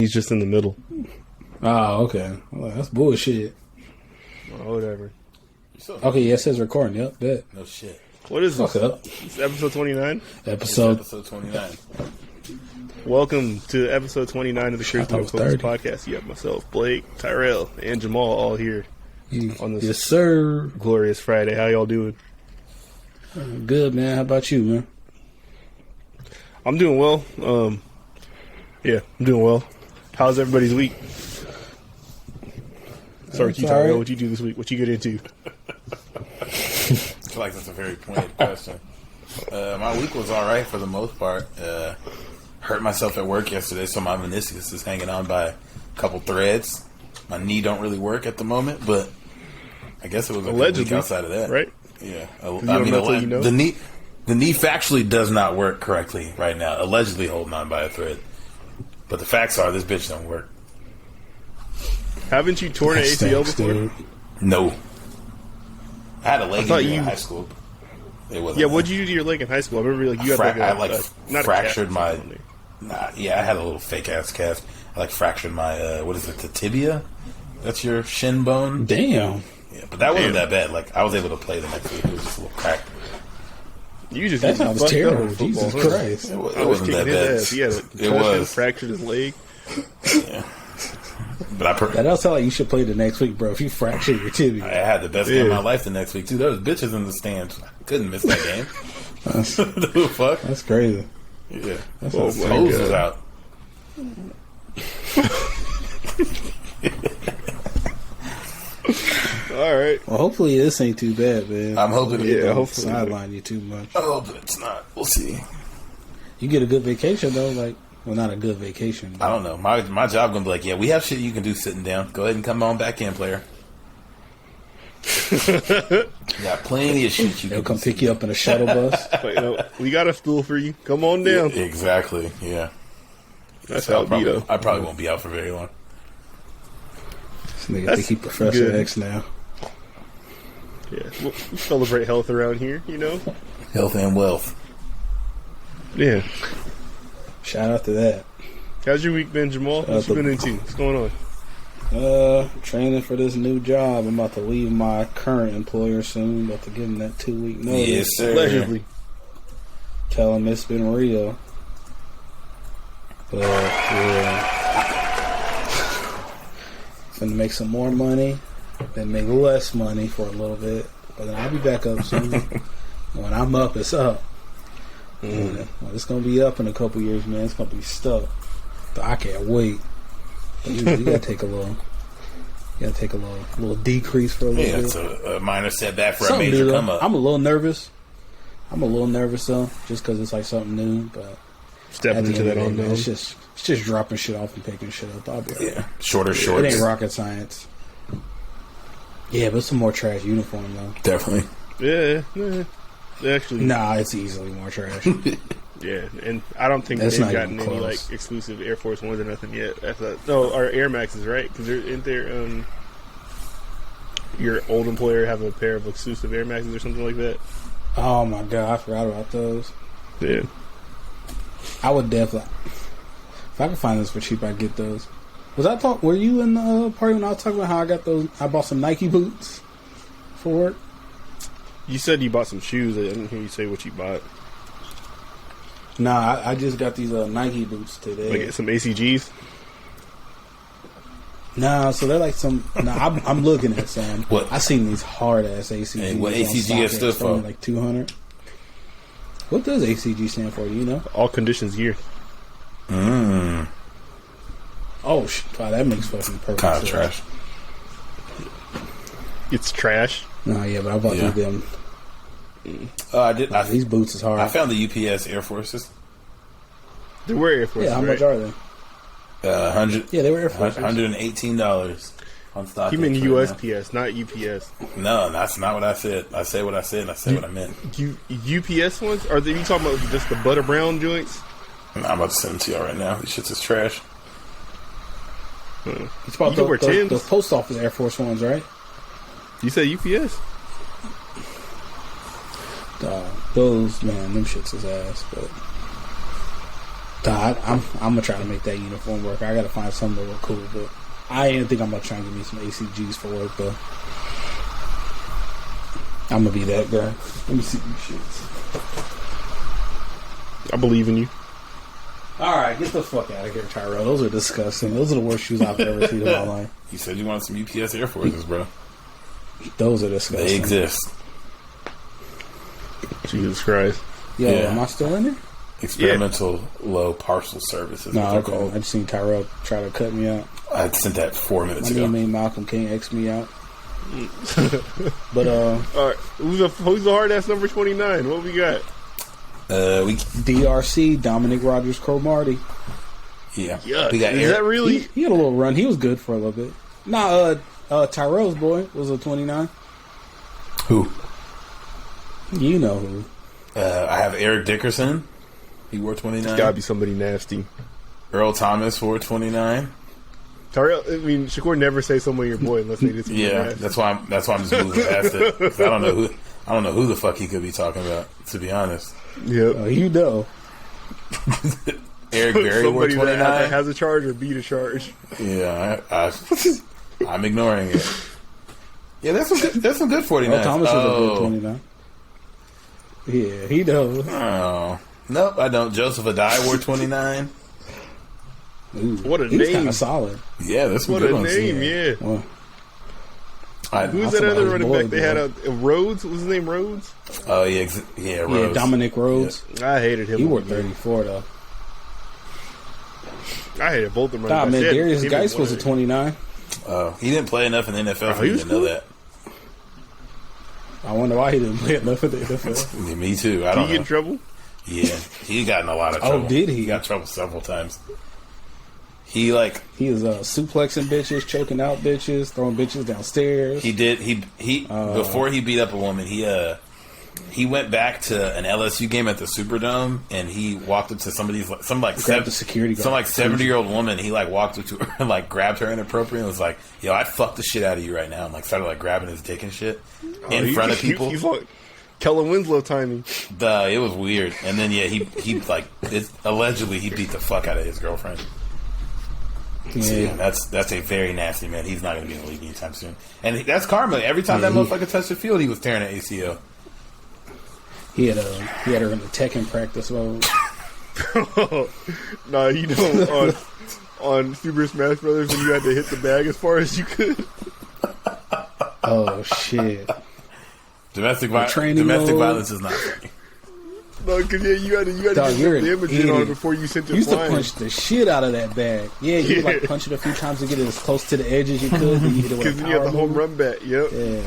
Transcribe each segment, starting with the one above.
He's just in the middle. Oh, okay. Well, that's bullshit. Oh, whatever. Okay, yeah, it says recording. Yep, that. No shit. What is this? Up. It's episode 29? Episode 29. Welcome to episode 29 of the Christian Unfocused podcast. You have myself, Blake, Tyrell, and Jamal all here on this yes, sir. glorious Friday. How y'all doing? Good, man. How about you, man? I'm doing well. Yeah, I'm doing well. How's everybody's week? Sorry, Tyrell. Right. What you do this week? What you get into? I feel like that's a very pointed question. My week was all right for the most part. Hurt myself at work yesterday, so my meniscus is hanging on by a couple threads. My knee don't really work at the moment, but I guess it was a good week outside of that. Right? Yeah. The knee factually does not work correctly right now. Allegedly holding on by a thread. But the facts are this bitch don't work. Haven't you torn an ACL before? Dude. No. I had a leg injury in high school. It wasn't. Yeah, what did you do to your leg in high school? I remember you had fractured my. I had a little fake ass cast. I fractured my the tibia? That's your shin bone. Damn. Yeah, but that wasn't that bad. I was able to play the next week. It was just a little crack. That sounds terrible. Jesus Christ. It wasn't that bad. He had a concussion, fractured his leg. Yeah. But that don't sound like you should play the next week, bro. If you fracture your tibia. I had the best game of my life the next week too. There was bitches in the stands. I couldn't miss that game. The fuck? That's crazy. Yeah. That's hose was out. All right. Well, hopefully this ain't too bad, man. I'm hoping it don't sideline you too much. I hope it's not. We'll see. You get a good vacation though, well, not a good vacation. I don't know. My job gonna be like, yeah, we have shit you can do sitting down. Go ahead and come on back in, player. Got plenty of shit you They'll can come pick you up in a shuttle bus. We got a stool for you. Come on down. Yeah, exactly. Yeah. That's how it be, though. I probably won't be out for very long. This nigga think he Professor X now. Yeah. Well, we celebrate health around here, Health and wealth. Yeah. Shout out to that. How's your week been, Jamal? What you been into? What's going on? Training for this new job. I'm about to leave my current employer soon. About to give him that 2-week notice. Yes, sir. Allegedly. Tell him it's been real. But, yeah. Gonna make some more money, then make less money for a little bit. But then I'll be back up soon. When I'm up, it's up. Well, it's gonna be up in a couple years, man. It's gonna be stuck. But I can't wait. But you gotta take a little. You gotta take a little decrease for a little bit. Yeah, it's a minor setback for a major come up. I'm a little nervous. though, just because it's something new. But stepping into that unknown. It's just dropping shit off and picking shit up. I'll be right. Yeah, shorter shorts. It ain't rocket science. Yeah, but some more trash uniform though. Definitely. Yeah. Actually, it's easily more trash. Yeah, and I don't think they've gotten any exclusive Air Force Ones or nothing yet. Or Air Maxes, right? Because isn't there your old employer have a pair of exclusive Air Maxes or something like that? Oh my god, I forgot about those. Yeah, I would definitely. If I could find those for cheap, I'd get those. Were you in the party when I was talking about how I got those? I bought some Nike boots for work. You said you bought some shoes. I didn't hear you say what you bought. Nah, I just got these Nike boots today. Some ACGs? Nah, so they're some. Nah, I'm looking at some. What? I seen these hard ass ACGs. Hey, what ACG stood for? $200. What does ACG stand for? Do you know? All conditions gear. Oh, wow, that makes fucking perfect sense. Kind of trash. It's trash. No, yeah, but I bought them. These boots is hard. I found the UPS Air Forces. They were Air Forces. Yeah, how much are they? 100. Yeah, they were Air Forces. $118 on stock. You mean USPS, not UPS? No, that's not what I said. I say what I said, and I say what I meant. UPS ones? Are you talking about just the butter brown joints? I'm about to send them to y'all right now. These shits is trash. It's about the post office Air Force ones, right? You said UPS? Those, man, them shits is ass, but I'm gonna try to make that uniform work. I gotta find something to look cool, but I didn't think I'm gonna try and give me some ACGs for work though. I'm gonna be that guy. Let me see these shits. I believe in you. Alright, get the fuck out of here, Tyrell. Those are disgusting. Those are the worst shoes I've ever seen in my life. You said you wanted some UPS Air Forces, bro. Those are disgusting. They exist. Jesus Christ. Yo, am I still in there? Experimental low parcel services. No, okay. I just seen Tyrell try to cut me out. I sent that 4 minutes My ago. name ain't Malcolm. Can't X me out. But all right, who's the hard ass number 29? What we got? DRC Dominic Rogers Cromartie. Yeah. Yuck. We got Is that really? He had a little run. He was good for a little bit. Nah, Tyrell's boy was a 29. Who? You know who? I have Eric Dickerson. He wore 29. It's gotta be somebody nasty. Earl Thomas wore 29. Tyrell, I mean, Shakur never say someone your boy unless they did something. Yeah, that's why I'm just moving past it. 'Cause I don't know who the fuck he could be talking about. To be honest. Yeah. You know. Eric Berry wore 29. That has a charge or beat a charge. Yeah, I'm ignoring it. Yeah, that's some good 49. Earl Thomas was a good 29. Yeah, he knows. Oh. Nope, I don't. Joseph Adai wore 29. Ooh, what a he was name. kind of solid. Yeah, that's some what good a ones. name, yeah. Well, Who's that other running back? They had a Rhodes. What was his name? Rhodes? Oh, yeah, Rhodes. Yeah, Dominic Rhodes. Yeah. I hated him. He wore 34, though. I hated both of them. Nah, man, Darius Geis was a 29. He didn't play enough in the NFL for me to know that. I wonder why he didn't play enough in the NFL. Yeah, me too. I don't know. Did he get in trouble? Yeah, he got in a lot of trouble. Oh, did he? He got in trouble several times. He was suplexing bitches, choking out bitches, throwing bitches downstairs. He did. He before he beat up a woman, he went back to an LSU game at the Superdome, and he walked up to grabbed the security guard. Some 70-year-old woman. He walked up to her and grabbed her inappropriately and was like, "Yo, I'd fuck the shit out of you right now," and started grabbing his dick and shit in front of people. He's like Kellen Winslow timing. It was weird. And then allegedly he beat the fuck out of his girlfriend. Yeah, So, yeah, that's a very nasty man. He's not going to be in the league anytime soon. And that's karma. Every time that motherfucker touched the field, he was tearing an ACL. He had her in the Tekken practice mode. Nah, on Super Smash Brothers when you had to hit the bag as far as you could. Oh shit! Domestic violence is not funny. No, because you had to get the image in on before you sent it You used flying. to punch the shit out of that bag. Yeah, you would punch it a few times to get it as close to the edge as you could. Because you had the home run bat. Yep. Yeah.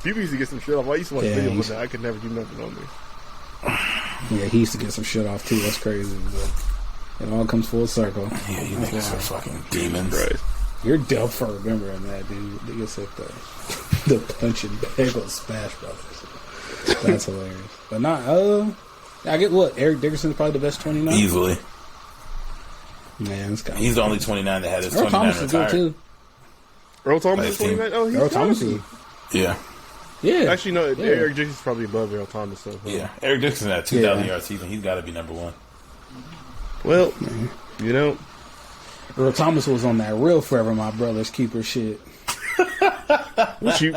People used to get some shit off. I used to watch videos of that. I could never do nothing on there. Yeah, he used to get some shit off too. That's crazy. But it all comes full circle. Yeah, you niggas are fucking demons. Right. You're dumb for remembering that, dude. Niggas said the punching bag on Smash Brothers. That's hilarious. But I get Eric Dickerson's probably the best 29. Easily. Man, he's the only 29 that had his Earl 29 Thomas retired. is good too. Earl Thomas is 29? Oh, he's Earl Thomas is. Yeah. Yeah. Actually, no. Yeah. Eric Dickerson's probably above Earl Thomas. So, Yeah. Eric Dickerson had a 2,000-yard season. He's got to be number one. Well, Earl Thomas was on that real Forever My Brother's Keeper shit. what you...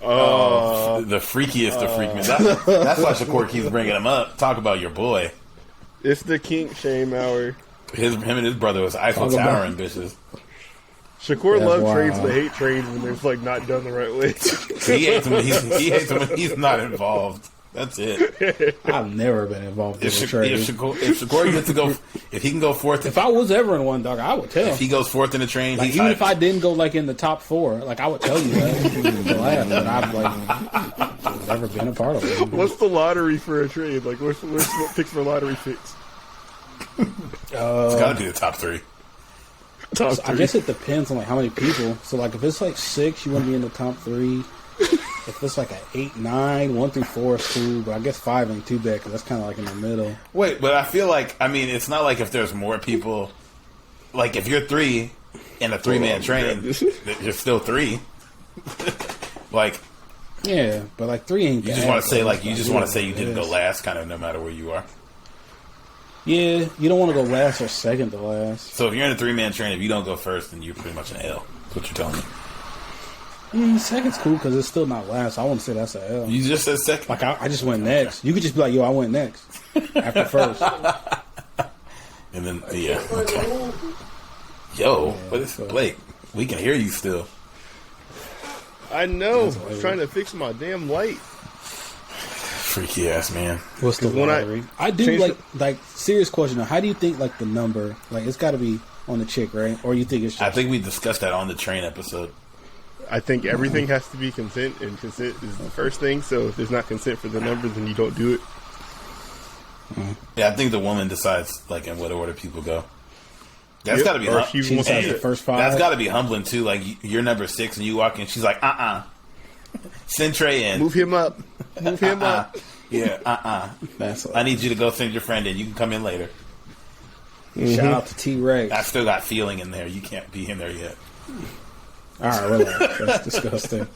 the freakiest of freak men. That's why Shakur keeps bringing him up. Talk about your boy. It's the kink shame hour. Him and his brother was Eiffel Towering bitches. Shakur loves trades but hate trades when they're not done the right way. He hates them when he's not involved. That's it. I've never been involved in a trade. If Shakur gets to go, if he can go fourth, if I was ever in one, dog, I would tell. If he goes fourth in the train, he's even if I didn't go in the top 4, I would tell you that. But I've never been a part of it. What's the lottery for a trade? What's picks for lottery picks? It's got to be the top 3. I guess it depends on how many people. So if it's 6, you want to be in the top 3. If it's an 8, 9, 1 through 4 is cool, but I guess 5 ain't too bad because that's kind of in the middle. Wait, but I feel it's not like if there's more people. If you're 3 in a 3-man train, you're still 3. Yeah, but 3 ain't. You just want to say you didn't go last, kind of no matter where you are. Yeah, you don't want to go last or second to last. So if you're in a 3-man train, if you don't go first, then you're pretty much an L. That's what you're telling me. Second's cool because it's still not last. I wouldn't say that's an L. You just said second. Like, I just went next. You could just be like, yo, I went next. After first. And then, yeah. Okay. Yo, what is Blake? We can hear you still. I know. I was trying to fix my damn light. Freaky ass man. What's the lottery? I do like serious question. How do you think like the number? Like it's got to be on the chick, right? Or you think it's? I think we discussed that on the train episode. I think everything has to be consent, and consent is the first thing. So if there's not consent for the number, then you don't do it. Yeah, I think the woman decides like in what order people go. That's got to be. She decides the first 5. That's got to be humbling too. Like you're number 6 and you walk in, she's like, send Trey in. Move him up. Move him up. Yeah, I need you to go send your friend in. You can come in later. Shout out to T-Rex. I still got feeling in there. You can't be in there yet. All right, relax. That's disgusting.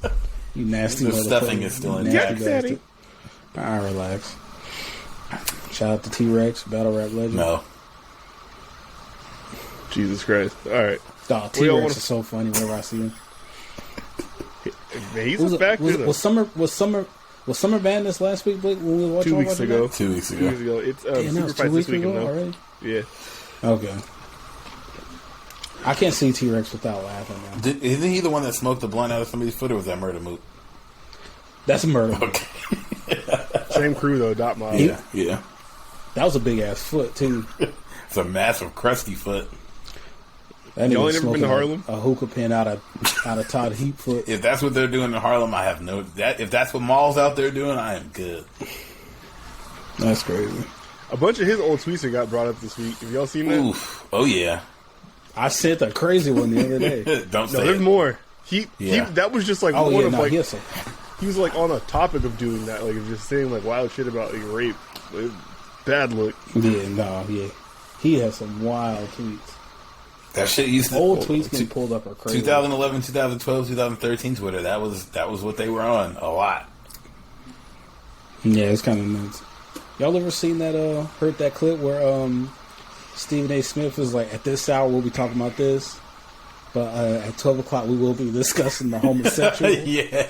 You nasty motherfucker. The stuffing is still in there. All right, relax. Shout out to T-Rex, battle rap legend. No. Jesus Christ. All right. Oh, T-Rex is so funny whenever I see him. Man, he's a factor, though. Was Summer Madness last week, Blake, when we were watching? 2 weeks ago. 2 weeks ago. It's Super Fights this weekend, though. Already? Yeah. Okay. I can't see T-Rex without laughing now. Isn't he the one that smoked the blunt out of somebody's foot, or was that Murder Moot? That's a murder. Okay. Same crew, though, Dot Mob. Yeah. That was a big-ass foot, too. It's a massive, crusty foot. That y'all ain't never been to Harlem? A hookah pin out of Todd Heap foot. If that's what they're doing in Harlem, I have no... If that's what malls out there doing, I am good. That's crazy. A bunch of his old tweets got brought up this week. Have y'all seen that? Oof. Oh, yeah. I sent a crazy one the other day. Don't say there's it. more. He that was just like one of like... He was like on a topic of doing that, like just saying like wild shit about like rape. Like, bad look. Yeah. He has some wild tweets. That shit used to... Old tweets getting pulled up are crazy. 2011, 2012, 2013 Twitter, that was what they were on a lot. Yeah, it's kind of nuts. Y'all ever seen that, heard that clip where Stephen A. Smith was like, at this hour we'll be talking about this, but at 12 o'clock we will be discussing the homosexual. Yeah.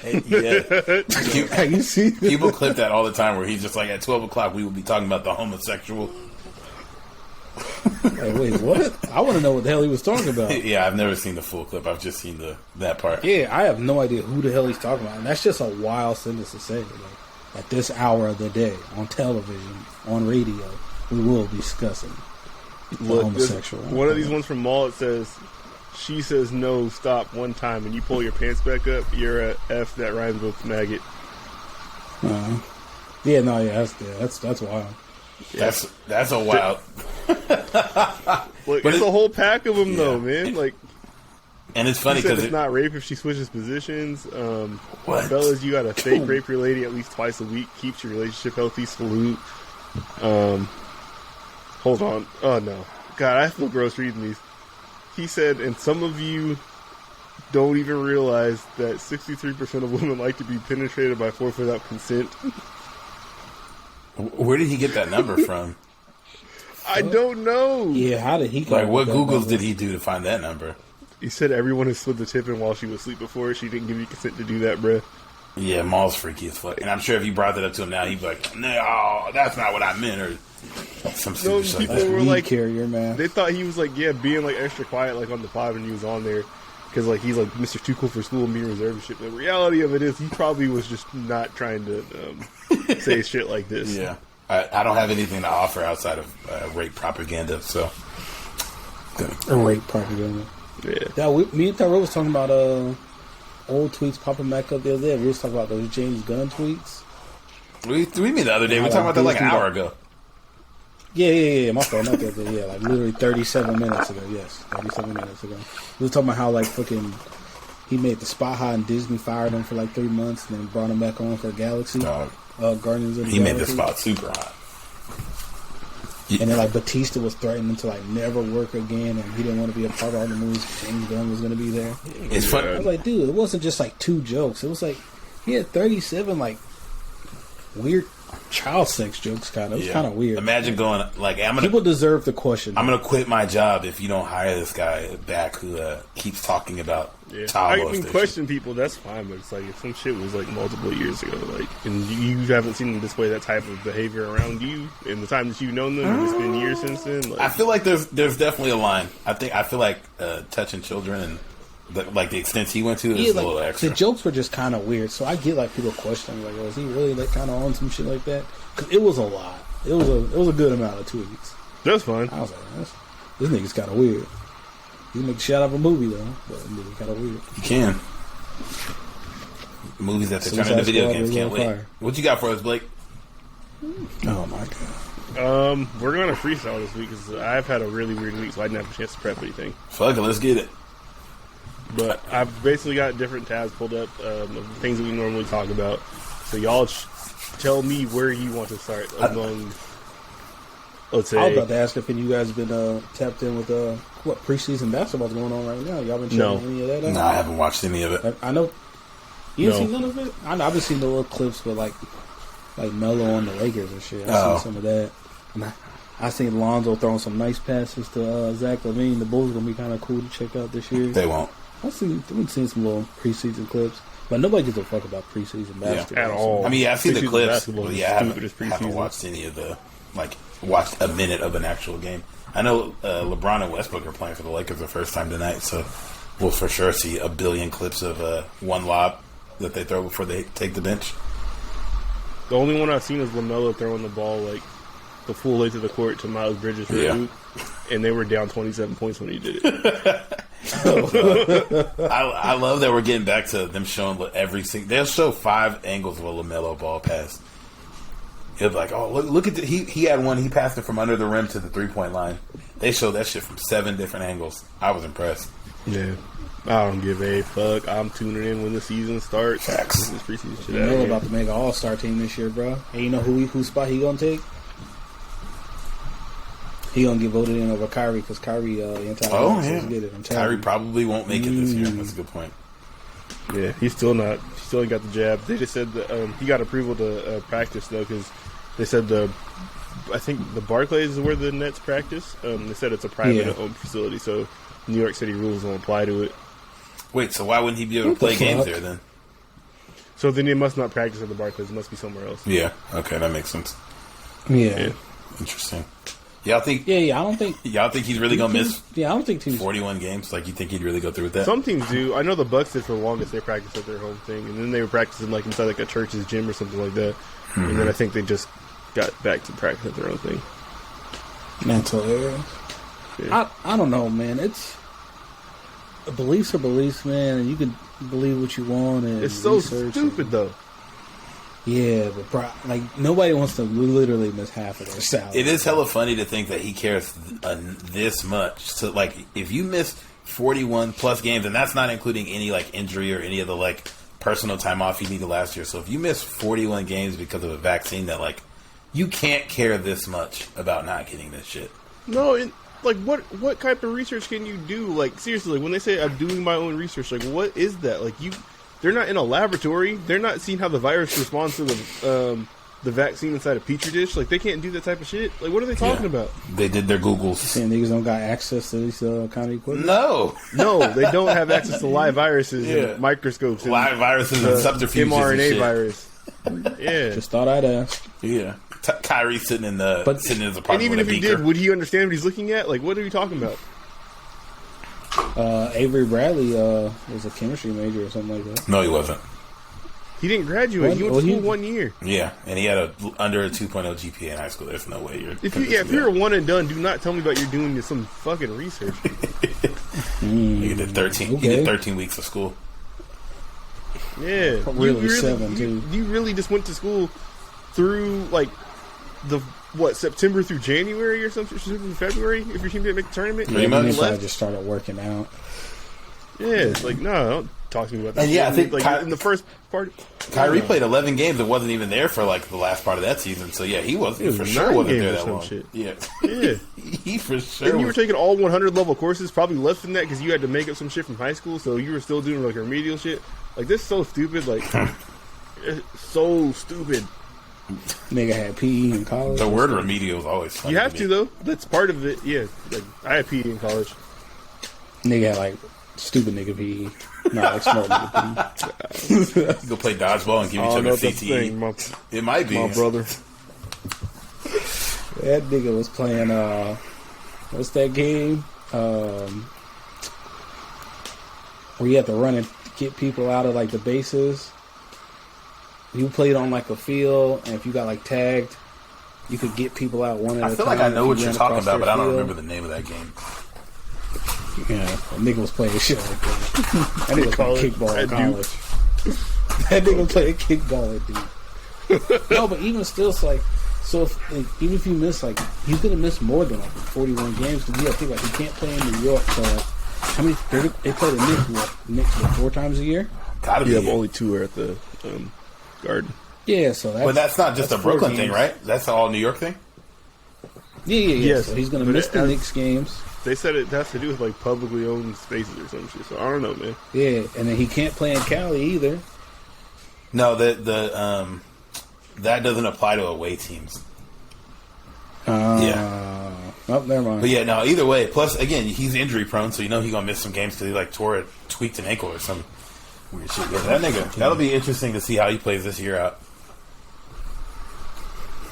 Have you seen that? People clip that all the time where he's just like, at 12 o'clock we will be talking about the homosexual. Like, wait, what? I want to know what the hell he was talking about. Yeah, I've never seen the full clip. I've just seen that part. Yeah, I have no idea who the hell he's talking about. And that's just a wild sentence to say. Like, at this hour of the day, on television, on radio, we will be discussing the homosexual. One of these ones from Mall, it says, she says no, stop one time, and you pull your pants back up, you're a F that rhymes with maggot. That's wild. That's a wild. Look, it's a whole pack of them, though, man. Like, and it's funny because it's not rape if she switches positions. What? Fellas, you gotta fake rape your lady at least twice a week. Keeps your relationship healthy. Salute. Hold on. Oh no, God, I feel gross reading these. He said, and some of you don't even realize that 63% of women like to be penetrated by force without consent. Where did he get that number from? I don't know. Yeah, how did he? Like, what Googles did he do to find that number? He said everyone has slid the tip in while she was asleep before. She didn't give you consent to do that, bruh. Yeah, Maul's freaky as fuck. And I'm sure if you brought that up to him now, he'd be like, no, that's not what I meant. Or some stupid shit. People were like, carrier, man. They thought he was like, being like extra quiet, like on the pod when he was on there. Because like he's like Mr. Too Cool for School and being reserved and shit. The reality of it is he probably was just not trying to say shit like this. Yeah. I don't have anything to offer outside of rape propaganda, so. Rape propaganda. Yeah. Me and Tyrell was talking about old tweets popping back up the other day. We was talking about those James Gunn tweets. We mean the other day. We were talking about that like an hour ago. Yeah. My fault. Not the other day. Yeah, like literally 37 minutes ago. Yes, 37 minutes ago. We were talking about how like fucking he made the spot hot and Disney fired him for like 3 months and then brought him back on for Galaxy. Guardians of the Galaxy. He made the spot super hot. And then like Batista was threatening to like never work again, and he didn't want to be a part of all the movies. James Gunn was going to be there. It's funny. I was like, dude, it wasn't just like 2 jokes. It was like he had 37 like weird child sex jokes, kind of. It's kind of weird. Imagine going like, people deserve the question. I'm going to quit my job if you don't hire this guy back who keeps talking about child molestation. I can question people, that's fine, but it's like if some shit was like multiple years ago, like, and you haven't seen them display that type of behavior around you in the time that you've known them, and it's been years since then. Like, I feel like there's definitely a line. I feel like touching children and the extent he went to is a little extra. The jokes were just kind of weird, so I get like people questioning like, "Was he really like kind of on some shit like that?" Because it was a lot. It was a good amount of tweets. That's fine. I was like, this nigga's kind of weird. He can make a shot of a movie though, but this nigga's kind of weird. You can. Movies that they turn into video games, can't wait. What you got for us, Blake? Oh my god. We're going to freestyle this week because I've had a really weird week, so I didn't have a chance to prep anything. Fuck it, let's get it. But I've basically got different tabs pulled up of the things that we normally talk about. So y'all tell me where you want to start among, let's say. I was about to ask if you guys have been tapped in with what preseason basketball's going on right now. Y'all been checking any of that out? No, I haven't watched any of it. I know. You didn't see none of it? I've been seeing the little clips with like Melo on the Lakers and shit. I've seen some of that. And I seen Lonzo throwing some nice passes to Zach LaVine. The Bulls are going to be kind of cool to check out this year. They won't. I've been seeing some little preseason clips, but nobody gives a fuck about preseason basketball. At all. I mean, I've seen the clips, but I haven't watched any of watched a minute of an actual game. I know LeBron and Westbrook are playing for the Lakers the first time tonight, so we'll for sure see a billion clips of one lob that they throw before they take the bench. The only one I've seen is LaMelo throwing the ball like the full length of the court to Miles Bridges for a hoop, and they were down 27 points when he did it. I love that we're getting back to them showing every single. They'll show 5 angles of a LaMelo ball pass. He'll be like, "Oh, look at he had one. He passed it from under the rim to the 3-point line." They showed that shit from 7 different angles. I was impressed. Yeah, I don't give a fuck. I'm tuning in when the season starts. Facts. This preseason shit. Melo about to make an All-Star team this year, bro. And you know whose spot he gonna take? He gonna get voted in over Kyrie because Kyrie Kyrie probably won't make it this year. That's a good point. Yeah, he's still not. He still ain't got the jab. They just said that he got approval to practice though because they said I think the Barclays is where the Nets practice. They said it's a private owned facility, so New York City rules don't apply to it. Wait, so why wouldn't he be able to play games there then? So then he must not practice at the Barclays. It must be somewhere else. Yeah. Okay, that makes sense. Yeah. Interesting. Y'all think? Yeah. I don't think. Y'all think he's really gonna miss? Yeah, I don't think 41 games. Like, you think he'd really go through with that? Some teams do. I know the Bucks did for the longest. They practiced at their home thing, and then they were practicing like inside like a church's gym or something like that. Mm-hmm. And then I think they just got back to practice at their own thing. Mental error. Yeah. I don't know, man. It's beliefs are beliefs, man, and you can believe what you want. And it's so stupid, though. Yeah, but like nobody wants to literally miss half of their salary. It is hella funny to think that he cares this much. So, like, if you miss 41 plus games, and that's not including any like injury or any of the like personal time off he needed last year. So if you miss 41 games because of a vaccine, that like you can't care this much about not getting this shit. No, like what type of research can you do? Like seriously, when they say I'm doing my own research, like what is that? Like they're not in a laboratory. They're not seeing how the virus responds to the vaccine inside a petri dish. Like they can't do that type of shit. Like what are they talking about? They did their Googles. Saying niggas don't got access to these kind of equipment. No, they don't have access to live viviruses and microscopes. And live viruses and subterfuges. mRNA and virus. Yeah, just thought I'd ask. Yeah. Kyrie sitting in his apartment. And even with if a he beaker. did, would he understand what he's looking at? Like, what are we talking about? Avery Bradley was a chemistry major or something like that. No, he wasn't. He didn't graduate. He went to school 1 year. Yeah, and he had under a 2.0 GPA in high school. There's no way you're. If you're a one and done, do not tell me about you're doing some fucking research. He did 13. Okay. He did 13 weeks of school. Yeah, really 7 too. You really just went to school through like September through January or something, February if your team didn't make the tournament. I just started working out. Yeah, it's like no, don't talk to me about that. And yeah, I think like in the first part, Kyrie played 11 games and wasn't even there for like the last part of that season. So yeah, he was for sure wasn't there that long. Shit. Yeah, he for sure. And you were taking all 100 level courses, probably less than that because you had to make up some shit from high school. So you were still doing like remedial shit. Like this is so stupid. Like it's so stupid. Nigga had PE in college. The word remedial is always funny. You have to though. That's part of it. Yeah, like I had PE in college. Nigga had like stupid nigga PE, not like smart nigga PE. Go play dodgeball and give each other CTE. It might be my brother. That nigga was playing. What's that game? Where you have to run and get people out of like the bases. You played on like a field, and if you got like tagged, you could get people out one at a time. I feel like I know what you're talking about, but I don't field. remember the name of that game. Yeah, a nigga was playing shit like that. That nigga was playing kickball in college. That nigga playing kickball at Duke. No, but even still, it's like, so if, like, even if you miss, like, he's gonna miss more than like 41 games because you gotta think like he can't play in New York. So like, how many? They play the Knicks 4 times a year. Gotta be. Only 2 are at the Garden. Yeah, so But that's not just a Brooklyn thing, right? That's an all New York thing. Yeah. Yes, so he's gonna miss the Knicks games. They said it has to do with like publicly owned spaces or some shit. So I don't know, man. Yeah, and then he can't play in Cali either. No, that doesn't apply to away teams. Yeah. Oh, never mind. But yeah, no. Either way, plus again, he's injury prone, so you know he's gonna miss some games because he like tweaked an ankle or some weird shit. Yeah, that nigga. That'll be interesting to see how he plays this year out.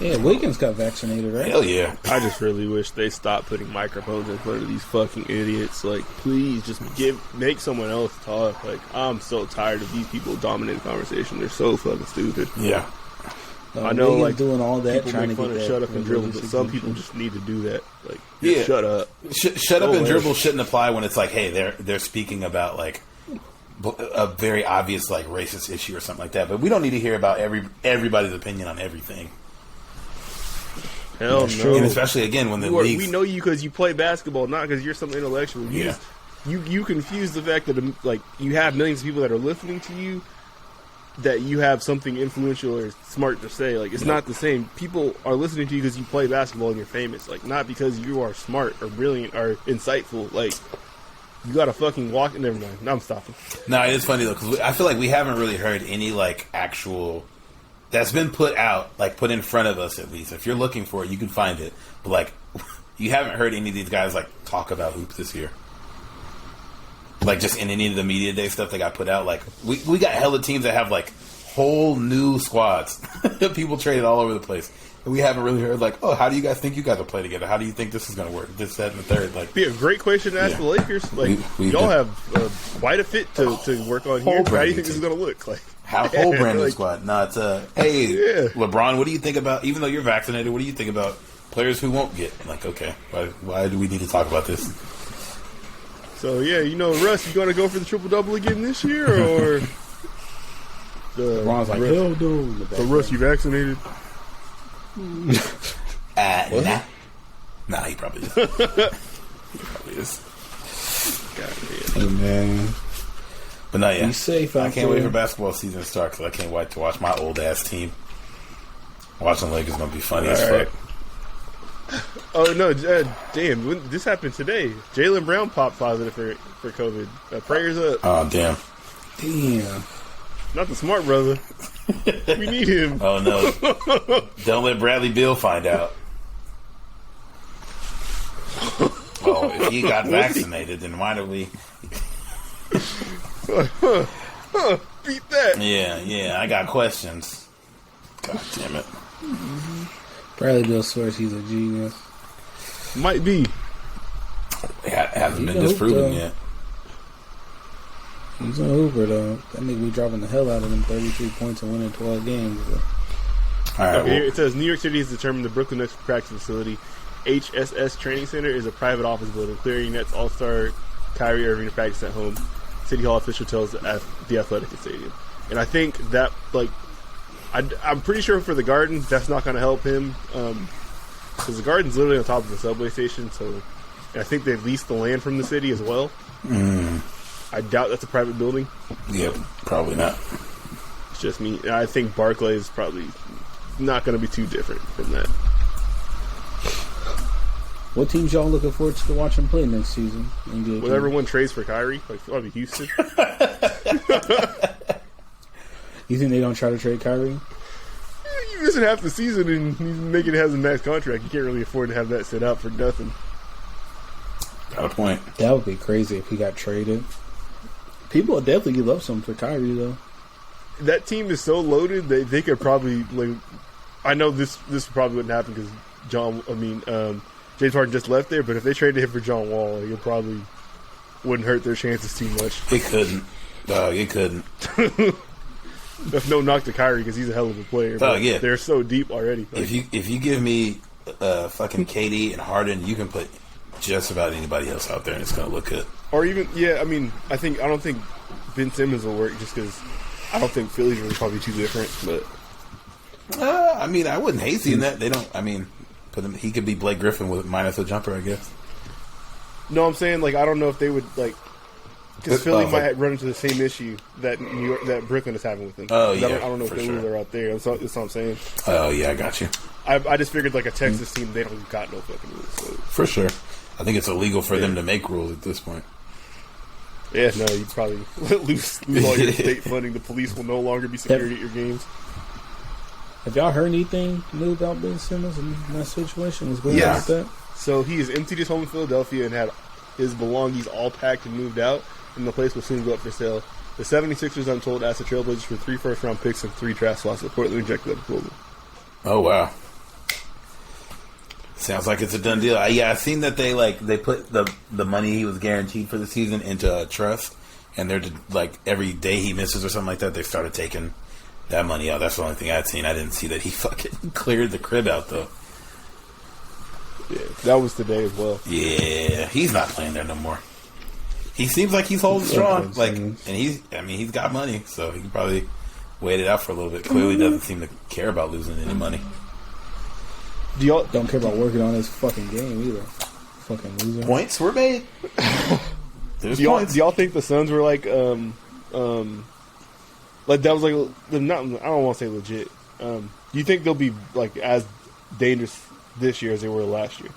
Yeah, Wiggins got vaccinated, right? Hell yeah. I just really wish they stopped putting microphones in front of these fucking idiots. Like, please, just make someone else talk. Like, I'm so tired of these people dominating the conversation. They're so fucking stupid. Yeah. I know, Wiggins like, doing all that, people trying make to fun get of that shut up and dribble, but some recognition. people just need to do that. Like, Yeah. shut up. Shut up and dribble shouldn't apply when it's like, hey, they're speaking about like a very obvious like racist issue or something like that. But we don't need to hear about everybody's opinion on everything. Hell no. And especially again when the leagues, we know you because you play basketball, not because you're some intellectual. You confuse the fact that like you have millions of people that are listening to you, that you have something influential or smart to say. Like, it's not the same. People are listening to you because you play basketball and you're famous. Like, not because you are smart or brilliant or insightful. Like, you gotta fucking walk. Never mind. No, I'm stopping. No, it is funny though because I feel like we haven't really heard any like actual that's been put out, like put in front of us at least. If you're looking for it, you can find it. But like, you haven't heard any of these guys like talk about hoops this year. Like just in any of the media day stuff that got put out. Like we got hella teams that have like whole new squads. People traded all over the place. And we haven't really heard like, oh, how do you guys think you guys will play together? How do you think this is going to work? This, that, and the third. Like, be a great question to ask the Lakers. Like, y'all have quite a fit to work on here. How do you think this is going to look? Like, whole brand new squad. Not hey, LeBron, what do you think about? Even though you're vaccinated, what do you think about players who won't get? Like, okay, why do we need to talk about this? So yeah, Russ, you going to go for the triple double again this year, or LeBron's like, hell no. So Russ, you vaccinated? Nah, he probably is. He probably is. Hey man. But no, yeah. Be safe I out can't wait there. for basketball season to start because I can't wait to watch my old ass team. Watching the Lakers is gonna be funny as fuck. Oh no, damn! This happened today. Jaylen Brown popped positive for COVID. Prayers up. Oh damn! Not the smart brother. We need him. Oh no! Don't let Bradley Beal find out. Oh, if he got vaccinated, then why do we? Beat that. Yeah. I got questions. God damn it. Bradley Beal swears he's a genius. Might be. It hasn't been disproven yet. He's a hooper though. That nigga be dropping the hell out of them 33 points and winning 12 games. All right. Okay, it says New York City has determined the Brooklyn Nets practice facility, HSS Training Center, is a private office building, clearing Nets All-Star Kyrie Irving to practice at home. City Hall official tells the Athletic Stadium. And I think that, like, I'm pretty sure for the Garden, that's not going to help him. Because the Garden's literally on top of the subway station, so and I think they leased the land from the city as well. I doubt that's a private building. Yep, probably not. It's just me. I think Barclay is probably not going to be too different from that. What teams y'all looking forward to watching play next season? Will everyone trades for Kyrie? Like, probably Houston. You think they don't try to trade Kyrie? You He's missing half the season and he's making it has a max contract. You can't really afford to have that sit out for nothing. Got a point. That would be crazy if he got traded. People would definitely give up something for Kyrie, though. That team is so loaded that they could probably, like, I know this probably wouldn't happen because James Harden just left there, but if they traded him for John Wall, it probably wouldn't hurt their chances too much. It couldn't. It couldn't. That's no knock to Kyrie because he's a hell of a player. Yeah. They're so deep already. Like, if you give me fucking KD and Harden, you can put just about anybody else out there and it's going to look good. Or even, I don't think Ben Simmons will work just because I don't think Philly's really probably too different. But I wouldn't hate seeing that. They don't. He could be Blake Griffin with minus a jumper, I guess. No, I'm saying I don't know if they would because Philly might run into the same issue that that Brooklyn is having with them. Oh yeah, I don't know if they lose out there. That's what I'm saying. Oh yeah, I got you. I just figured a Texas team, they don't got no fucking rules. So. For sure, I think it's illegal for them to make rules at this point. Yeah, no, you probably lose all your state funding. The police will no longer be security at your games. Have y'all heard anything new about Ben Simmons in that situation? What's going on with that? So he has emptied his home in Philadelphia and had his belongings all packed and moved out, and the place will soon go up for sale. The 76ers, I'm told, asked the Trailblazers for 3 first-round picks and 3 draft slots. Reportedly rejected that proposal. Oh, wow. Sounds like it's a done deal. I've seen that they put the money he was guaranteed for the season into a trust, and they're every day he misses or something like that, they started taking that money out. That's the only thing I'd seen. I didn't see that he fucking cleared the crib out, though. Yeah, that was today as well. Yeah, he's not playing there no more. He seems like he's holding strong, and he's got money, so he can probably wait it out for a little bit. Clearly doesn't seem to care about losing any money. Do y'all don't care about working on his fucking game either? Fucking loser. Points were made. Do y'all think the Suns were that was not? I don't want to say legit. Do you think they'll be as dangerous this year as they were last year?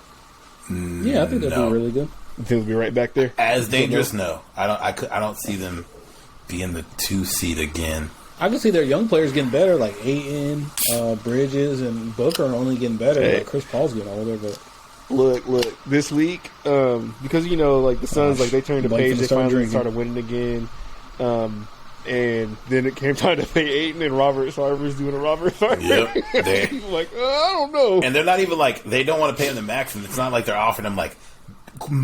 Yeah, I think they'll be really good. You think they'll be right back there? As dangerous? No, I don't see them being the 2 seed again. I can see their young players getting better, like Ayton, Bridges, and Booker are only getting better. Hey. Chris Paul's getting older, but look, this week, because the Suns, they turned the page, they finally started winning again, and then it came time to pay Ayton, and Robert Sarver's doing a Robert Sarver. Yep, he's I don't know, and they're not even they don't want to pay him the max, and it's not like they're offering him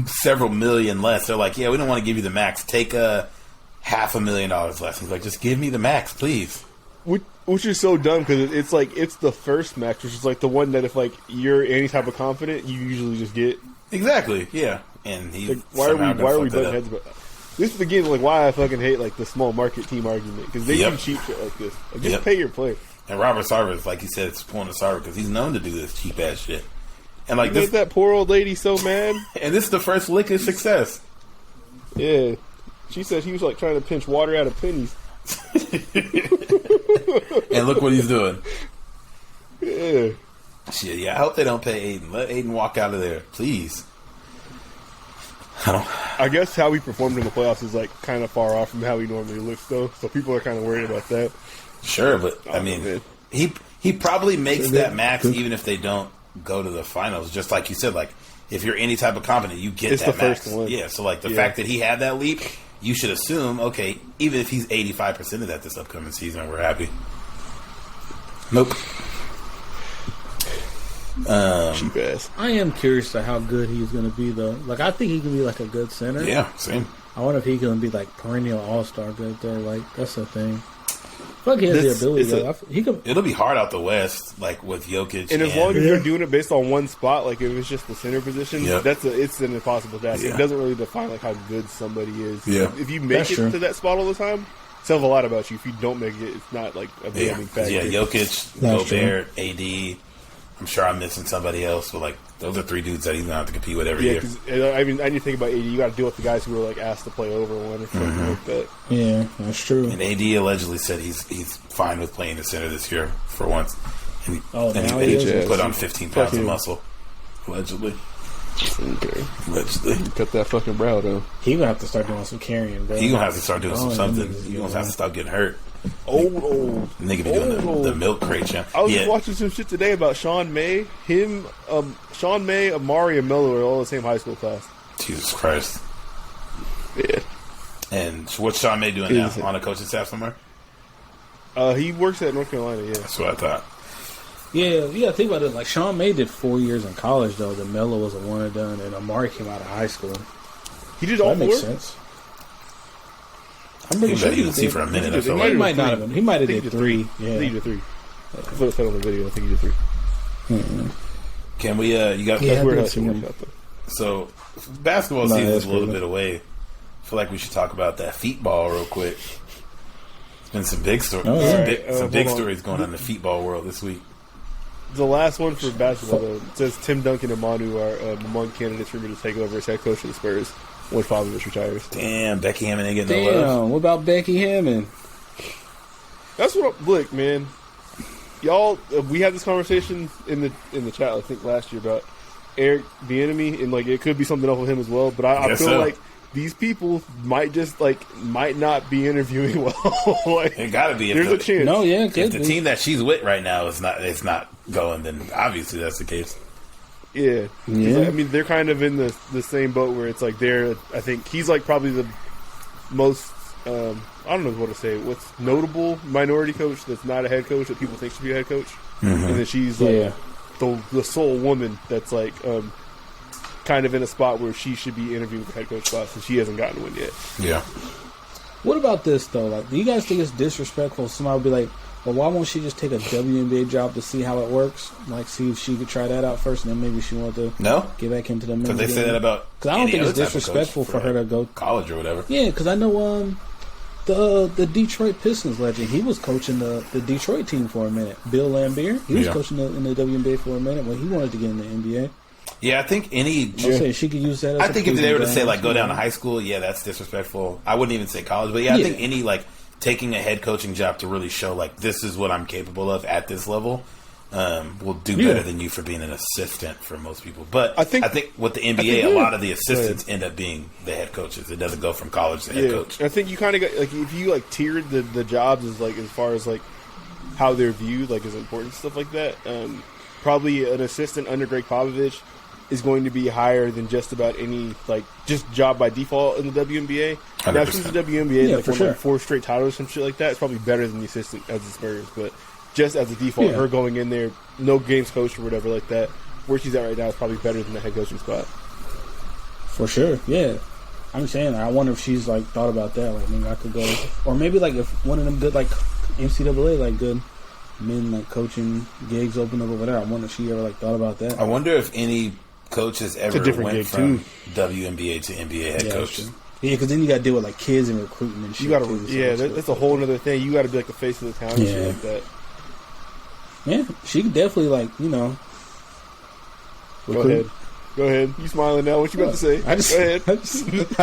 several million less. They're we don't want to give you the max. Take $500,000 less. He's just give me the max, please. Which is so dumb because it's the first max, which is the one that if you're any type of confident, you usually just get. Exactly. Yeah. And he's why are we butting heads about? This is again why I fucking hate the small market team argument because they do cheap shit like this. Just pay your player. And Robert Sarver is you said, it's pulling a Sarver because he's known to do this cheap ass shit. And he made that poor old lady so mad. And this is the first lick of success. Yeah. She said he was trying to pinch water out of pennies. And look what he's doing. Yeah. Shit, yeah, I hope they don't pay Aiden. Let Aiden walk out of there, please. I guess how he performed in the playoffs is kind of far off from how he normally looks, though. So people are kind of worried about that. Sure, but he probably makes that max even if they don't go to the finals. Just like you said, if you're any type of competent, you get that max. First one. Yeah, so the fact that he had that leap, you should assume, okay, even if he's 85% of that this upcoming season, we're happy. Nope. Cheap ass. I am curious to how good he's going to be, though. I think he can be a good center. Yeah, same. I wonder if he can be perennial all-star good there. That's the thing. He has the ability, though. It'll be hard out the West, with Jokic. And as long as you're doing it based on one spot, if it's just the center position, it's an impossible task. Yeah. It doesn't really define how good somebody is. Yeah. If you make to that spot all the time, it tells a lot about you. If you don't make it, it's not a damning factor. Yeah, Jokic, Gobert, AD. I'm sure I'm missing somebody else, but those are 3 dudes that he's gonna have to compete with every year. Yeah, I need to think about AD. You got to deal with the guys who are asked to play over one or something like that. Yeah, that's true. And AD allegedly said he's fine with playing the center this year for once, and he put on 15 pounds of muscle, allegedly. Okay. Allegedly, cut that fucking brow though. He gonna have to start doing some carrying, bro. He gonna have to start doing something. He gonna have to stop getting hurt. Old. Nigga be doing the milk crate champ. I was just watching some shit today about Sean May. Sean May, Amari, and Melo are all the same high school class. Jesus Christ. Yeah. And what's Sean May doing now? On a coaching staff somewhere? He works at North Carolina, yeah. That's what I thought. Yeah, think about it. Like, Sean May did 4 years in college, though. Then Melo was a one and done, and Amari came out of high school. He did all that 4? Makes sense. I'm pretty sure he was see for a minute. I feel like. He might not have been. He might have did 3. Yeah. I think he did 3. That's what I said on the video. I think he did 3. Mm-hmm. Can we, you got... So, basketball season's a little bit away. I feel like we should talk about that feet ball real quick. There's been some big stories. Some big stories going on in the feet ball world this week. The last one for basketball, though, it says Tim Duncan and Manu are among candidates for me to take over as head coach of the Spurs once Popovich retires. Damn, Becky Hammond ain't getting no love. What about Becky Hammond? That's what look, man. Y'all, we had this conversation in the chat, I think, last year about Eric Bieniemy, and like it could be something else with him as well. But I feel like these people might not be interviewing well. Like, it got to be. There's a chance. No, yeah, if the team that she's with right now is not going, then obviously that's the case. Yeah. I mean, they're kind of in the same boat where it's like I think he's like probably the most I don't know what to say. What's notable minority coach that's not a head coach that people think should be a head coach, and then she's like the sole woman that's like kind of in a spot where she should be interviewing for head coach spots, and she hasn't gotten one yet. Yeah. What about this though? Like, do you guys think it's disrespectful? Somebody would be like, "Well, why won't she just take a WNBA job to see how it works? Like, see if she could try that out first, and then maybe she wanted to get back into the men's game." Because they say that about. Because I don't think it's disrespectful for her to go college or whatever. Yeah, because I know the Detroit Pistons legend. He was coaching the Detroit team for a minute. Bill Laimbeer. He was coaching in the WNBA for a minute when he wanted to get in the NBA. Yeah, I think she could use that as I think if they were to say, like, go down to high school, that's disrespectful. I wouldn't even say college. But, I think any, like, taking a head coaching job to really show, like, this is what I'm capable of at this level will do better than you for being an assistant for most people. But I think with the NBA, a lot of the assistants end up being the head coaches. It doesn't go from college to head coach. I think you kind of got, like, if you, like, tiered the jobs as, like, as far as, like, how they're viewed, like, as important stuff like that, probably an assistant under Greg Popovich is going to be higher than just about any, like, just job by default in the WNBA. 100%. Now, since the WNBA like, won like 4 straight titles, some shit like that, it's probably better than the assistant as the Spurs. But just as a default, her going in there, no games coach or whatever like that, where she's at right now is probably better than the head coaching spot. For sure, yeah. I'm saying, I wonder if she's, like, thought about that. Like, maybe I could go, or maybe, like, if one of them good, like, NCAA, like, good men, like, coaching gigs open up or whatever, I wonder if she ever, like, thought about that. I wonder if any coaches ever went from WNBA to NBA head coaches. Yeah, because then you got to deal with, like, kids and recruiting and shit. You got to, that's a whole other thing. You got to be like the face of the town and shit like that. Yeah, she could definitely, like, you know. Go ahead. You smiling now? What you about to say? Go ahead. I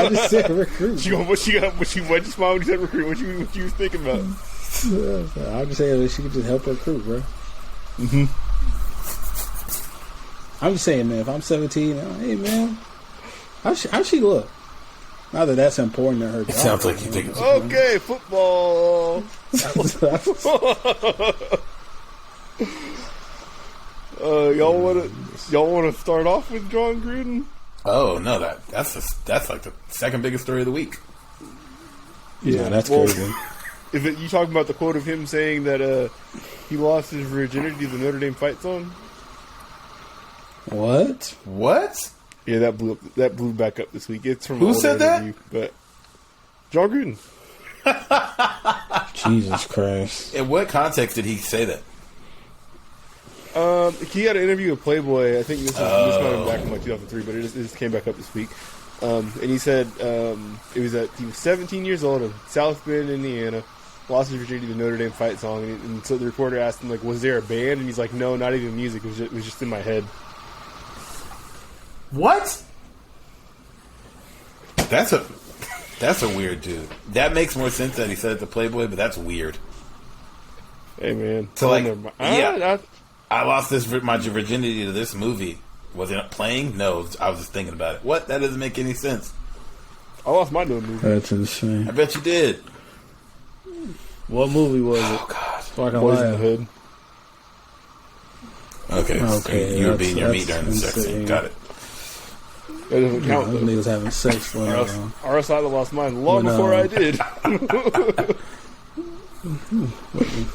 just said recruit. Why'd you smile when you said recruit? What you was thinking about? I'm just saying that she could just help recruit, bro. Mm-hmm. I'm just saying, man, if I'm 17, hey, man, how she look? Not that that's important to her. It sounds like you think it's okay, football. Y'all want to start off with John Gruden? Oh no, that's like the second biggest story of the week. Yeah, that's crazy. If you talking about the quote of him saying that he lost his virginity to the Notre Dame fight song? What? Yeah, that blew back up this week. It's from who said that? But John Gruden. Jesus Christ! In what context did he say that? He had an interview with Playboy. I think this was back in like 2003, but it just came back up this week. And he said he was 17 years old in South Bend, Indiana. Lost his virginity to the Notre Dame fight song, and so the reporter asked him, like, was there a band? And he's like, no, not even music. It was just in my head. What? That's a weird dude. That makes more sense that he said it to Playboy, but that's weird. Hey man, so like, I lost my virginity to this movie. Was it playing? No, I was just thinking about it. What? That doesn't make any sense. I lost mine to a movie. That's insane. I bet you did. What movie was it? Oh God, So I can Boys in the laugh. Hood. Okay, so you were beating your meat during the sex insane. scene. Got it. That doesn't Yeah, count those though. niggas having sex for Or else I'd have lost mine long When, before I did.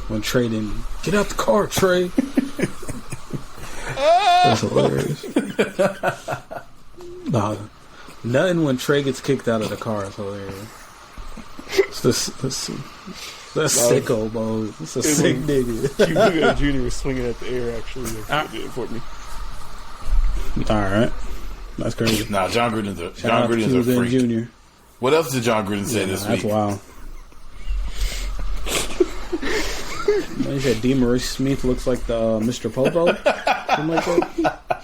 when Trey didn't get out the car, Trey. That's hilarious. Nah, nothing when Trey gets kicked out of the car is hilarious. That's sicko mode. It's a sick nigga. Cuba Jr. was swinging at the air. Actually, that did it for me. All right, that's crazy. Nah, John Gruden's Shout out to a Cuban freak. Jr. What else did John Gruden say this That's week? wild. You said DeMaurice Smith looks like the Mr. Popo. Something like that.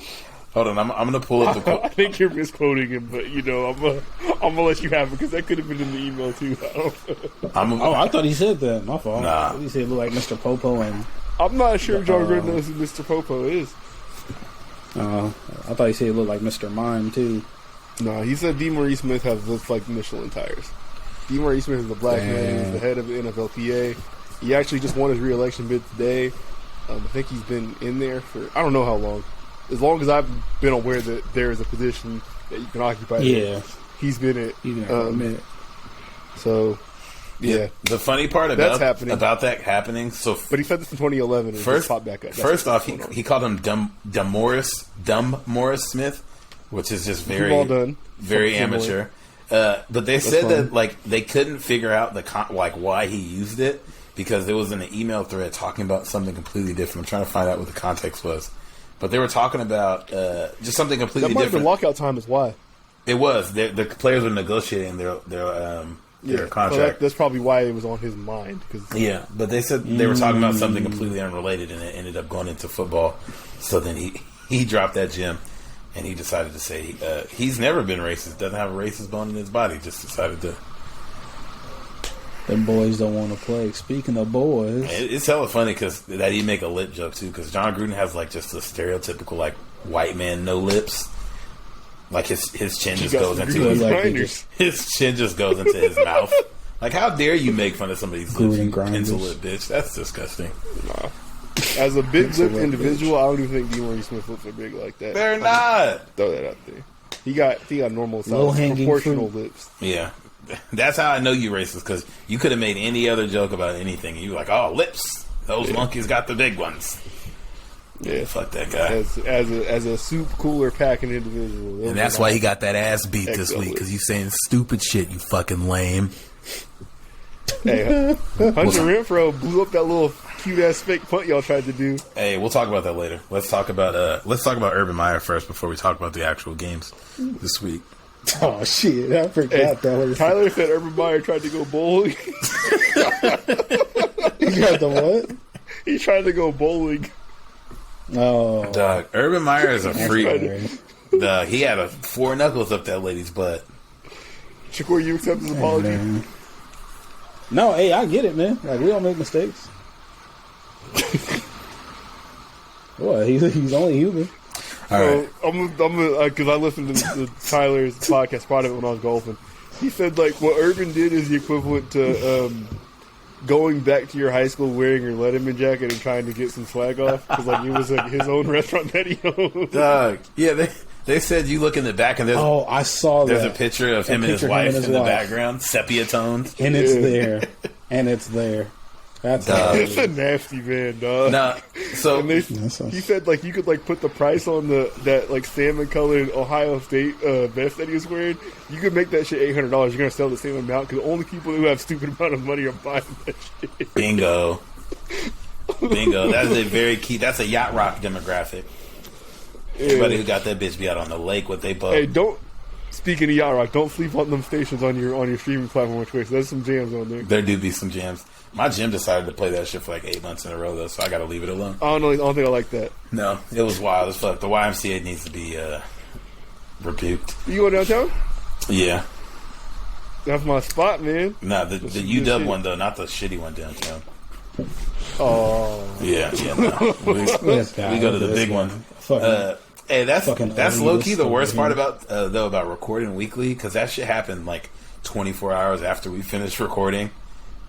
Hold on, I'm gonna pull up the I quote. think you're misquoting him, but I'm gonna let you have it because that could have been in the email too. Oh, I thought he said that. My fault. Nah. He said it looked like Mr. Popo and. I'm not sure if John Gruden knows who Mr. Popo is. I thought he said it looked like Mr. Mime too. No, he said DeMaurice Smith looks like Michelin tires. DeMaurice Smith is a black man. He's the head of the NFLPA. He actually just won his re-election bid today. I think he's been in there for I don't know how long. As long as I've been aware that there is a position that you can occupy. Yeah, He's been it. he's been there for a minute. So, yeah. The funny part That's happening. about that happening. So But he said this in 2011 and it first, just popped back up. That's first what's off, going on. he called him Dumb Morris Smith, which is just very Well done. very Something amateur. But they said fine. that like they couldn't figure out why he used it because it was in an email thread talking about something completely different. I'm trying to find out what the context was, but they were talking about just something completely That might have been different. lockout time is why. It was the players were negotiating their So contract. that's probably why it was on his mind. Cause Yeah, but they said they were talking about something completely unrelated, and it ended up going into football. So then he dropped that gem, and he decided to say he's never been racist, doesn't have a racist bone in his body. Just decided to. Them boys don't want to play. Speaking of boys, It's hella funny because that he make a lip joke too. Because John Gruden has like just a stereotypical like white man no lips. Like his chin just got goes some into Gruden his, grinders. his chin just goes into his mouth. Like how dare you make fun of somebody's lips, Gruden you grinders. pencil lip bitch? That's disgusting. As a big lipped Excellent, individual, I don't even think DeMaurice Smith lips are big like that. They're not. Throw that out there. He got normal size, Low-hanging proportional fruit. lips. Yeah. That's how I know you racist, because you could have made any other joke about anything. You were like, oh, lips. Those monkeys got the big ones. Yeah, Fuck that guy. as a soup cooler packing individual, And that's why he got that ass beat this week, because you saying stupid shit, you fucking lame. Hey, Hunter Renfro blew up that little cute ass fake punt y'all tried to do. Hey, we'll talk about that later. Let's talk about Urban Meyer first before we talk about the actual games this week. oh shit, I forgot Hey, that was. Tyler said Urban Meyer tried to go bowling. You got the what? He tried to go bowling. Oh, Dog, Urban Meyer is a freak. hilarious. He had 4 knuckles up that lady's butt. Shakur, you accept his apology? Man. No, hey, I get it, man. Like we don't make mistakes. What? He's only human. All right. So I'm because I listened to Tyler's podcast part of it when I was golfing. He said like what Urban did is the equivalent to going back to your high school wearing your Letterman jacket and trying to get some swag off because like it was like his own restaurant that he owned. Dog, yeah, they said you look in the back and there's Oh, I saw that. There's a picture of him and his wife in the background, sepia toned. And it's there. And it's there. That's It's how a nasty man, dog. Nah, so And they, That's he said like you could like put the price on that like salmon colored Ohio State vest that he was wearing. You could make that shit $800. You're gonna sell the same amount because only people who have stupid amount of money are buying that shit. bingo. That is a very key. That's a yacht rock demographic. Everybody who got that bitch be out on the lake with they boat. Hey, don't. Speaking of yacht rock, don't sleep on them stations on your streaming platform on Twitch. There's some jams on there. There do be some jams. My gym decided to play that shit for like 8 months in a row though, so I gotta leave it alone. I don't think I like that. No, it was wild as fuck. The YMCA needs to be rebuked. You go downtown? Yeah. That's my spot, man. Nah, the some good UW shit. one though, not the shitty one downtown. Oh, Yeah, no. We go to the big one. Fucking, Hey, that's Fucking low key the elitist worst over part here. about recording weekly, because that shit happened like 24 hours after we finished recording,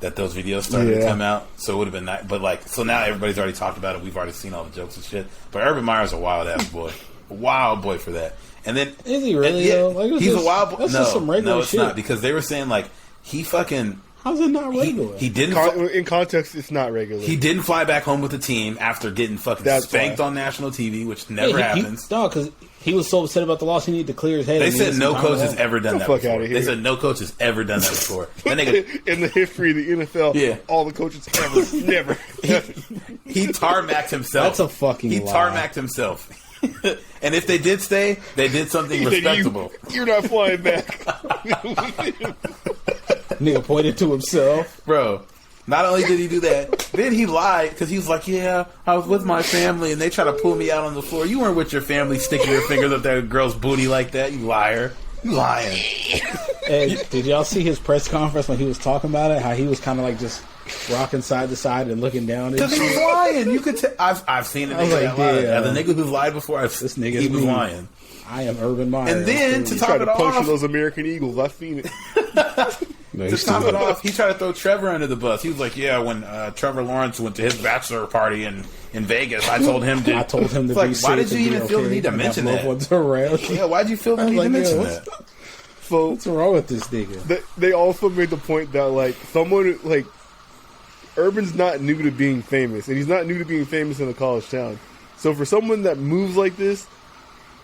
that those videos started to come out. So it would have been nice. But like, so now everybody's already talked about it. We've already seen all the jokes and shit. But Urban Meyer's a wild ass boy, a wild boy for that. And then is he really? Though? Like, he's a wild boy. That's just some regular it's shit. not, because they were saying like he fucking. How's it not regular? He didn't. In context, it's not regular. He didn't fly back home with the team after getting fucking spanked on national TV, which never happens. No, because he was so upset about the loss, he needed to clear his head. They said no coach has ever done that before. They said no coach has ever done that before. In the history of the NFL, all the coaches ever, never. He tarmacked himself. That's a fucking He lie. tarmacked himself. And if they did stay, they did something respectable. You're not flying back. Nigga pointed to himself. Bro, not only did he do that, then he lied because he was like, yeah, I was with my family and they tried to pull me out on the floor. You weren't with your family sticking your fingers up that girl's booty like that, you liar. You lying. Hey, did y'all see his press conference when he was talking about it? How he was kind of like just rocking side to side and looking down. Because he was lying. You could I've seen a nigga that lied. The nigga who's lied before, this nigga he was lying. I am Urban Meyer. And then to top it off, those American Eagles. I've seen it. To top it off, he tried to throw Trevor under the bus. He was like, "Yeah, when Trevor Lawrence went to his bachelor party in Vegas, I told him to." I told him to be like, safe. why did you even feel the need to mention that? Yeah, why did you feel the need to mention that? So what's wrong with this nigga? They also made the point that like someone like Urban's not new to being famous, and he's not new to being famous in a college town. So for someone that moves like this,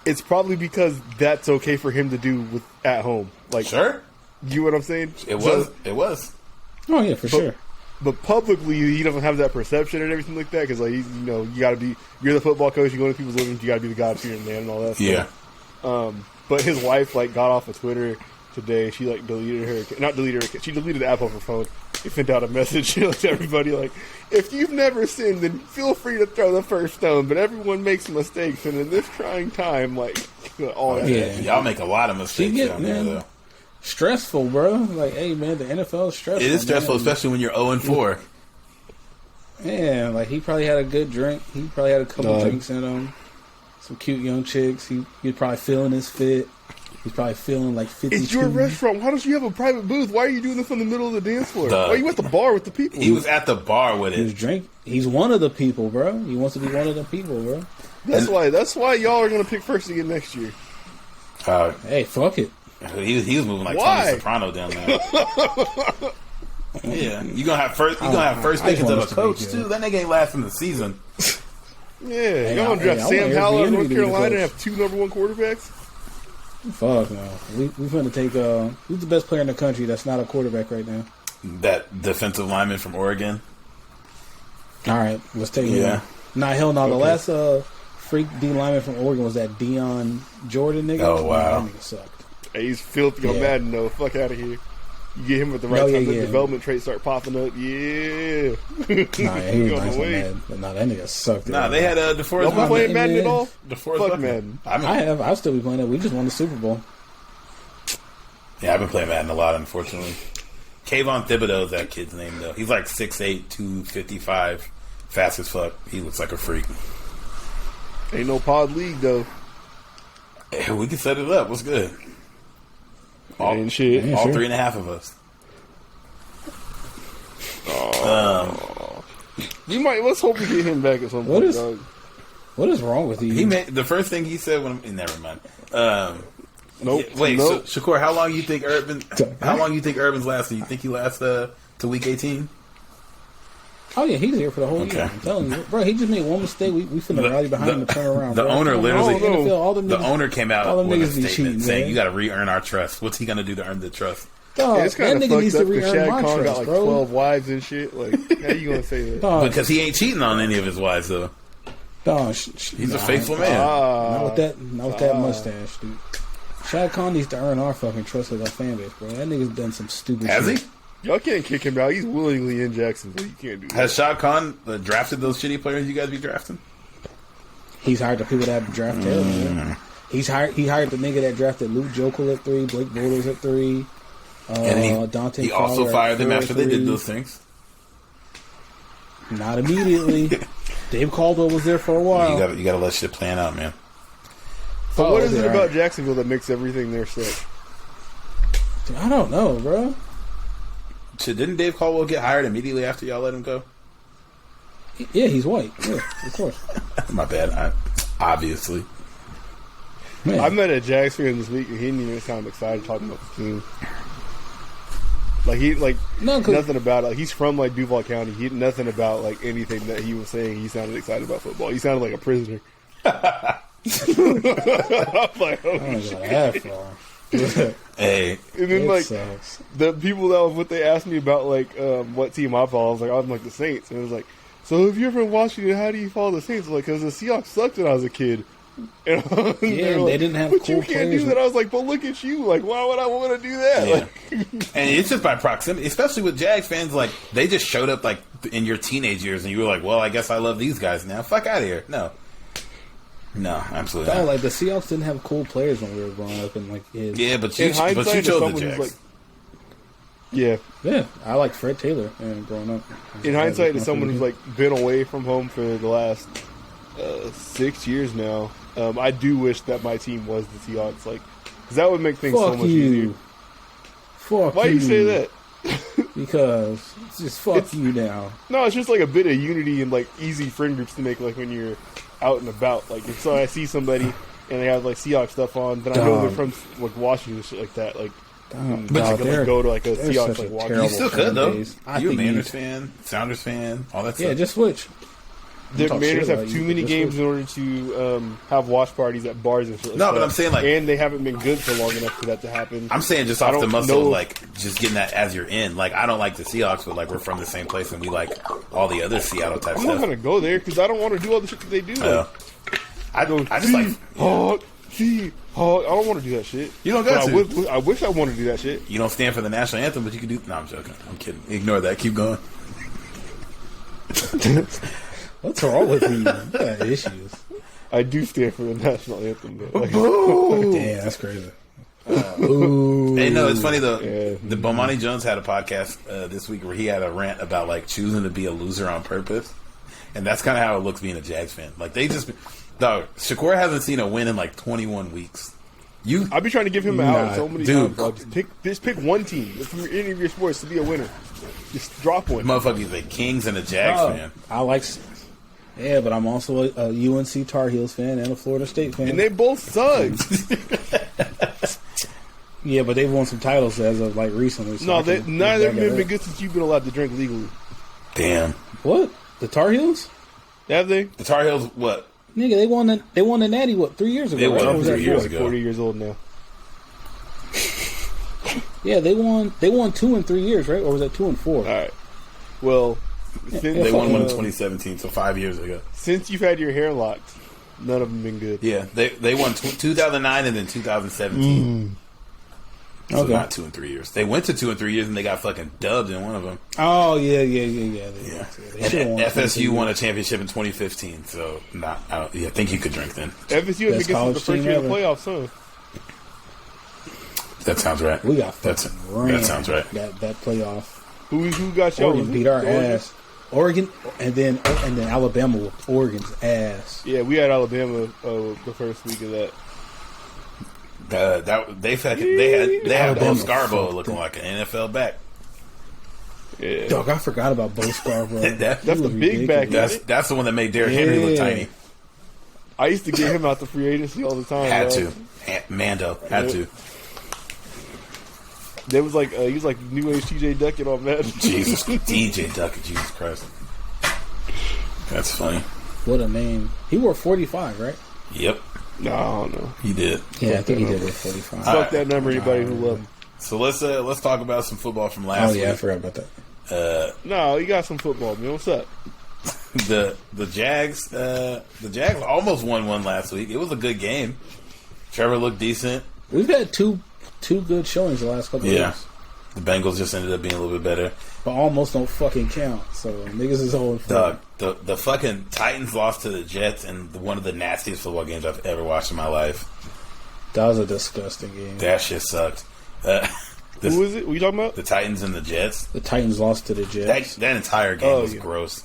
it's probably because that's okay for him to do at home. Like, sure. You know what I'm saying? It was. Oh yeah, for sure. But publicly, he doesn't have that perception and everything like that because, like, you got to be. You're the football coach. You go into people's living rooms. You got to be the God-fearing man and all that stuff. Yeah. But his wife got off of Twitter today. She deleted her. She deleted the app off her phone. He sent out a message to everybody if you've never sinned, then feel free to throw the first stone. But everyone makes mistakes, and in this trying time, y'all make a lot of mistakes down there, though. Stressful, bro. Like, hey, man, the NFL is stressful. It is stressful, especially when you're 0-4. Yeah, like he probably had a good drink. He probably had a couple drinks in him. Some cute young chicks. He's probably feeling his fit. He's probably feeling like 52. It's your restaurant. Why don't you have a private booth? Why are you doing this in the middle of the dance floor? Why are you at the bar with the people? He was at the bar with it. He was drinking. He's one of the people, bro. He wants to be one of the people, bro. That's why y'all are going to pick first again next year. Hey, fuck it. He was moving like Tony Soprano down there. Yeah, you gonna have first. You gonna have first pick of a coach too. That nigga ain't lasting the season. Yeah, y'all gonna draft Sam Howell in North Carolina and have 2 number 1 quarterbacks. Fuck no. We're gonna take who's the best player in the country that's not a quarterback right now? That defensive lineman from Oregon. All right, let's take him. Yeah. Nah, hell no. Okay. The last freak D lineman from Oregon was that Deion Jordan nigga. Oh wow, that nigga sucked. Hey, he's filthy on Madden though. Fuck out of here. You get him at the right time, the development traits start popping up. Yeah. Nah, he was nice on Madden. But nah, that nigga sucked. Nah, they had DeForest. Y'all been playing Madden at all? Fuck Madden. I'll still be playing it. We just won the Super Bowl. Yeah, I've been playing Madden a lot, unfortunately. Kayvon Thibodeau is that kid's name, though. He's like 6'8", 255, fast as fuck. He looks like a freak. Ain't no pod league, though. Hey, we can set it up. What's good? All 3.5 of us. Let's hope we get him back at some point, dog. What is wrong with you? He made the first thing he said never mind. Nope. Wait, so, Shakur, how long you think Urban's lasting? You think he lasts to week 18? Oh yeah, he's here for the whole year. I'm telling you, bro. He just made one mistake. We finna rally behind him to turn around. The owner literally, the owner came out with a statement saying, "You got to re-earn our trust." What's he gonna do to earn the trust? Dog, it's kind of fucked up because Shad Khan got like 12 wives and shit. Like, how you gonna say that? Dog, because he ain't cheating on any of his wives, though. Dog, he's a faithful man. Not with that mustache, dude. Shad Khan needs to earn our fucking trust with our fan base, bro. That nigga's done some stupid shit. Has he? Y'all can't kick him out. He's willingly in Jacksonville. You can't do that. Has Shad Khan drafted those shitty players you guys be drafting? He's hired the people that draft Taylor. Man. He hired the nigga that drafted Luke Jokel at 3, Blake Bortles at 3. And Dante he also fired them after they did those things. Not immediately. Dave Caldwell was there for a while. You gotta let shit plan out, man. So what is it about Jacksonville that makes everything there sick? Dude, I don't know, bro. didn't Dave Caldwell get hired immediately after y'all let him go? Yeah, he's white. Yeah, of course. My bad. Obviously. Man. I met a Jags fan this week, and he didn't even sound excited talking about the team. Like nothing about it. Like, he's from like Duval County. He nothing about like anything that he was saying. He sounded excited about football. He sounded like a prisoner. I'm like, oh shit. Hey, and then like sucks. the people that was what they asked me about like what team I follow. I was like, I'm like the Saints, and it was like, so if you're from Washington, how do you follow the Saints? Like, because the Seahawks sucked when I was a kid. And yeah, they didn't have but cool you can't players. do that. I was like, but look at you. Like, why would I want to do that? Yeah. Like, and it's just by proximity, especially with Jags fans. Like, they just showed up like in your teenage years, and you were like, well, I guess I love these guys now. Fuck out of here. No, absolutely No, not. like the Seahawks didn't have cool players when we were growing up, and like Yeah, but you in hindsight, chose someone the who's Jags. like, yeah. yeah, I liked Fred Taylor growing up. In hindsight, as someone who's like been away from home for the last 6 years now, I do wish that my team was the Seahawks. Like, because that would make things so fuck much you, easier. fuck Why you. do you say that? Because it's just fuck you now. No, it's just like a bit of unity and like easy friend groups to make like when you're out and about. Like if so I see somebody and they have like Seahawks stuff on, then I know they're from like Washington and shit like that. Like I could like, go to like a Seahawks like walk. You still could though. I You a think Mariners fan, Sounders fan, all that stuff. Yeah, just switch. The Talk Mariners shit have about too you, many just games switch. in order to have watch parties at bars and shit like No, that. but I'm saying, like- and they haven't been good for long enough for that to happen. I'm saying just I off the don't muscle, know- like just getting that as you're in. Like I don't like the Seahawks, but like we're from the same place and we like all the other Seattle type I'm not stuff. gonna go there because I don't want to do all the shit that they do. Like, I just like Hawk. I don't want to do that shit. You don't got But to. I wish I wanted to do that shit. you don't stand for the national anthem, but you can do. No, I'm joking. I'm kidding. Ignore that. Keep going. What's wrong with you? You got issues. I do stand for the national anthem. Though. Like, Damn, that's crazy. Ooh. Hey, no, it's funny though. Yeah. The Bomani Jones had a podcast this week where he had a rant about like choosing to be a loser on purpose, and that's kind of how it looks being a Jags fan. Like they just, dog. Shakur hasn't seen a win in like 21 weeks. I be trying to give him out so many dude. times. Dog. Just pick one team from any of your sports to be a winner. Just drop one. Motherfuckers, the Kings and a Jags fan. I like. Yeah, but I'm also a UNC Tar Heels fan and a Florida State fan. And they both suck. Yeah, but they've won some titles as of like recently. So No, I can neither of back them it have been up. good since you've been allowed to drink legally. Damn. What? The Tar Heels? Have they? The Tar Heels, what? Nigga, they won the Natty 3 years ago. They won right? it Or was that 3 years four? ago. 40 years old now. Yeah, they won 2 in 3 years, right? Or was that 2 and 4? All right. Well, since, They won one in uh, 2017, so 5 years ago. Since you've had your hair locked, none of them been good. Yeah, they won 2009 and then 2017. So Okay. not 2 and 3 years. They went to 2 and 3 years and they got fucking dubbed in one of them. Oh yeah. Yeah. They should've And won FSU 20. won a championship in 2015. So I think you could drink then. FSU has been Best good since the college first team year of the ever. playoffs, huh? That sounds right. We got That's fucking ran that sounds right. That playoff. Who got y'all? Oregon beat our ass. Oregon and then Alabama whooped Oregon's ass. Yeah, we had Alabama the first week of that. They had Bo Alabama Scarborough fucked looking it. like an NFL back. Yeah. Dog, I forgot about Bo Scarborough. That's the big back. That's the one that made Derrick Henry look tiny. I used to get him out the free agency all the time. Had dog. to. Mando had to. There was like he was like new age TJ Duckett on that. Jesus, DJ Duckett, Jesus Christ. That's funny. What a name. He wore 45, right? Yep, No, I don't know. he did. Yeah, I think he did wear 45. Fuck that number. Anybody who loved him. So let's talk about some football from last Oh yeah, I week. forgot about that. No, you got some football, man. What's up? The Jags almost won one last week. It was a good game. Trevor looked decent. We've had two good showings the last couple of Yeah. years. The Bengals just ended up being a little bit better. But almost don't fucking count. So niggas is holding Dog, the fucking Titans lost to the Jets in one of the nastiest football games I've ever watched in my life. That was a disgusting game. That shit sucked. Who is it? What you talking about? The Titans and the Jets. The Titans lost to the Jets. That entire game Oh, was yeah. gross.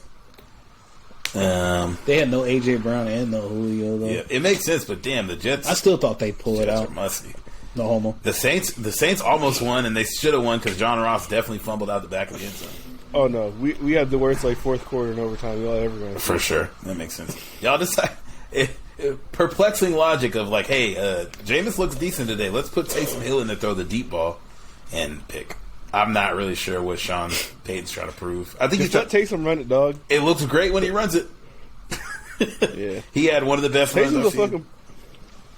They had no AJ Brown and no Julio though. Yeah, it makes sense, but damn, the Jets. I still thought they'd pull it Jets out. are musty. No homo. The Saints almost won, and they should have won because John Ross definitely fumbled out the back of the end zone. Oh no, we had the worst like fourth quarter and overtime y'all ever gonna see. For sure, that makes sense. Y'all decide. Perplexing logic of like, hey, Jameis looks decent today. Let's put Taysom Hill in to throw the deep ball and pick. I'm not really sure what Sean Payton's trying to prove. I think Just let Taysom run it, dog. It looks great when he runs it. Yeah, he had one of the best runs I've seen.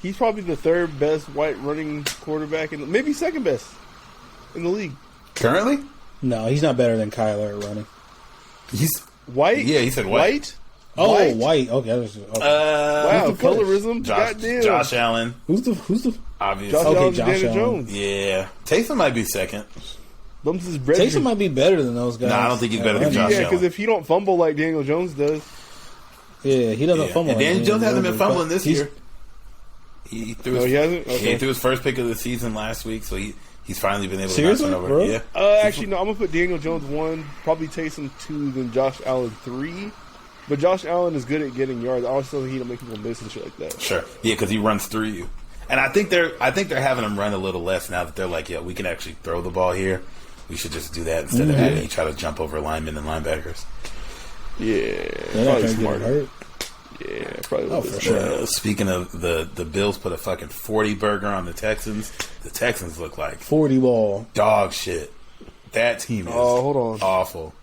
He's probably the third best white running quarterback, maybe second best in the league currently. No, he's not better than Kyler at running. He's white. Yeah, he said white. Oh, white. Okay. Wow, colorism. Goddamn. Josh Allen. Who's the obvious? Josh Allen, Daniel Jones. Yeah, Taysom might be second. Taysom might be better than those guys. No, I don't think he's better than Josh Allen. Yeah, because if he don't fumble like Daniel Jones does. Yeah, he doesn't fumble. And Daniel Jones hasn't been fumbling this year. He hasn't. Okay. He threw his first pick of the season last week, so he's finally been able to knock it over. Bro? Yeah. Actually, no. I'm gonna put Daniel Jones 1, probably Taysom 2, then Josh Allen 3. But Josh Allen is good at getting yards. I also think he don't make people miss and shit like that. Sure. Yeah, because he runs through you. And I think they're having him run a little less now that they're like, yeah, we can actually throw the ball here. We should just do that instead of having you try to jump over linemen and linebackers. Yeah, probably smarter. Yeah, probably. Oh, for sure. Speaking of the Bills, put a fucking 40 burger on the Texans. The Texans look like 40 ball dog shit. That team is hold on. awful.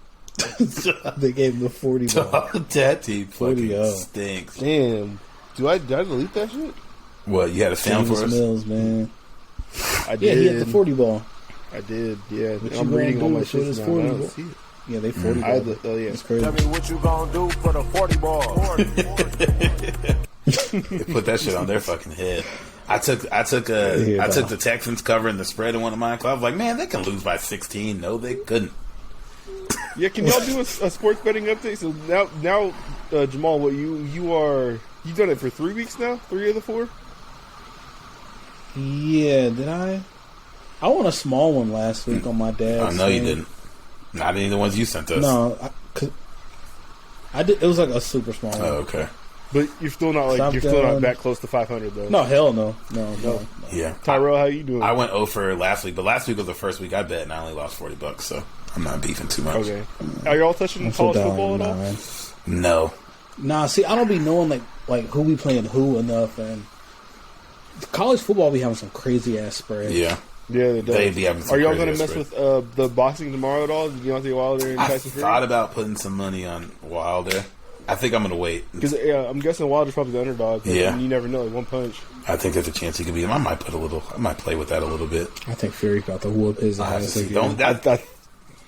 They gave him the 40 ball. That team fucking stinks. Damn. Did I delete that shit? What, you had a sound for us? Mills, man. I did. Yeah, he had the 40 ball. I did, yeah. What I'm reading all my shit now. 40 I don't ball. see it. Yeah, they 40 ball. Yeah. That's crazy. Tell me what you gonna do for the 40 ball. They put that shit on their fucking head. I took the Texans covering the spread in one of mine. I was like, man, they can lose by 16. No, they couldn't. Yeah, can y'all do a sports betting update? So now, Jamal, what you've done it for 3 weeks now? 3 of the 4? Yeah, did I? I won a small one last week on my dad's. No, you didn't. Not any of the ones you sent us. No, I did. It was like a super small one. Oh, okay. But you're still not not back close to 500 though. No, hell no. Yeah, Tyrell, how you doing? I went 0 for last week, but last week was the first week I bet, and I only lost $40, so I'm not beefing too much. Okay. Are y'all touching college football at all? Man. No. Nah, see, I don't be knowing like who be playing who enough, and college football be having some crazy ass spreads. Yeah. Yeah, they be having some Are y'all crazy going to ass mess spreads. with the boxing tomorrow at all? Did you want to see Wilder and I Tyson Fury? thought about putting some money on Wilder. I think I'm going to wait. Because I'm guessing Wilder's probably the underdog. Yeah. And you never know. One punch. I think there's a chance he could be. I might play with that a little bit. I think Fury's about to whoop his ass.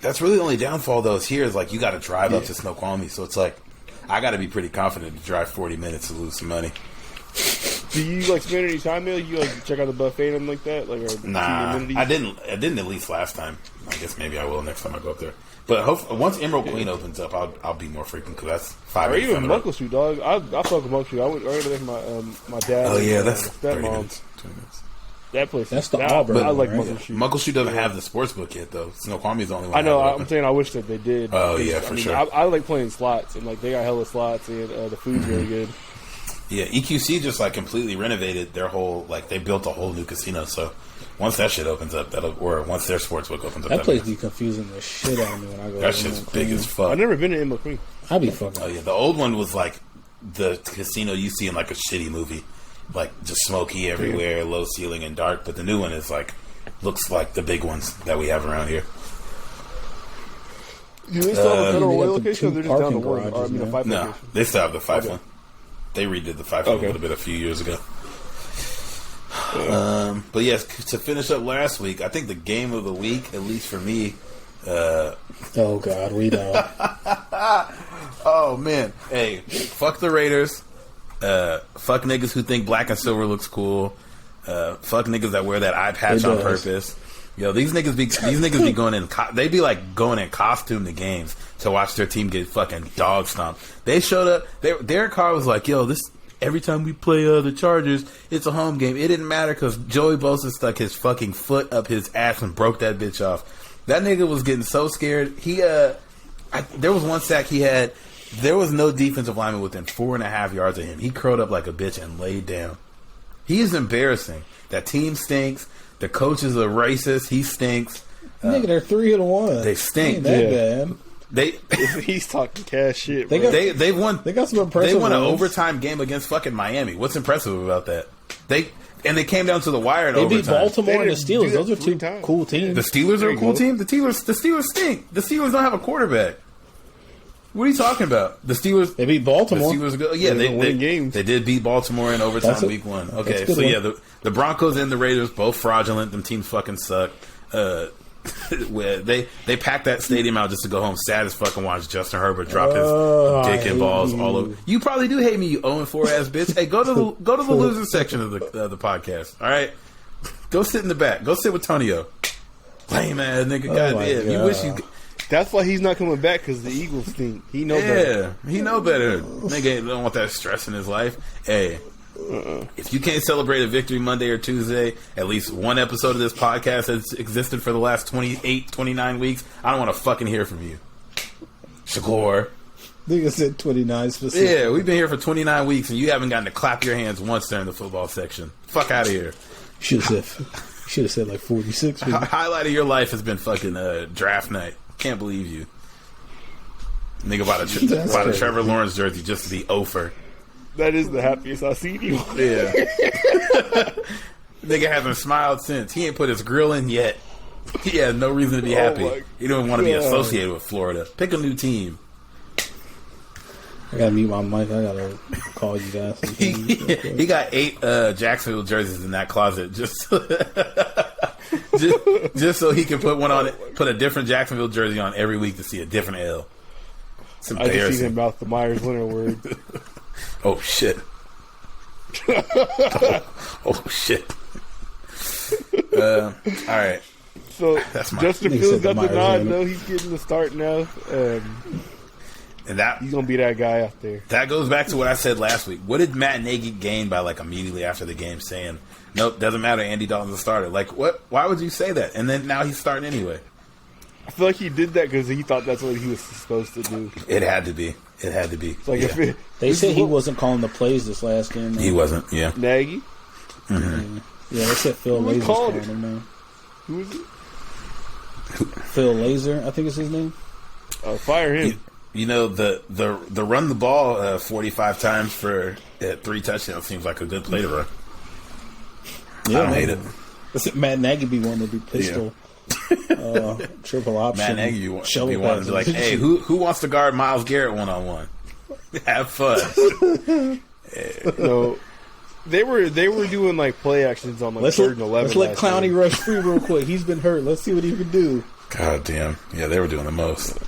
That's really the only downfall, though, is here is like you got to drive up to Snoqualmie. So it's like I got to be pretty confident to drive 40 minutes to lose some money. Do you spend any time there? You check out the buffet and like that? Nah, I didn't at least last time. I guess maybe I will next time I go up there. But once Emerald Queen opens up, I'll be more frequent because that's 5 minutes. Or even Muckleshoot, dog. I fuck with Muckleshoot. I went over there with my dad. Oh yeah, that's stepmom. 20 minutes. That place. That's the Auburn. I like right? Muckleshoot. Muckleshoot doesn't have the sports book yet though. Snoqualmie's the only one. I know. I'm saying I wish that they did. Oh yeah, for sure. I like playing slots and they got hella slots and the food's really good. Yeah, EQC just completely renovated their whole they built a whole new casino. So once that shit opens up, once their sportsbook opens up, that place be confusing the shit out of me when I go. That shit's big as fuck. I've never been to Emerald Queen. I be fucking. Oh yeah, the old one was like the casino you see in a shitty movie, just smoky everywhere, low ceiling and dark. But the new one is looks like the big ones that we have around here. Do they still have a Federal they Way got the location? Or they're just down to one? garages, A five No, location? they still have the 5 Okay. one. They redid the 5 one a little bit a few years ago. But yes, to finish up last week, I think the game of the week, at least for me. Oh God, we know. Oh man, hey, fuck the Raiders. Fuck niggas who think black and silver looks cool. Fuck niggas that wear that eye patch on purpose. Yo, these niggas be going in. They be going in costume to games to watch their team get fucking dog stomped. They showed up. Derek Carr was like, "Yo, this every time we play the Chargers, it's a home game. It didn't matter because Joey Bosa stuck his fucking foot up his ass and broke that bitch off. That nigga was getting so scared. There was one sack he had. There was no defensive lineman within 4.5 yards of him. He curled up like a bitch and laid down. He is embarrassing. That team stinks. The coach is a racist. He stinks. Nigga, they're 3-1. They stink. Ain't that bad. He's talking cash shit. They Bro. got- They've won. They got some impressive They won an wins. overtime game against fucking Miami. What's impressive about that? They came down to the wire in They overtime. beat Baltimore and the They didn't do Steelers. that Those are 3 two times. cool teams. The Steelers are There a you cool go. team. The Steelers stink. The Steelers don't have a quarterback. What are you talking about? The Steelers. They beat The Baltimore. Steelers go. Yeah, They're they winning games. They did beat Baltimore in overtime That's a- week 1. that's Okay, a good so one. yeah, the Broncos and the Raiders both fraudulent. Them teams fucking suck. Where they packed that stadium out just to go home sad as fucking watch Justin Herbert drop Oh, his I dick and hate balls you. all over. You probably do hate me, you 0-4 ass bitch. Hey, go to the loser section of the podcast. All right, go sit in the back. Go sit with Tonio. Lame ass nigga. Oh, Goddamn. my You wish God. you. That's why he's not coming back because the Eagles stink. He knows better. Yeah, he know better. Nigga don't want that stress in his life. Hey, if you can't celebrate a victory Monday or Tuesday, at least one episode of this podcast has existed for the last 28, 29 weeks, I don't want to fucking hear from you. Shakur. Nigga said 29 specific. Yeah, we've been here for 29 weeks and you haven't gotten to clap your hands once during the football section. Fuck out of here. Should have said like 46. maybe. Highlight of your life has been fucking draft night. Can't believe you. Nigga bought That's a crazy. Trevor Lawrence jersey just to be over. That is the happiest I've seen you. Yeah. Nigga hasn't smiled since. He ain't put his grill in yet. He has no reason to be happy. my He don't want to be God. associated with Florida. Pick a new team. I gotta mute my mic. I gotta call you guys. He got 8 Jacksonville jerseys in that closet just just so he can put a different Jacksonville jersey on every week to see a different L. It's I just seen embarrassing. him mouth the Myers winner word. Oh shit. Oh shit. All right. So That's my- Justin Nigga Fields said the got the Myers nod. winner. No, he's getting the start now. And that He's gonna be that guy out there. That goes back to what I said last week. What did Matt Nagy gain by immediately after the game saying, "Nope, doesn't matter. Andy Dalton's a starter." What? Why would you say that? And then now he's starting anyway. I feel like he did that because he thought that's what he was supposed to do. It had to be. It had to be. It's like Yeah. if it, They this said is he what- wasn't calling the plays this last game. though. He wasn't. Yeah. Nagy. Yeah, they said Phil Who Lazer's called calling it? him now. Who was it? Phil Laser, I think is his name. Fire him. You know the run the ball 45 times for 3 touchdowns seems like a good play to run. I don't hate it. Listen, Matt Nagy be wanting to do pistol, triple option. Matt Nagy, you want to shoulder be wanting to be like, passes. hey, who wants to guard Myles Garrett 1-on-1? Have fun. No, they were doing play actions on Let's 3rd and 11. let's let last Clowney game. rush free real quick. He's been hurt. Let's see what he can do. God damn. Yeah, they were doing the most.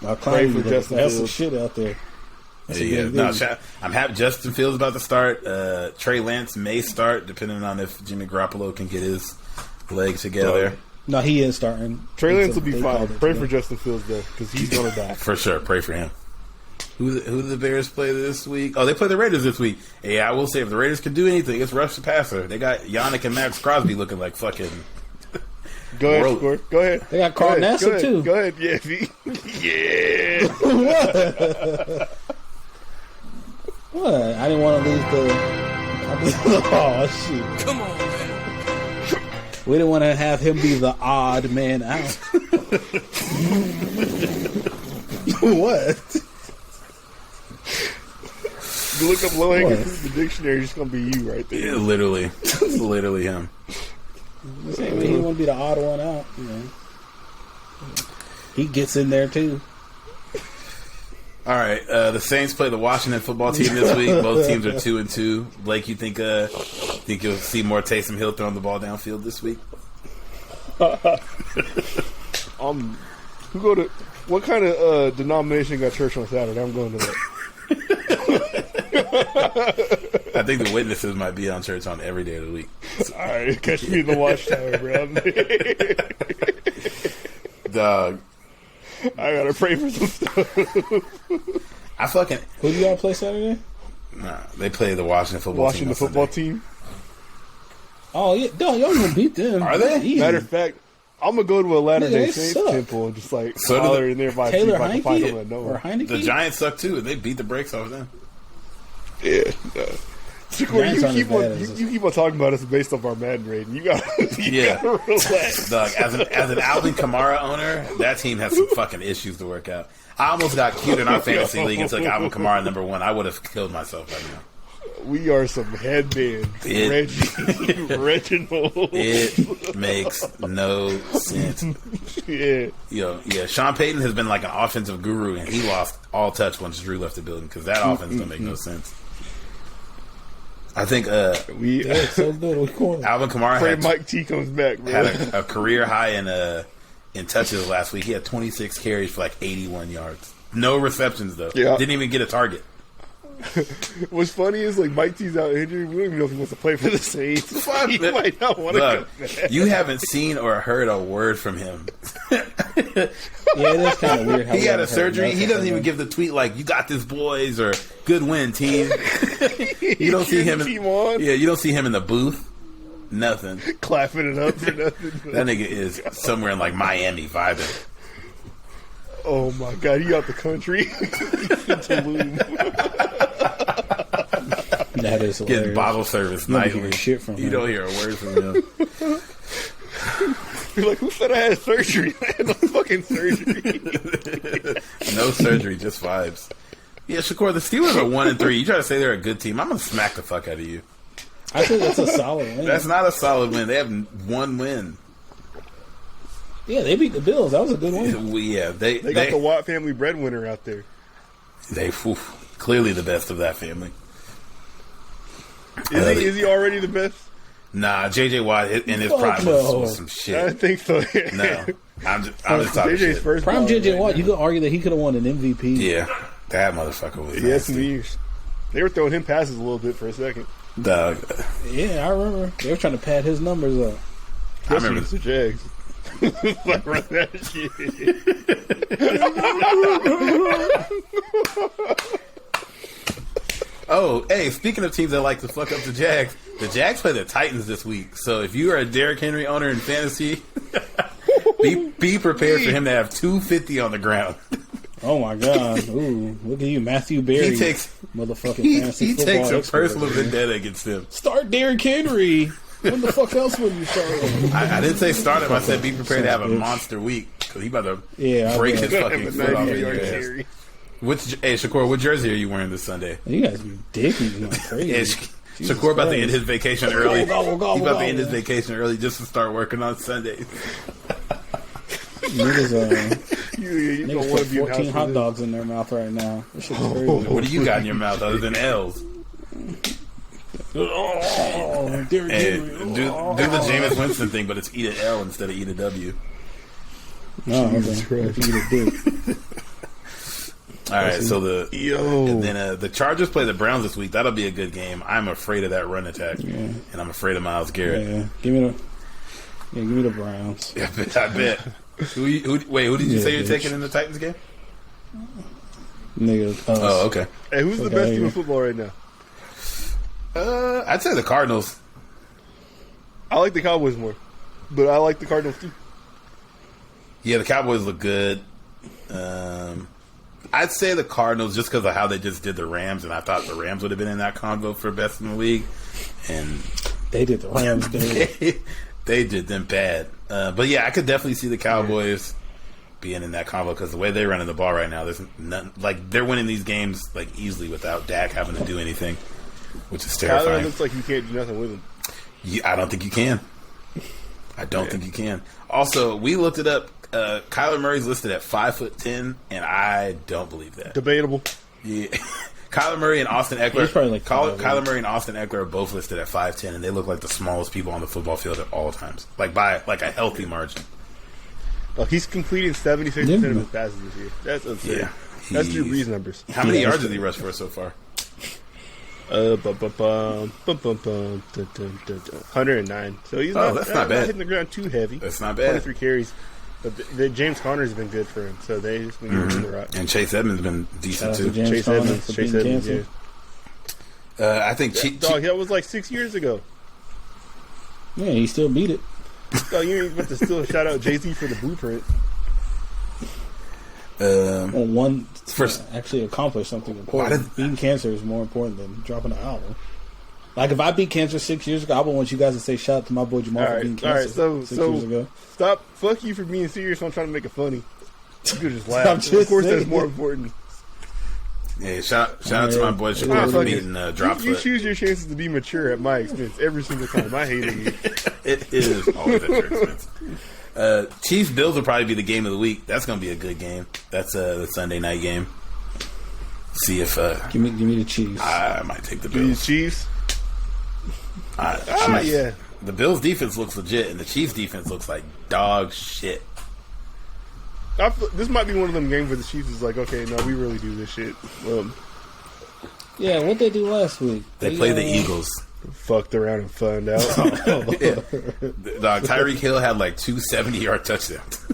Now, Pray Clowney for Justin has some Fields. shit out there. That's a Yeah, big no, deal. I'm happy Justin Fields about to start. Trey Lance may start, depending on if Jimmy Garoppolo can get his legs together. No, he is starting. Trey Lance will They be called fine. it Pray today. for Justin Fields though, because he's gonna die. For sure, pray for him. Who do the Bears play this week? Oh, they play the Raiders this week. Hey, I will say, if the Raiders can do anything, it's rush the passer. They got Yannick and Max Crosby looking like fucking... Go ahead, World- score. Go ahead. They got Go Carl ahead. Nassib, Go ahead. too. Go ahead. Yeah. Yeah. What? I didn't want to lose the. Oh shit! Come on, man. We didn't want to have him be the odd man out. What? You look up low hanging What? fruit in the dictionary, it's gonna be you right there. Yeah, literally. Literally him. He didn't want to be the odd one out. You know. He gets in there too. All right, the Saints play the Washington football team this week. Both teams are 2-2. Blake, you think you'll see more Taysom Hill throwing the ball downfield this week? Who go to what kind of denomination got church on Saturday? I'm going to that. I think the witnesses might be on church on every day of the week. All right, catch me in the watchtower, bro. Dog, I gotta pray for some stuff. I fucking Who do y'all play Saturday? they play the Washington football Watching team. the on football Sunday. team. Oh yeah, no, y'all gonna beat them. Are they? Easy. Matter of fact, I'm gonna go to a Latter Day Nigga, they Saints suck. temple and just So do holler the- in there by Taylor see if I can find them Heineke at or nowhere. Heineke. The Giants suck too, and they beat the brakes off them. Yeah. Shakur, Giants aren't as bad as you keep on talking about us based off our Madden rating. You got Yeah. to relax. Dog, as an Alvin Kamara owner, that team has some fucking issues to work out. I almost got cute in our fantasy league and took Alvin Kamara number 1. I would have killed myself right now. We are some headbands. Reginald. It makes no sense. Yeah. Yeah. Sean Payton has been like an offensive guru, and he lost all touch once Drew left the building because that offense don't make no sense. I think it's so good. Alvin Kamara Afraid Mike T comes back, bro. had a career high in touches last week. He had 26 carries for like 81 yards. No receptions though. Yeah. Didn't even get a target. What's funny is like Mike T's out injured. We don't even know if he wants to play for the Saints. He might not want to come back. You haven't seen or heard a word from him. Yeah, it is kind of weird. How He had a surgery. He doesn't even give the tweet like "You got this, boys" or "Good win, team." You don't see him. You don't see him in the booth. Nothing. Clapping it up for nothing. That nigga is somewhere in like Miami vibing. Oh my god, he out the country. Tulum. That is hilarious. Getting bottle service You don't nightly. hear shit from You him. don't hear a word from him. You're like, who said I had surgery? I had no fucking surgery. No surgery, just vibes. Yeah, Shakur, the Steelers are 1-3. You try to say they're a good team, I'm gonna smack the fuck out of you. I think that's a solid win. That's not a solid win. They have one win. Yeah, they beat the Bills. That was a good win. Yeah, they They got the Watt family breadwinner out there. Clearly the best of that family. Is he already the best? Nah, JJ Watt in his Fuck prime no. was some I shit. think so. No, I'm just talking JJ's shit. first Prime ball JJ right Watt, now. you could argue that he could have won an MVP. Yeah, that motherfucker was He had some nasty. years. They were throwing him passes a little bit for a second. Dog. Yeah, I remember. They were trying to pad his numbers up. I remember the Jags. Like, run that shit. Oh, hey, speaking of teams that like to fuck up the Jags play the Titans this week. So if you are a Derrick Henry owner in fantasy, be prepared for him to have 250 on the ground. Oh my God! Ooh, look at you, Matthew Berry. He takes motherfucking fantasy he football takes a expert, personal man. vendetta against him. Start Derrick Henry. When the fuck else would you start him? I didn't say start him. I said be prepared to have a Bitch. monster week because he about to Yeah, I break bet. his fucking foot off in your 90-yard ass. carry. Hey, Shakur, what jersey are you wearing this Sunday? You guys be dicking going crazy. Yeah, Jesus Shakur about to Christ. end his vacation early. Gobble, gobble, He about to end gobble. his vacation early just to start working on Sundays. Niggas, You don't niggas want put to be in 14 house hot for dogs in their mouth right now. This shit's crazy. What do you got in your mouth other than L's? Oh, Derrick Hey, Henry. do the Jameis Winston thing, but it's eat an L instead of eat a W. No, Jesus okay. Christ. Eat a dick. All right, so Yo. then the Chargers play the Browns this week. That'll be a good game. I'm afraid of that run attack, Yeah. and I'm afraid of Myles Garrett. Yeah, give me the Browns. I bet. Who did you Yeah, say you're bitch. taking in the Titans game? Nigga, Oh, okay. Hey, who's the Okay, best team yeah. in football right now? I'd say the Cardinals. I like the Cowboys more, but I like the Cardinals too. Yeah, the Cowboys look good. I'd say the Cardinals just because of how they just did the Rams, and I thought the Rams would have been in that convo for best in the league, and They did the Rams, dude. they did them bad. But yeah, I could definitely see the Cowboys being in that convo because the way they're running the ball right now, there's nothing, like they're winning these games like easily without Dak having to do anything, which is Kyler terrifying. looks like you can't do nothing with him. I don't think you can. I don't think you can. Also, we looked it up. Kyler Murray's listed at 5'10", and I don't believe that. Debatable. Yeah. Kyler Murray and Austin Eckler. He's probably like Kyler Murray and Austin Eckler are both listed at 5'10", and they look like the smallest people on the football field at all times, like by like a healthy margin. Oh, he's completing 76% of his passes this year. That's insane. Yeah, That's Drew Brees numbers. How many yards did he rush for so far? 109. So he's that's not bad. hitting the ground too heavy. That's not bad. 23 carries. But the James Conner's been good for him, so they just been giving him the rock. And Chase Edmonds been decent Shout out to too. James Chase Conner Edmonds. for Chase being Edmonds, canceled. yeah. I think Dog, that was like 6 years ago. Yeah, he still beat it. Dog, you ain't about to still shout out Jay-Z for the blueprint. Well, one First- actually accomplished something important. Beating cancer is more important than dropping an album. Like, if I beat cancer 6 years ago, I would want you guys to say shout out to my boy Jamal for beating cancer six years ago. Stop. Fuck you for being serious. I'm trying to make it funny. You could just laugh. Of course, that's more important. Yeah, shout out to my boy Jamal for beating Dropfoot. You choose your chances to be mature at my expense every single time. I hate it. It is always at your expense. Chiefs Bills will probably be the game of the week. That's going to be a good game. That's the Sunday night game. See if give me the Chiefs. I might take the Bills. Chiefs. Yeah. The Bills defense looks legit, and the Chiefs defense looks like dog shit. This might be one of them games where the Chiefs is like, okay, no, we really do this shit. Yeah, what they do last week? They play the Eagles. Fucked around and found out. Dog, Tyreek Hill had like 2 70-yard touchdowns.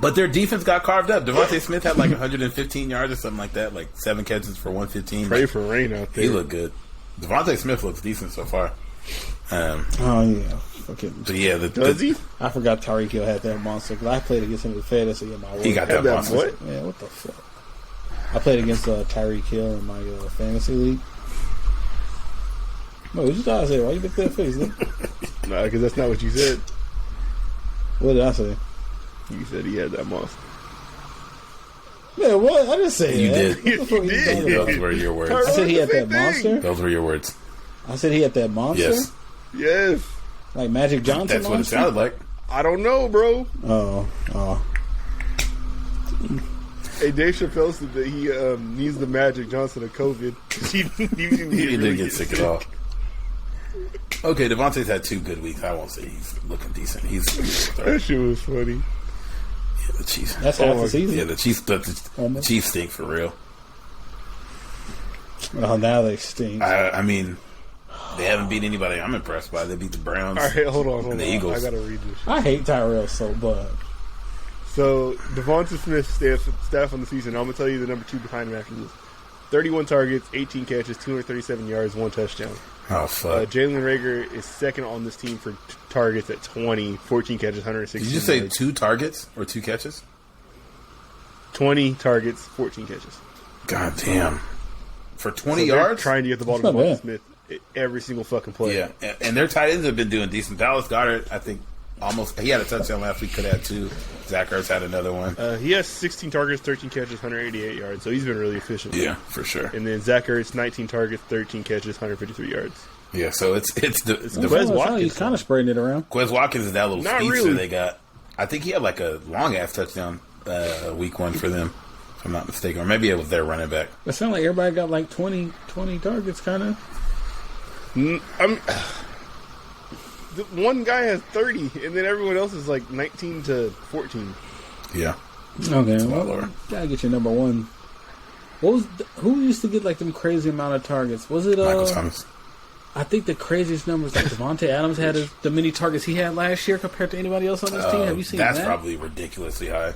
But their defense got carved up. Devontae Smith had like 115 yards or something like that, like 7 catches for 115. Pray for rain out there. He looked good. Devontae Smith looks decent so far. Oh, yeah. Okay. But yeah, does he? I forgot Tyreek Hill had that monster because I played against him in fantasy in my work. He got that monster. What? Man, what the fuck? I played against Tyreek Hill in my fantasy league. No, what you thought I said? Why you make that face? Nah, because that's not what you said. What did I say? You said he had that monster. Yeah, what? I didn't say you that. Did. You did. Those were your words. I said he had that monster. Those were your words. I said he had that monster. Yes. Like Magic Johnson. That's what monster? it sounded like. I don't know, bro. Oh. Hey, Dave Chappelle said that he needs the Magic Johnson of COVID. he didn't get sick at all. Okay, Devontae's had 2 good weeks. I won't say he's looking decent. That shit was funny. Yeah, the Chiefs. That's half the season. Yeah, the Chiefs. The Chiefs stink for real. Oh, now they stink. I mean, they haven't beat anybody I'm impressed by. They beat the Browns. All right, hold on. The Eagles. I gotta read this shit. I hate Tyrell so much. So, Devonta Smith's staff on the season, I'm going to tell you the number 2 behind him after this. 31 targets, 18 catches, 237 yards, 1 touchdown. Oh, fuck. Jalen Reagor is second on this team for targets at 20, 14 catches, 116 Did you say yards. 2 targets or 2 catches? 20 targets, 14 catches. God damn. For 20 So yards? Trying to get the ball to Devonta Smith every single fucking play. Yeah, and their tight ends have been doing decent. Dallas Goedert, I think, he had a touchdown last week, could have had 2. Zach Ertz had another one. He has 16 targets, 13 catches, 188 yards, so he's been really efficient. Yeah, for sure. And then Zach Ertz, 19 targets, 13 catches, 153 yards. Yeah, so it's Quez Watkins. He's kind of spreading it around. Quez Watkins is that little Not speedster really. they got. I think he had like a long-ass touchdown week 1 for them, if I'm not mistaken. Or maybe it was their running back. It sounds like everybody got like 20 targets, kind of. The one guy has 30, and then everyone else is like 19 to 14. Yeah. Okay, lower. Gotta get your number 1. Who used to get like them crazy amount of targets? Was it Michael Thomas? I think the craziest numbers like Devontae Adams had the many targets he had last year compared to anybody else on this team. Have you seen that? That's probably ridiculously high.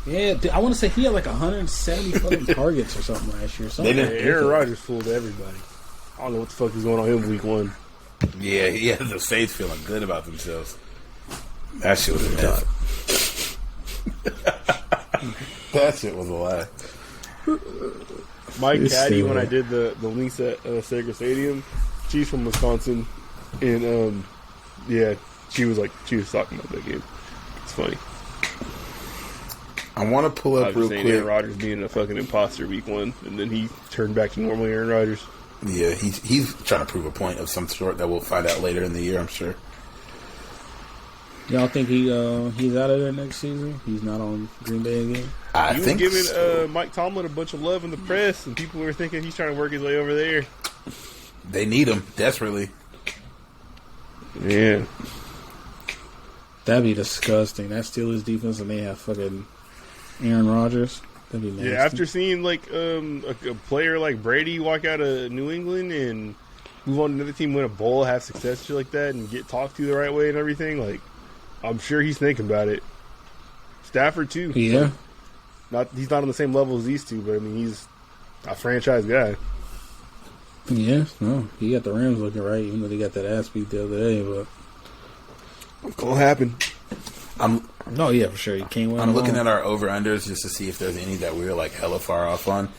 Yeah, I want to say he had like 170 fucking targets or something last year. Aaron Rodgers fooled everybody. I don't know what the fuck is going on him week 1. Yeah, he had the Saints feeling good about themselves. That shit was a myth. That shit was a lie. My caddy, when I did the links at Sega Stadium, she's from Wisconsin, and she was talking about that game. It's funny. I want to pull up real quick. Aaron Rodgers being a fucking imposter week 1, and then he turned back to normal Aaron Rodgers. Yeah, he's trying to prove a point of some sort that we'll find out later in the year, I'm sure. Y'all think he's out of there next season? He's not on Green Bay again? I think he was giving so. Mike Tomlin a bunch of love in the press, and people were thinking he's trying to work his way over there. They need him desperately. Yeah. That'd be disgusting. That's still his defense, and they have fucking Aaron Rodgers. That'd be nasty. Yeah, after seeing like a player like Brady walk out of New England and move on to another team, win a bowl, have success, shit like that, and get talked to the right way and everything, like I'm sure he's thinking about it. Stafford too. Yeah. He's not on the same level as these two, but I mean he's a franchise guy. Yeah, no, he got the Rams looking right, even though they got that ass beat the other day. But It's gonna happen. No, yeah, for sure. You can't win. I'm looking at our over-unders just to see if there's any that we're like hella far off on.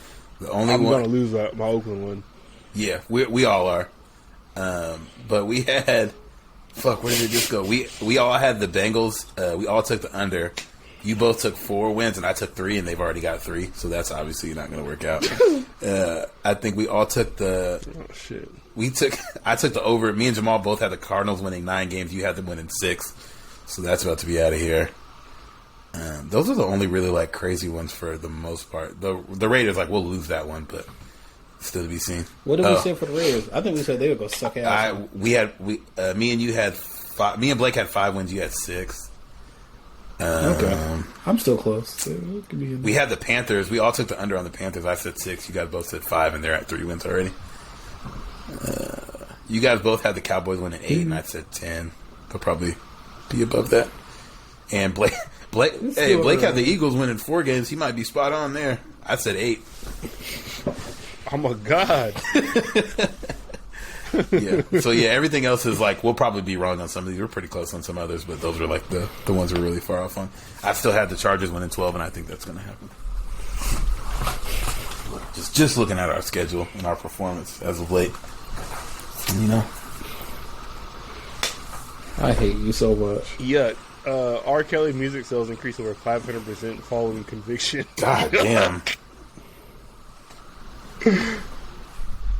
The only I'm one gonna lose my Oakland one. Yeah, we all are. But we had, where did it just go? We all had the Bengals. We all took the under. You both took 4 wins, and I took 3, and they've already got 3. So that's obviously not going to work out. I think we all took the. Oh shit. I took the over. Me and Jamal both had the Cardinals winning 9 games. You had them winning 6. So that's about to be out of here. Those are the only really like crazy ones for the most part. The Raiders, like, we'll lose that one, but still to be seen. What did we say for the Raiders? I think we said they would go suck ass. Me and you had 5. Me and Blake had 5 wins. You had 6. Okay, I'm still close. We had the Panthers. We all took the under on the Panthers. I said 6. You guys both said 5, and they're at 3 wins already. You guys both had the Cowboys winning 8, and I said 10. They'll probably be above that. And Blake had the Eagles winning 4 games. He might be spot on there. I said 8. Oh my god. Yeah. So yeah, everything else is like we'll probably be wrong on some of these. We're pretty close on some others, but those are like the ones we're really far off on. I still had the Chargers winning 12, and I think that's going to happen. Just looking at our schedule and our performance as of late, you know. I hate you so much. Yeah. R. Kelly music sales increased over 500% following conviction. God damn.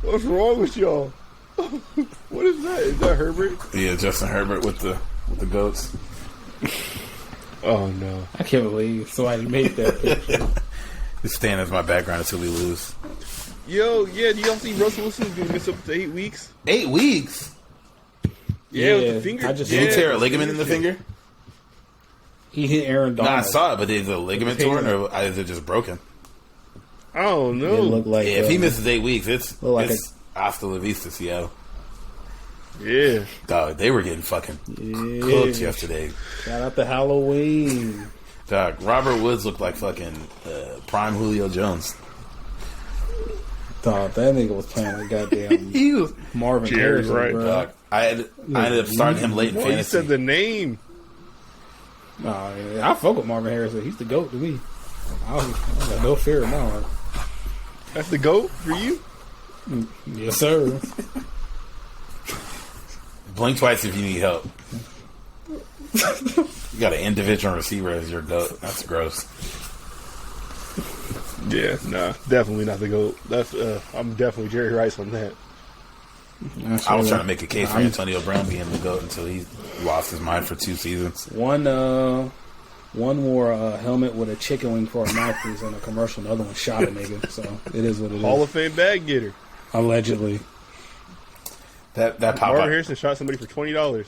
What's wrong with y'all? What is that? Is that Herbert? Yeah, Justin Herbert with the goats. Oh no! I can't believe somebody made that picture. It's staying as my background until we lose. Yo, yeah, do y'all see Russell Wilson's gonna miss up to 8 weeks? 8 weeks? Yeah, with the finger. Did he tear a ligament in the finger? He hit Aaron Donald. No, I saw it, but is it a ligament torn or is it just broken? I don't know. It looked like if he misses 8 weeks, it's like hasta la vista, Seattle. Yeah. Dog, they were getting fucking cooked yesterday. Shout out to Halloween. Dog, Robert Woods looked like fucking prime Julio Jones. Dog, that nigga was playing like goddamn He was Marvin Jerry, Harrison, right, bro. Dog, I ended up starting him late in Well, fantasy. you said the name. Nah, I fuck with Marvin Harrison. He's the GOAT to me. I got no fear in my heart. That's the GOAT for you? Yes, sir. Blink twice if you need help. You got an individual receiver as your GOAT. That's gross. Yeah, nah, definitely not the GOAT. That's I'm definitely Jerry Rice on that. I was trying to make a case for Antonio Brown being the GOAT until he lost his mind for 2 seasons. One wore a helmet with a chicken wing for a mouthpiece in a commercial. The other one shot a nigga. So it is what it is. Hall of Fame bag getter. Allegedly. That Marvin Popeye. Harrison shot somebody for $20.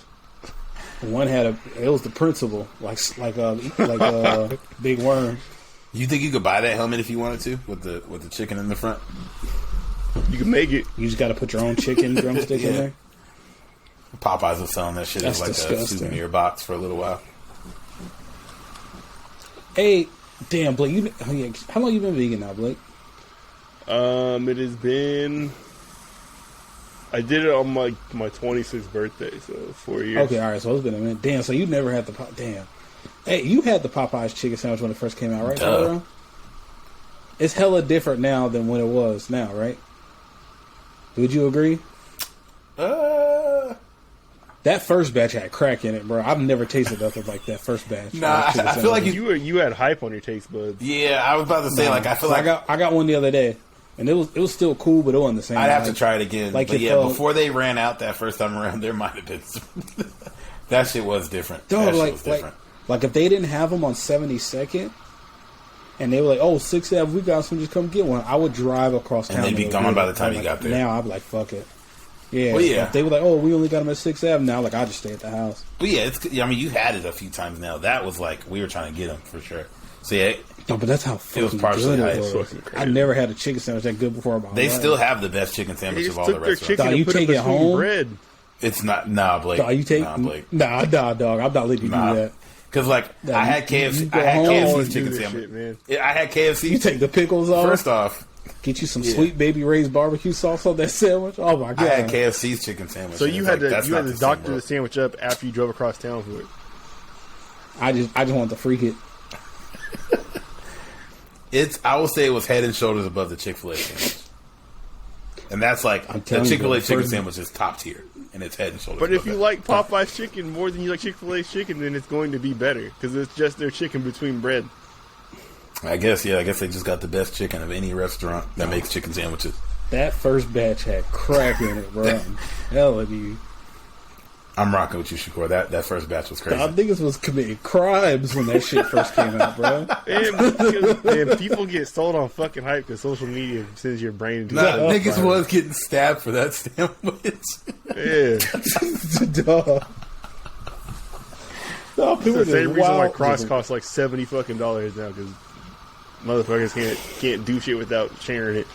One had it was the principal, like Big Worm. You think you could buy that helmet if you wanted to with the chicken in the front? You can make it. You just got to put your own chicken drumstick in there. Popeyes was selling that shit as That's like disgusting. a souvenir box for a little while. Hey, damn, Blake, how long you been vegan now, Blake? It has been. I did it on my 26th birthday, so 4 years. Okay, all right, so it's been a minute. Damn, so you never had the damn. Hey, you had the Popeyes chicken sandwich when it first came out, right? Duh. It's hella different now than when it was now, right? Would you agree? That first batch had crack in it, bro. I've never tasted nothing like that first batch. Nah, I feel like you had hype on your taste buds. Yeah, I was about to say, like, I feel like I got one the other day, and it was still cool, but it wasn't the same. I'd have to try it again. Like but if, yeah, before they ran out that first time around, there might have been some that shit was different. Dog, That shit like, was different. like if they didn't have them on 72nd, and they were like, "Oh, 6th Ave, we got some, just come get one," I would drive across town. And they'd be go gone get by it. the time you Like, got there. Now I'd be like, "Fuck it." Yeah, Well, yeah. If they were like, "Oh, we only got them at 6th Ave," now like I just stay at the house. But yeah, I mean, you had it a few times now. That was like we were trying to get them for sure. So yeah, No, but that's how fucking partially good hype. it was. I never had a chicken sandwich that good before. they still have the best chicken They sandwich just of all the took their restaurants. chicken Dog, and you put take it it between home? bread. It's not Blake. Dog, you take Blake. nah, dog. I'm not letting you do that. Because like Nah, I had you KFC, go I had home KFC's and do chicken this sandwich. shit, man. I had KFC. You take the pickles off. First off, Get you some Yeah. Sweet Baby Ray's barbecue sauce on that sandwich. Oh my god! I had KFC's chicken sandwich. So and you it's had like, to that's you not had to the same, doctor bro. the sandwich up after you drove across town for it. I just want to freak it. I will say it was head and shoulders above the Chick-fil-A sandwich. And that's like I'm the telling you, Chick-fil-A chicken first- sandwich is top tier, and it's head and shoulders. But if above you that. like Popeye's chicken more than you like Chick-fil-A's chicken, then it's going to be better because it's just their chicken between bread. I guess they just got the best chicken of any restaurant that makes chicken sandwiches. That first batch had crack in it, bro. I'm telling you. I'm rocking with you, Shakur. That first batch was crazy. I niggas was committing crimes when that shit first came out, bro. And people get sold on fucking hype because social media sends your brain into Niggas was getting stabbed for that sandwich. Yeah. Duh. No, people It's the same just reason why wild. Crocs costs like $70 fucking now because motherfuckers can't do shit without sharing it.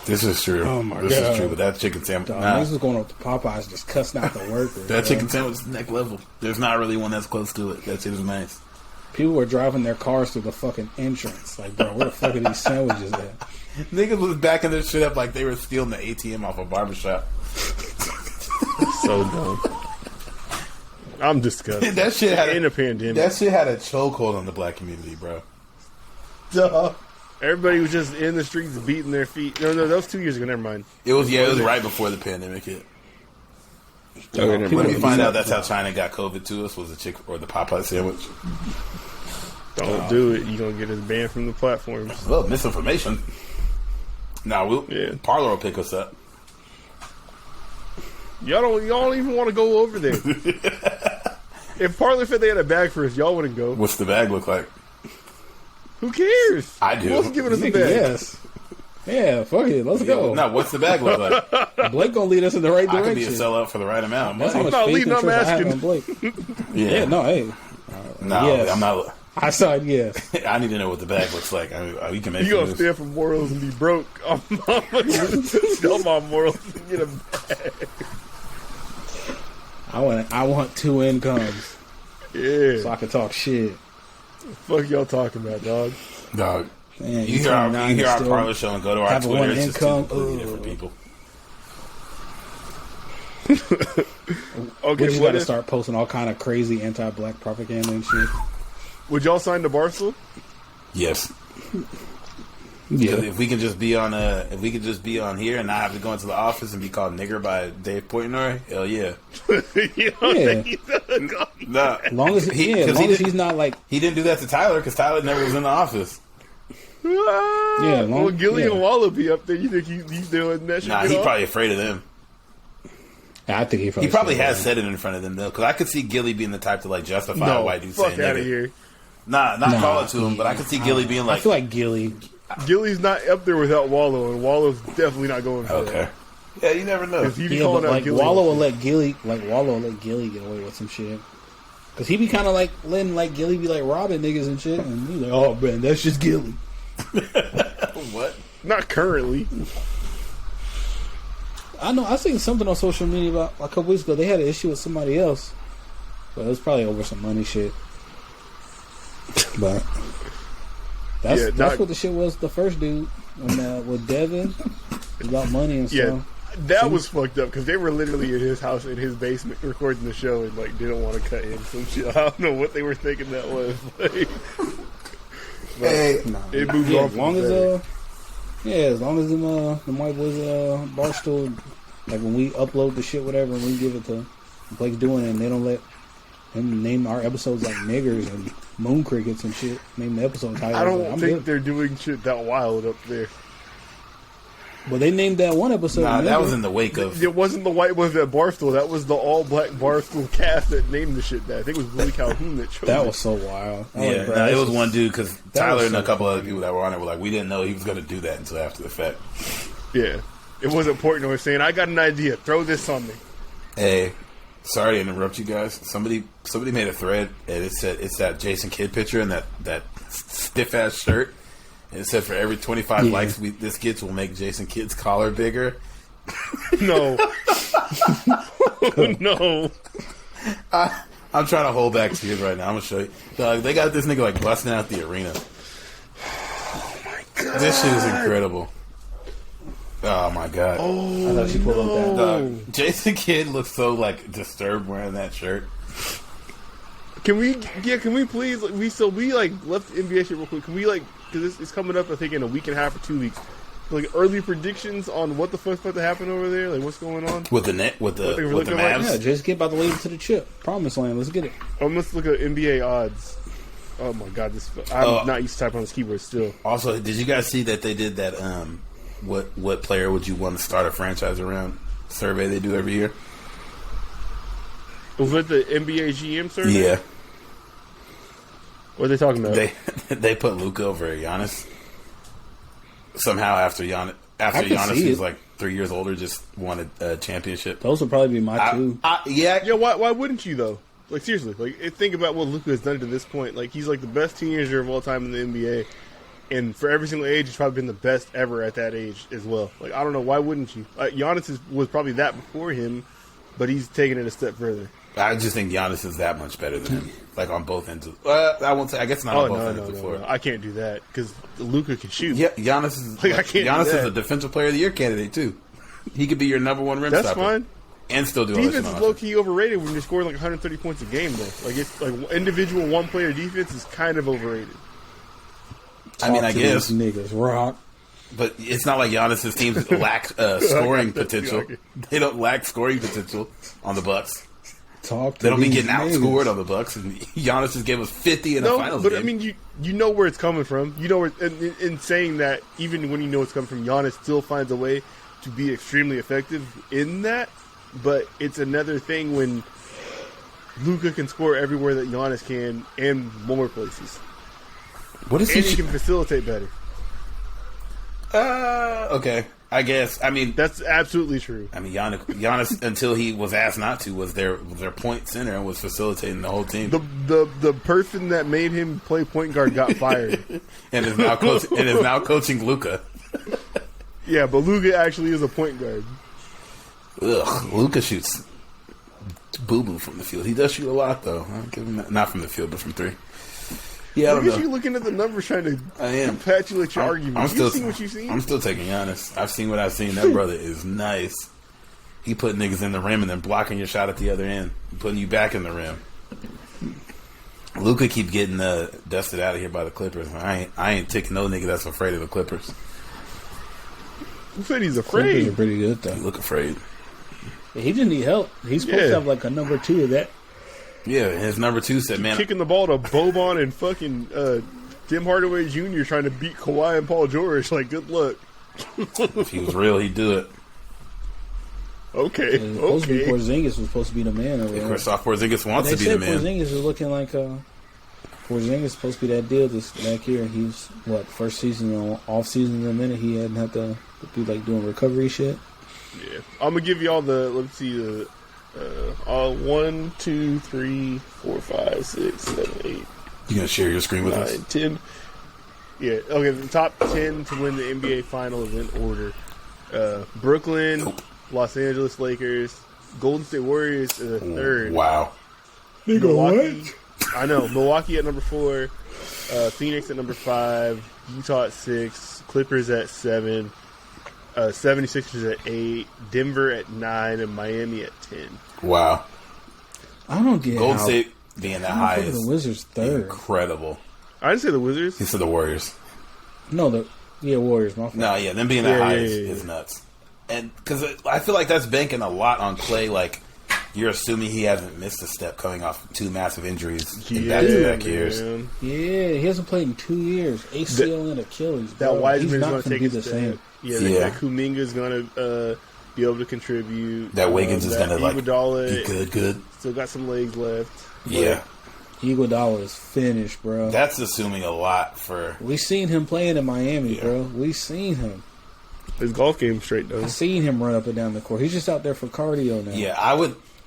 This is true. Oh my this God. is true. But that chicken sandwich, Dog, nah, niggas was going up to Popeyes just cussing out the workers. that bro. chicken sandwich is next level. There's not really one that's close to it. That shit is nice. People were driving their cars through the fucking entrance. Like, bro, where the fuck are these sandwiches at? Niggas was backing their shit up like they were stealing the ATM off a barbershop. So dumb. I'm disgusted. That shit had in a pandemic. That shit had a chokehold on the black community, bro. Duh. Everybody was just in the streets beating their feet. No, that was 2 years ago. Never mind. It was right before the pandemic hit. Okay, never When mind. we find out that's how China got COVID to us was the chick or the Popeye sandwich. Don't do it. You're going to get us banned from the platforms. Well, misinformation. Yeah. Parler will pick us up. Y'all don't even want to go over there. If Parler said they had a bag for us, y'all wouldn't go. What's the bag look like? Who cares? I do. Who else is giving us a Nigga, bag? yes. Yeah, fuck it. Let's go. No, what's the bag look like? Blake gonna lead us in the right I could be a direction. sellout for the right amount of That's how money. much not faith leading, and I'm trust I have asking. in Blake. Yeah. Yeah, no, hey. No, Yes. I'm not. I said yes. I need to know what the bag looks like. I mean, we can make You gonna moves. stand for morals and be broke? I'm gonna sell my morals and get a bag. I want two incomes Yeah. so I can talk shit. Fuck y'all talking about, dog. Dog. Man, You hear our 29 and still Parler show and go to our have a Twitter. one It's just income. completely different people. Okay, We just what gotta if, start posting all kind of crazy anti-black propaganda and shit. would y'all sign to Barstool? Yes. Yeah. If we can just be on here and not have to go into the office and be called nigger by Dave Portnoy, hell yeah. You don't Yeah. think he's gonna go? Nah. As long as, he's not like, He didn't do that to Tyler because Tyler never was in the office. Yeah, Well, Gilly yeah. and Wallow be up there. You think he's doing that shit? Nah, get he's off? probably afraid of them. I think He probably has said it in front of them though, because I could see Gilly being the type to like justify No, why dudes fuck saying out nigger. of here. Not call it to him, but I could see Gilly being I like, feel like Gilly. Gilly's not up there without Wallow, and Wallow's definitely not going for okay, yeah, you never know. that. He be Yeah, calling but out like Gilly. Wallow will let Gilly get away with some shit. Cause he be kind of like letting like Gilly be like robbing niggas and shit, and he's like, oh man, that's just Gilly. What? Not currently. I know. I seen something on social media about a couple weeks ago. They had an issue with somebody else, but it was probably over some money shit. But that's what the shit was. The first dude with Devin it was about money and Yeah, stuff. that was fucked up because they were literally in his house in his basement recording the show and like didn't want to cut in some shit. I don't know what they were thinking that was. Hey, It moved Yeah, on. as long as them white boys Barstool, like when we upload the shit whatever and we give it to Blake's doing it and they don't let him name our episodes like niggers and moon crickets and shit. Name the episode title. I don't I'm think good. they're doing shit that wild up there. But they named that one episode. nah, that nigger. was in the wake of. It wasn't the white ones at Barstool. That was the all black Barstool cast that named the shit that. I think it was Willie Calhoun that chose That it. was so wild. I Yeah, like, bro, nah, it this was is- one dude because that Tyler was and a so couple other funny. people that were on it were like, we didn't know he was going to do that until after the fact. Yeah. It wasn't Portnoy saying, I got an idea. Throw this on me. Hey, sorry to interrupt you guys. Somebody made a thread and it said it's that Jason Kidd picture and that stiff ass shirt. And it said for every 25 likes this gets will make Jason Kidd's collar bigger. No. No. I'm trying to hold back tears right now. I'm gonna show you. Dog, they got this nigga like busting out the arena. Oh my god, this shit is incredible. Oh my god. Oh, I thought she pulled up that. Dog, Jason Kidd looks so like disturbed wearing that shirt. Can we please, we like left the NBA shit real quick. Can we like, because it's coming up, I think, in a week and a half or 2 weeks. like early predictions on what the fuck's about to happen over there? Like what's going on? With the net, with the Mavs. Yeah, just get about to lead into the chip. Promised land. Let's get it. Let's look at NBA odds. Oh my god, I'm not used to typing on this keyboard still. Also, did you guys see that they did that? What player would you want to start a franchise around? Survey they do every year. Was it the NBA GM survey? Yeah. What are they talking about? They put Luka over Giannis. Somehow after Giannis, who's like 3 years older, just won a championship. Those would probably be my two. Yeah. Why wouldn't you though? Like seriously, like think about what Luka has done to this point. Like he's like the best teenager of all time in the NBA, and for every single age, he's probably been the best ever at that age as well. Like I don't know, why wouldn't you? Giannis was probably that before him, but he's taking it a step further. I just think Giannis is that much better than him, like on both ends. I won't say. I guess not on both ends before. No. I can't do that because Luka can shoot. Yeah, Giannis is. Like, I can't. Giannis is a Defensive Player of the Year candidate too. He could be your number one rim That's stopper. fine. And still do defense is low key overrated when you're scoring like 130 points a game though. Like it's like individual one player defense is kind of overrated. I mean, I guess niggas rock. But it's not like Giannis's teams lack scoring potential. They don't lack scoring potential on the Bucks. They don't be getting outscored on the Bucks, and Giannis just gave us 50 in the finals. But game. I mean, you know where it's coming from. You know where, in saying that, even when you know it's coming from, Giannis still finds a way to be extremely effective in that. But it's another thing when Luka can score everywhere that Giannis can, and more places. What is and he can facilitate better. Okay. I guess. I mean, that's absolutely true. I mean, Giannis until he was asked not to, was their point center and was facilitating the whole team. The person that made him play point guard got fired, and is now coaching Luka. Yeah, but Luka actually is a point guard. Ugh, Luka shoots boo boo from the field. He does shoot a lot though. I'll give him that. Not from the field, but from three. Yeah, I don't know. You looking at the numbers trying to compatulate your argument. You've seen what you've seen? I'm still taking Giannis. I've seen what I've seen. That brother is nice. He put niggas in the rim and then blocking your shot at the other end, putting you back in the rim. Luka keep getting dusted out of here by the Clippers. I ain't taking no nigga that's afraid of the Clippers. Who said he's afraid? Clippers are pretty good though. You look afraid. He just need help. He's supposed to have like a number two of that. Yeah, his number two said, "Man, kicking the ball to Boban and fucking Tim Hardaway Jr. trying to beat Kawhi and Paul George. Like, good luck." If he was real, he'd do it. Okay. Supposed to be Porzingis was supposed to be the man over there. Kristaps Porzingis wants to be the man. Porzingis is looking like Porzingis is supposed to be that deal this back year. He's first season off season in a minute. He hadn't had to be like doing recovery shit. Yeah, I'm gonna give you all the. Let's see the. 1, 2, 3, 4, 5, 6, 7, 8. You gonna share your screen with 9, us? 10. Yeah. Okay. The top 10 to win the NBA Finals in order: Brooklyn, Los Angeles Lakers, Golden State Warriors third. Wow. Milwaukee. I know. Milwaukee at number 4, Phoenix at number 5, Utah at 6, Clippers at 7. 76ers at 8, Denver at 9, and Miami at 10. Wow. I don't get Golden State being that high is the Wizards third. Incredible. I didn't say the Wizards. He said the Warriors. No, Warriors. My fault. No, yeah, them being that high is nuts. And because I feel like that's banking a lot on Klay. Like you're assuming he hasn't missed a step coming off 2 massive injuries in back-to-back years. Yeah, he hasn't played in 2 years. ACL and Achilles. That Wiseman's going to take be the same. Yeah, that Kuminga's going to be able to contribute. That Wiggins is going to be good. Still got some legs left. Yeah. Iguodala is finished, bro. That's assuming a lot for... We seen him playing in Miami, bro. We seen him. His golf game straight, though. I seen him run up and down the court. He's just out there for cardio now. Yeah,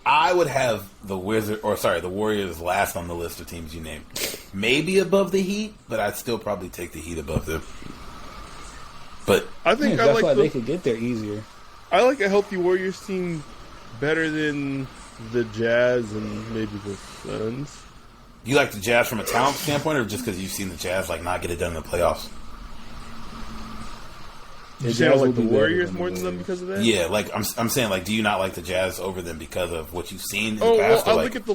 I would have the Warriors last on the list of teams you named. Maybe above the Heat, but I'd still probably take the Heat above them. But I think that's why they could get there easier. I like a healthy Warriors team better than the Jazz and maybe the Suns. You like the Jazz from a talent standpoint, or just because you've seen the Jazz not get it done in the playoffs? You say I like the Warriors more than them because of that? Yeah, I'm saying, do you not like the Jazz over them because of what you've seen in the past? Well, I look at the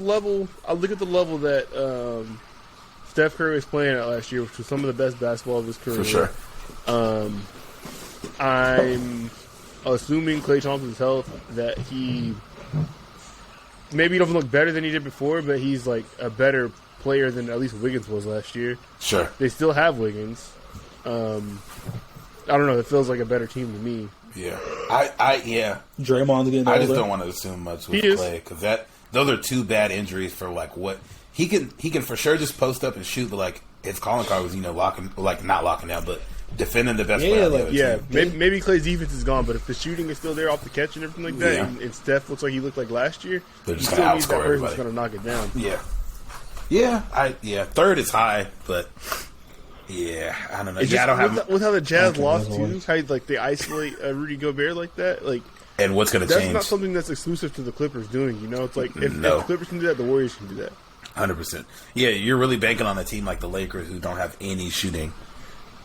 level that Steph Curry was playing at last year, which was some of the best basketball of his career. For sure. I'm assuming Klay Thompson's health, that he maybe doesn't look better than he did before, but he's like a better player than at least Wiggins was last year. Sure. They still have Wiggins. I don't know. It feels like a better team to me. Yeah. Draymond's getting older. I just don't want to assume much with Klay because those are two bad injuries for like what he can for sure just post up and shoot, but like his calling card was not locking down, but defending the best player. Maybe Klay's defense is gone, but if the shooting is still there off the catch and everything like that, and Steph looks like he looked like last year, they're you just still gonna need that outscore person everybody. that's going to knock it down. Third is high, but I don't know. It's I don't have. with how the Jazz lost too, how like they isolate Rudy Gobert like that, like. And what's going to That's change? not something that's exclusive to the Clippers doing. You know, it's like if the Clippers can do that, the Warriors can do that. 100%. Yeah, you're really banking on a team like the Lakers who don't have any shooting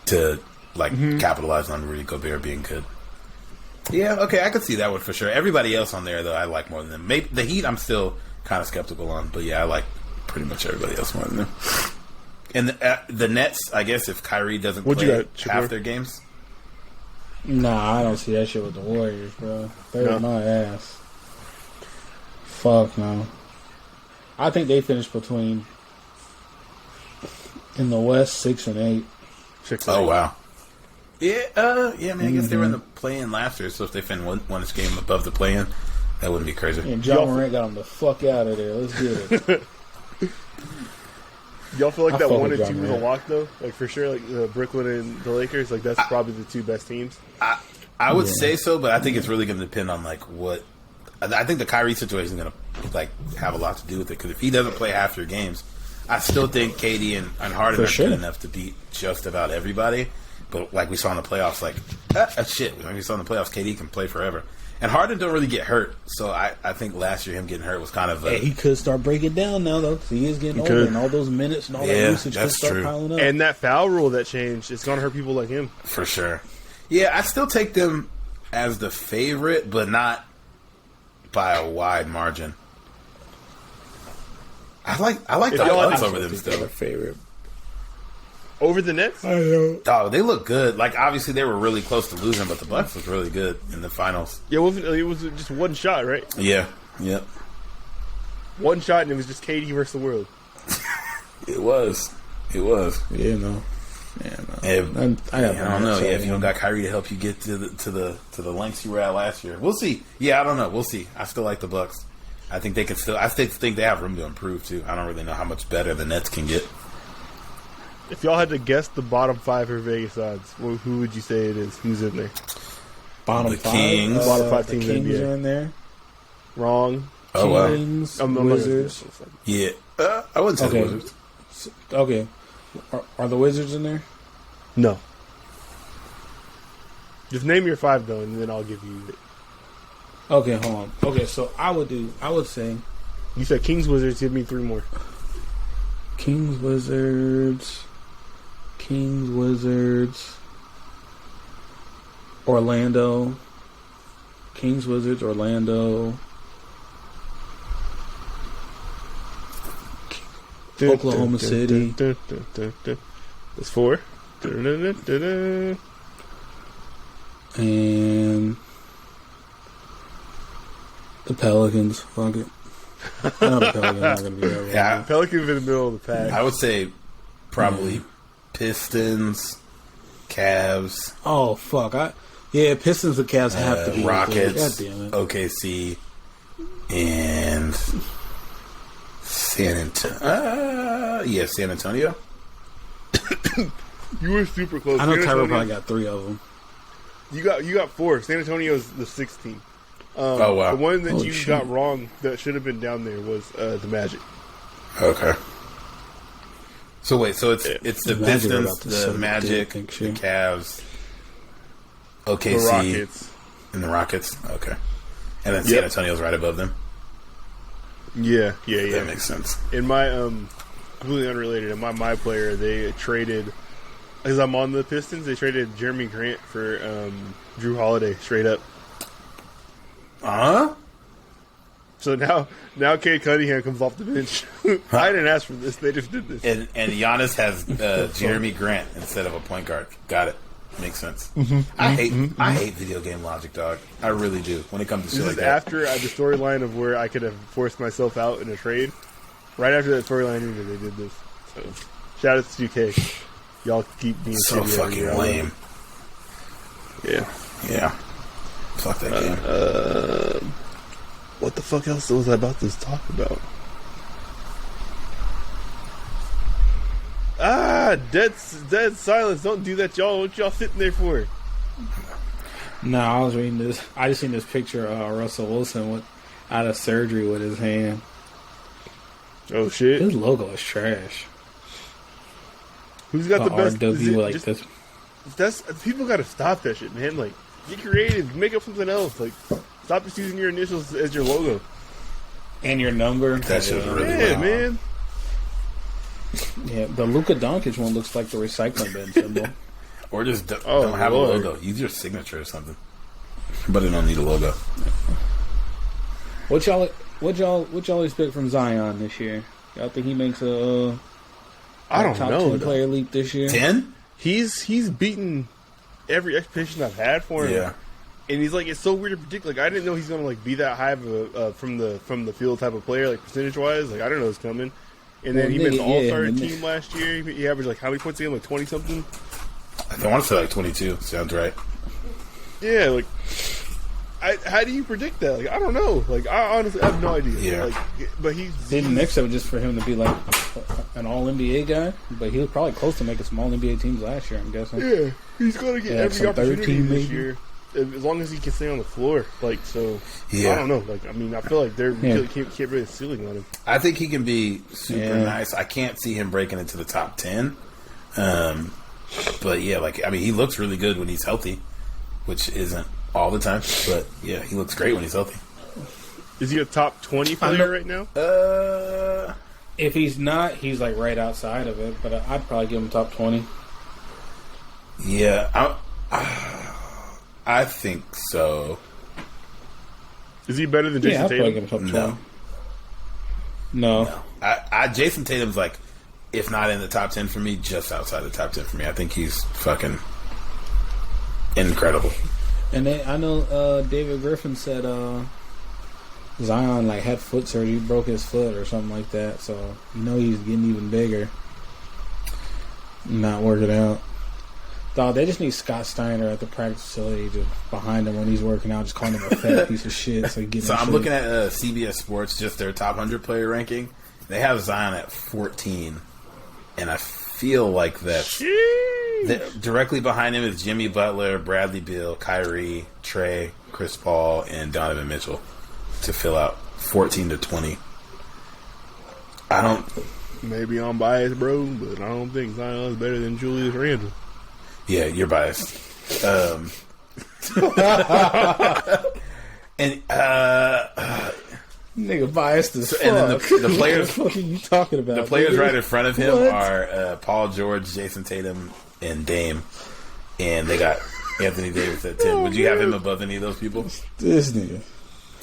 to capitalize on Rudy Gobert being good. Yeah, okay, I could see that one for sure. Everybody else on there though, I like more than them. Maybe the Heat, I'm still kind of skeptical on, but yeah, I like pretty much everybody else more than them. And the Nets, I guess, if Kyrie doesn't play half their games. Nah, I don't see that shit with the Warriors, bro. They're my ass. Fuck no. I think they finished between in the West 6 and 8. 6 and 8. Oh wow. Yeah, man. I guess they were in the play-in last year, so if they fin one this game above the play-in, that wouldn't be crazy. And John Morant got them the fuck out of there. Let's get it. Y'all feel like I that fuck 1 with and 2 John is a Morant. lock though? Like for sure, like the Brooklyn and the Lakers, like that's probably the two best teams. I would say so, but I think it's really going to depend on like what. I think the Kyrie situation is going to like have a lot to do with it because if he doesn't play half your games, I still think KD and Harden are good enough to beat just about everybody. But like we saw in the playoffs, like like we saw in the playoffs, KD can play forever, and Harden don't really get hurt. So I think last year him getting hurt was kind of he could start breaking down now though because he is getting older and all those minutes and all that usage could start piling up. And that foul rule that changed, it's going to hurt people like him for sure. Yeah, I still take them as the favorite, but not by a wide margin. I like the Bucks over them still. Favorite over the Nets. I know. Dog, they look good. Like obviously they were really close to losing, but the Bucks was really good in the finals. Yeah, it was just one shot, right? Yeah, yep. One shot, and it was just KD versus the world. It was. Yeah, no. I don't know. Yeah, if you don't got Kyrie to help you get to the lengths you were at last year, we'll see. Yeah, I don't know. We'll see. I still like the Bucks. I think they can still. I think they have room to improve too. I don't really know how much better the Nets can get. If y'all had to guess the bottom 5 for Vegas odds, who would you say it is? Who's in there? Bottom the 5. Kings. Bottom 5 the teams Kings NBA. are in there. Wrong. Oh wow. Kings, I'm Wizards. Yeah, I wouldn't say the Wizards. Okay, are the Wizards in there? No. Just name your 5 though, and then I'll give you. Okay, hold on. Okay, so I would say You said Kings, Wizards. Give me 3 more. Kings, Wizards, Orlando, Kings, Wizards, Orlando, Oklahoma City. That's 4. And the Pelicans. Fuck it. I know the Pelicans are not going to be there. Yeah, Pelicans in the middle of the pack. I would say probably Pistons, Cavs. Oh, fuck. Pistons and Cavs have to be Rockets, God damn it. OKC, and San Antonio. San Antonio. You were super close. I know San Tyler Antonio- probably got 3 of them. You got 4. San Antonio's the 6th team. Oh wow. The one that Holy you shit. got wrong that should have been down there was the Magic. Okay. So wait, so it's the The Magic are Pistons, about to the suck Magic, dick, the think shit. Cavs, The OKC, Rockets. and the Rockets. Okay. And then San Antonio's right above them. Yeah. That makes sense. In my completely unrelated, in my player, they traded, because I'm on the Pistons, they traded Jeremy Grant for Drew Holiday straight up. So now Cade Cunningham comes off the bench. I didn't ask for this; they just did this. And Giannis has Jeremy Grant instead of a point guard. Got it. Makes sense. Mm-hmm. I hate video game logic, dog. I really do. When it comes to This shit is like that. after the storyline of where I could have forced myself out in a trade. Right after that storyline ended, they did this. So, shout out to 2K. Y'all keep being So shitty fucking every lame. Yeah. Yeah. Fuck that game. What the fuck else was I about to talk about? Dead silence. Don't do that, y'all. What y'all sitting there for? No, I was reading this. I just seen this picture of Russell Wilson out of surgery with his hand. Oh shit! His logo is trash. Who's got the best? RW like just, this. That's people got to stop that shit, man. Like, get creative, make up something else. Like, stop just using your initials as your logo. And your number. That shit's really Yeah, lame. man. Yeah, the Luka Doncic one looks like the recycling bin symbol. Or just don't Oh, have Lord. a logo. Use your signature or something. But it don't need a logo. What y'all expect from Zion this year? Y'all think he makes a I don't top know. 10 player leap this year? 10? He's beaten every expectation I've had for him. Yeah. And he's like, it's so weird to predict. Like, I didn't know he's gonna like be that high of a from the field type of player, like percentage wise. Like, I didn't know it's coming. And then Well, he made an nigga, All Star yeah, team last year. He averaged like how many points a game? Like 20 something. I want to say like 22. Sounds right. Yeah, like, how do you predict that? Like, I don't know. Like, I honestly have no idea. Yeah. Like, but he's Didn't mix up just for him to be like an All NBA guy, but he was probably close to making some All NBA teams last year. I'm guessing. yeah, he's gonna get Yeah, every some third opportunity team this maybe. year, as long as he can stay on the floor. Like, so Yeah. I don't know. Like, I mean, I feel like they're Yeah. can't really the ceiling on him. I think he can be super Yeah. nice. I can't see him breaking into the top 10. But yeah, like, I mean, he looks really good when he's healthy, which isn't all the time. But yeah, he looks great when he's healthy. Is he a top 20 player right now? If he's not, he's like right outside of it. But I'd probably give him top 20. Yeah, I think so. Is he better than Yeah, Jason I'd probably give Tatum? him top 20. No. I Jason Tatum's like, if not in the top 10 for me, just outside the top 10 for me. I think he's fucking incredible. And then I know David Griffin said Zion like had foot surgery, broke his foot or something like that. So you know he's getting even bigger. Not working out. Dog, they just need Scott Steiner at the practice facility just behind him when he's working out, just calling him a fat piece of shit. So, So I'm looking at CBS Sports, just their top 100 player ranking. They have Zion at 14, and I feel like that's directly behind him is Jimmy Butler, Bradley Beal, Kyrie, Trey, Chris Paul, and Donovan Mitchell to fill out 14 to 20. I don't. Maybe I'm biased, bro, but I don't think Zion's better than Julius Randle. Yeah, you're biased. And nigga biased as fuck. and then the players, What the fuck are you talking about? the players nigga? right in front of him What? are Paul George, Jason Tatum, and Dame, and they got Anthony Davis at 10. Would you have him above any of those people? This nigga.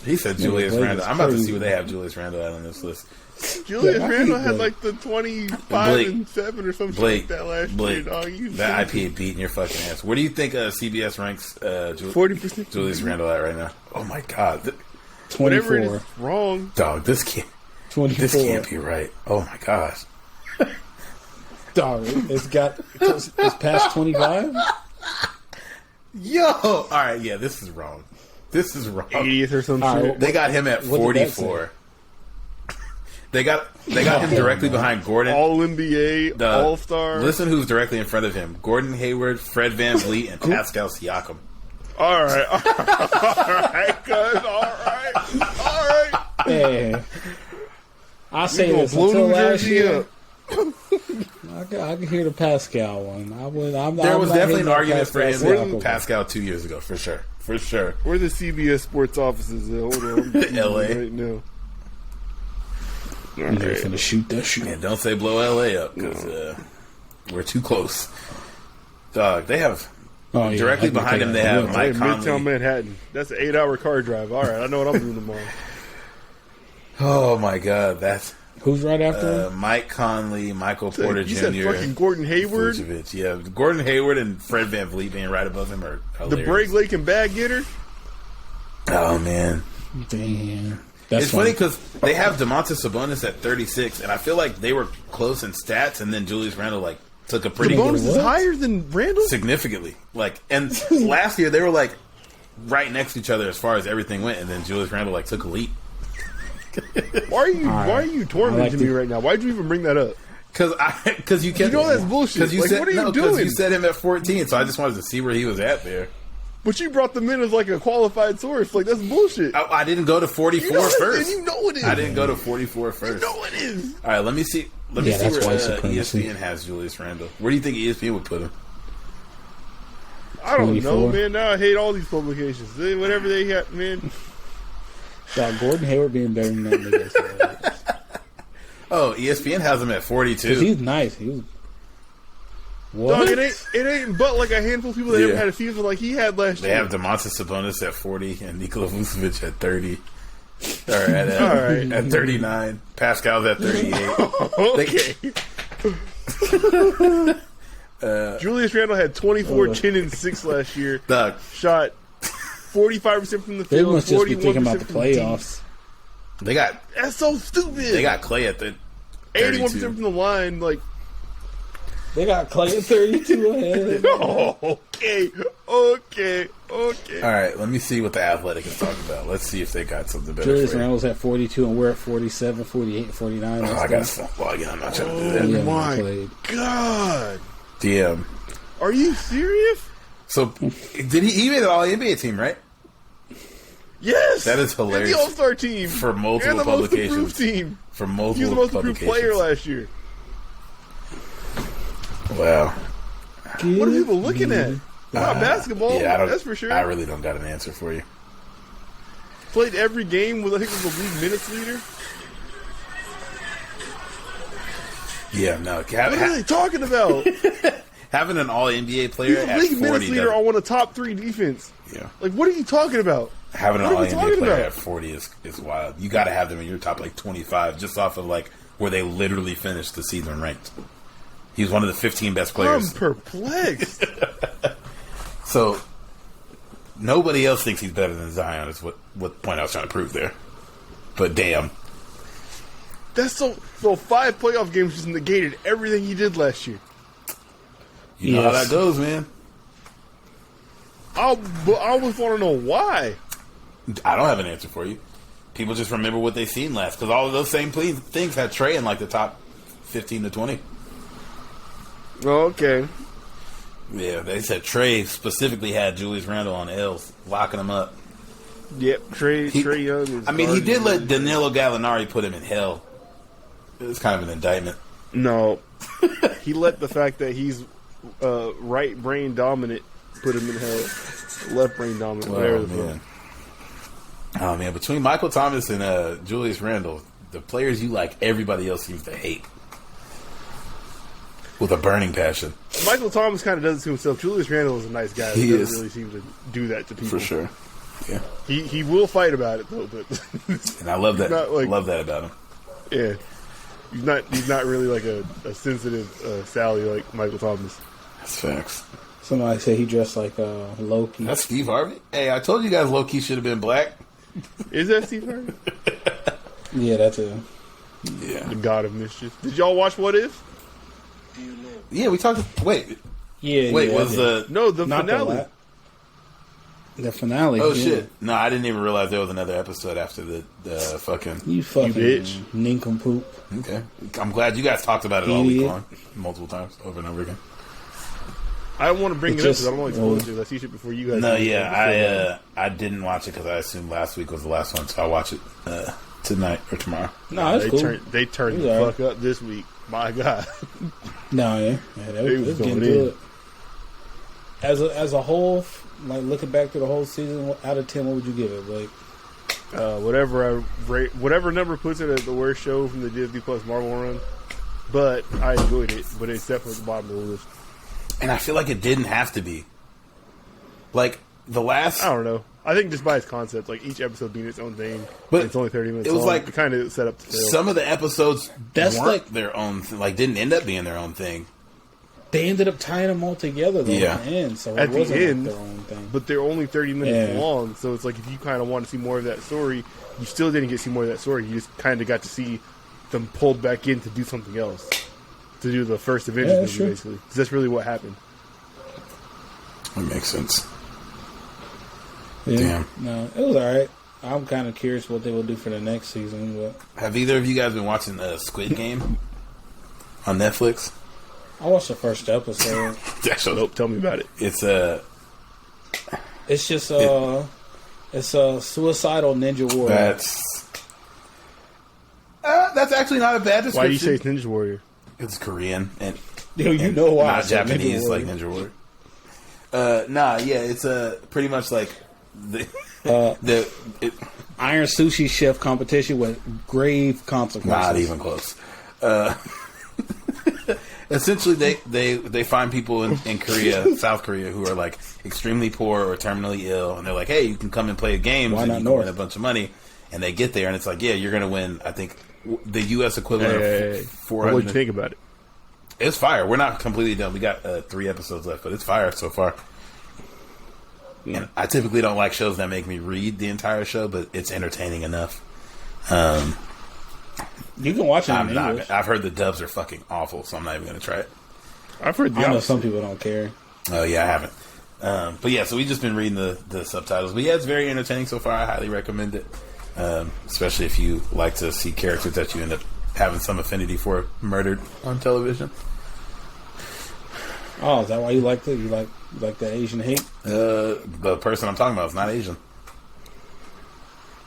He said Julius Blake Randle. is I'm about to crazy. see what they have Julius Randle at on this list. Julius Yeah, I Randle hate had that. like the 25 Blake- and 7 or something Blake, like that last year, Blake, dog. You that IP beating your fucking ass. Where do you think CBS ranks 40%. Julius Randle at right now? Oh my god, Whatever it 24. is wrong. dog, this can't 24. be right. Oh my gosh. Dog, it's past 25? Yo, all right, yeah, this is wrong. This is wrong. 80th or some All shit. right. They got him at What did that 44. They got him directly behind Gordon. All NBA, The- All Star. Listen who's directly in front of him. Gordon Hayward, Fred VanVleet, and Pascal Siakam. All right, cuz. All right. Hey. I say gonna this blow until New last Jersey year. up. I can hear the Pascal one. There was definitely an not argument for Pascal him Siakam and one. Pascal 2 years ago, for sure. For sure. Where are the CBS Sports offices? Hold on, I'm looking LA. right now. You just finna shoot that shit. And don't say blow LA up, because we're too close. Dog, they have Oh, yeah, directly I can behind take him. that. They have Yeah. Mike Hey, Conley. Midtown Manhattan. That's an 8-hour car drive. All right, I know what I'm doing tomorrow. Oh my god, that's Who's right after him? Mike Conley, Michael Porter You Jr. said fucking Gordon Hayward, Vucevic. Yeah, Gordon Hayward and Fred VanVleet being right above him are the hilarious. Break Lake and bag getter. Oh man, Damn. That's it's funny because they have DeMontis Sabonis at 36, and I feel like they were close in stats, and then Julius Randle like took a pretty Sabonis is what? higher than Randall. significantly. Like, and last year they were like right next to each other as far as everything went, and then Julius Randle like took a leap. Why are you tormenting me right now? Why'd you even bring that up? Because you kept, You know that's bullshit. Because you Like, said what are you no, 'cause doing? you said him at 14, so I just wanted to see where he was at there. But you brought them in as like a qualified source. Like that's bullshit. I didn't go to 44 You know it, first. and you know it is. I didn't go to 44 first. You know it is. All right, let me see. Let me Yeah, see that's where white supremacy. ESPN has Julius Randle. Where do you think ESPN would put him? I don't know, 24. man. Now I hate all these publications. Whatever they got, man. Dog, Gordon Hayward being better than that nigga. is hilarious. Oh, ESPN has him at 42. He's nice. He was. What? Dog, it ain't but like a handful of people that Yeah. haven't had a season like he had last They year. have DeMontis Sabonis at 40 and Nikola Vucevic at 30. Or at, All right. at 39. Pascal's at 38. Okay. Julius Randle had 24, 10, and 6 last year. Doug, Shot 45% from the They field, must just be 41% thinking about the from deep. playoffs. they got That's so stupid. they got Clay at the 81% 32. from the line. Like, They got Clay at 32 ahead. okay. All right, let me see what the Athletic is talking about. Let's see if they got something better Julius for you. Randle's at 42, and we're at 47, 48, 49. Oh, I got to stop logging. I'm not trying to do that. Yeah, my played. God. DM. Are you serious? So, did he made an All NBA team, right? Yes. That is hilarious. And the All-Star team. For multiple and the publications. most improved team. For He was multiple the most improved publications. player last year. Wow. What are people looking at? Not basketball. Yeah, I don't. That's for sure. I really don't got an answer for you. Played every game with, I think, was the league minutes leader. Yeah, no. What are they talking about? Having an All NBA player He's the at league 40. minutes leader doesn't- on one of the top 3 defense. Yeah. Like, what are you talking about? Having an What are All we NBA talking player about? at 40 is wild. You got to have them in your top like 25, just off of like where they literally finished the season ranked. He was one of the 15 best I'm players. perplexed. So nobody else thinks he's better than Zion. Is what point I was trying to prove there. But damn, That's so 5 playoff games just negated everything he did last year. you know how Yes. that goes, man. But I almost want to know why. I don't have an answer for you. People just remember what they seen last because all of those same things had Trey in like the top 15 to 20. Okay. Yeah, they said Trey specifically had Julius Randle on L's, locking him up. Yep. Trey Young is. I mean, he did let Danilo Gallinari put him in hell. It was kind of an indictment. No. He let the fact that he's right brain dominant put him in hell. Left brain dominant. Whatever the fuck. Oh man, between Michael Thomas and Julius Randle, the players you like, everybody else seems to hate with a burning passion. Michael Thomas kind of does it to himself. Julius Randle is a nice guy. He doesn't is. really seem to do that to people. For sure. Yeah, He will fight about it though, but and I love that. Not like- love that about him. yeah, he's not really like a sensitive Sally like Michael Thomas. That's facts. Somebody said he dressed like Loki. That's Steve Harvey. Hey, I told you guys Loki should have been black. Is that Steve Harvey? Yeah, that's a. Yeah, The God of Mischief. Did y'all watch What If? yeah. We talked. Wait, Yeah. wait. yeah, Was I did. No, the Not finale. The finale. oh yeah. shit? No, I didn't even realize there was another episode after the fucking. You fucking bitch. nincompoop. Okay, I'm glad you guys talked about it all week Idiot. long, multiple times, over and over again. I don't want to bring It it up just- because I don't like spoilers. I see shit before you guys. No, do. yeah, I didn't watch it because I assumed last week was the last one, so I'll watch it tonight or tomorrow. No, that's They cool. they turned It the was alright. fuck up this week. My God. No, yeah, that They was was getting going in. good. As a whole, like looking back to the whole season, out of 10, what would you give it? Like, Whatever I rate, whatever number puts it as the worst show from the Disney Plus Marvel run. But I enjoyed it. But it's definitely at the bottom of the list. And I feel like it didn't have to be. Like, the last. I don't know. I think just by its concept, like each episode being its own thing, But it's only 30 minutes it was long, like- it kind of set up to fail. Some of the episodes That's weren't like- their own, like didn't end up being their own thing. They ended up tying them all together though Yeah. at the end, so At it the wasn't end, like their own thing. But they're only 30 minutes Yeah. long, so it's like if you kind of want to see more of that story, you still didn't get to see more of that story. You just kind of got to see them pulled back in to do something else. To do the first Avengers Yeah, movie, that's true. basically. 'Cause that's really what happened. That makes sense. Yeah. Damn. No, it was alright. I'm kind of curious what they will do for the next season, but Have either of you guys been watching Squid Game on Netflix? I watched the first episode. Actually, Nope, tell me about it. it's It's just it's a suicidal ninja warrior. that's actually not a bad description. Why do you say it's Ninja Warrior? It's Korean and Yo, you know why? I not said Japanese Ninja like Warrior. Ninja Warrior. Yeah, it's pretty much like the Iron Sushi Chef competition with grave consequences. not even close. Essentially, they find people in Korea, South Korea, who are like extremely poor or terminally ill, and they're like, "Hey, you can come and play games, Why and not you can North? win a bunch of money." And they get there, and it's like, "Yeah, you're going to win." I think the U.S. equivalent Hey, of what do you 400. think about it? It's fire. We're not completely done. We got 3 episodes left, but it's fire so far. And I typically don't like shows that make me read the entire show, but it's entertaining enough. You can watch it in I'm English. not. I've heard the dubs are fucking awful, so I'm not even going to try it. I've heard the I know opposite. some people don't care. Oh yeah, I haven't. But yeah, so we've just been reading the subtitles. But yeah, it's very entertaining so far. I highly recommend it, especially if you like to see characters that you end up having some affinity for murdered on television. Oh, is that why you liked it? You like the Asian hate? The person I'm talking about is not Asian.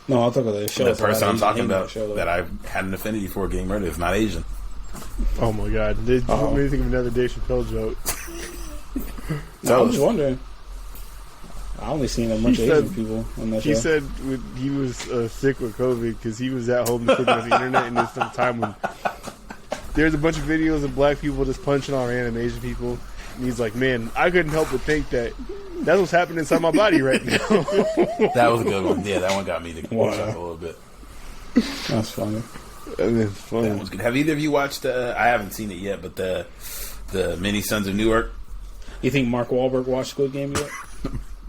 No, I'll talk about the show. The It's a lot person of I'm Asian talking hate in about show, though. that I had an affinity for getting murdered is not Asian. Oh my god. Did you want me to think of another Dave Chappelle joke? No, I'm just wondering. I only seen a bunch of He Asian said- people on that He show. said he was sick with COVID because he was at home looking at the internet, and there's some time when there's a bunch of videos of black people just punching on random Asian people. And he's like, man, I couldn't help but think that that's what's happening inside my body right now. That was a good one. Yeah, that one got me to Wow. chuckle a little bit. That's funny. And it's funny. That was good. Have either of you watched? I haven't seen it yet, but the Many Sons of Newark. You think Mark Wahlberg watched Squid Game yet?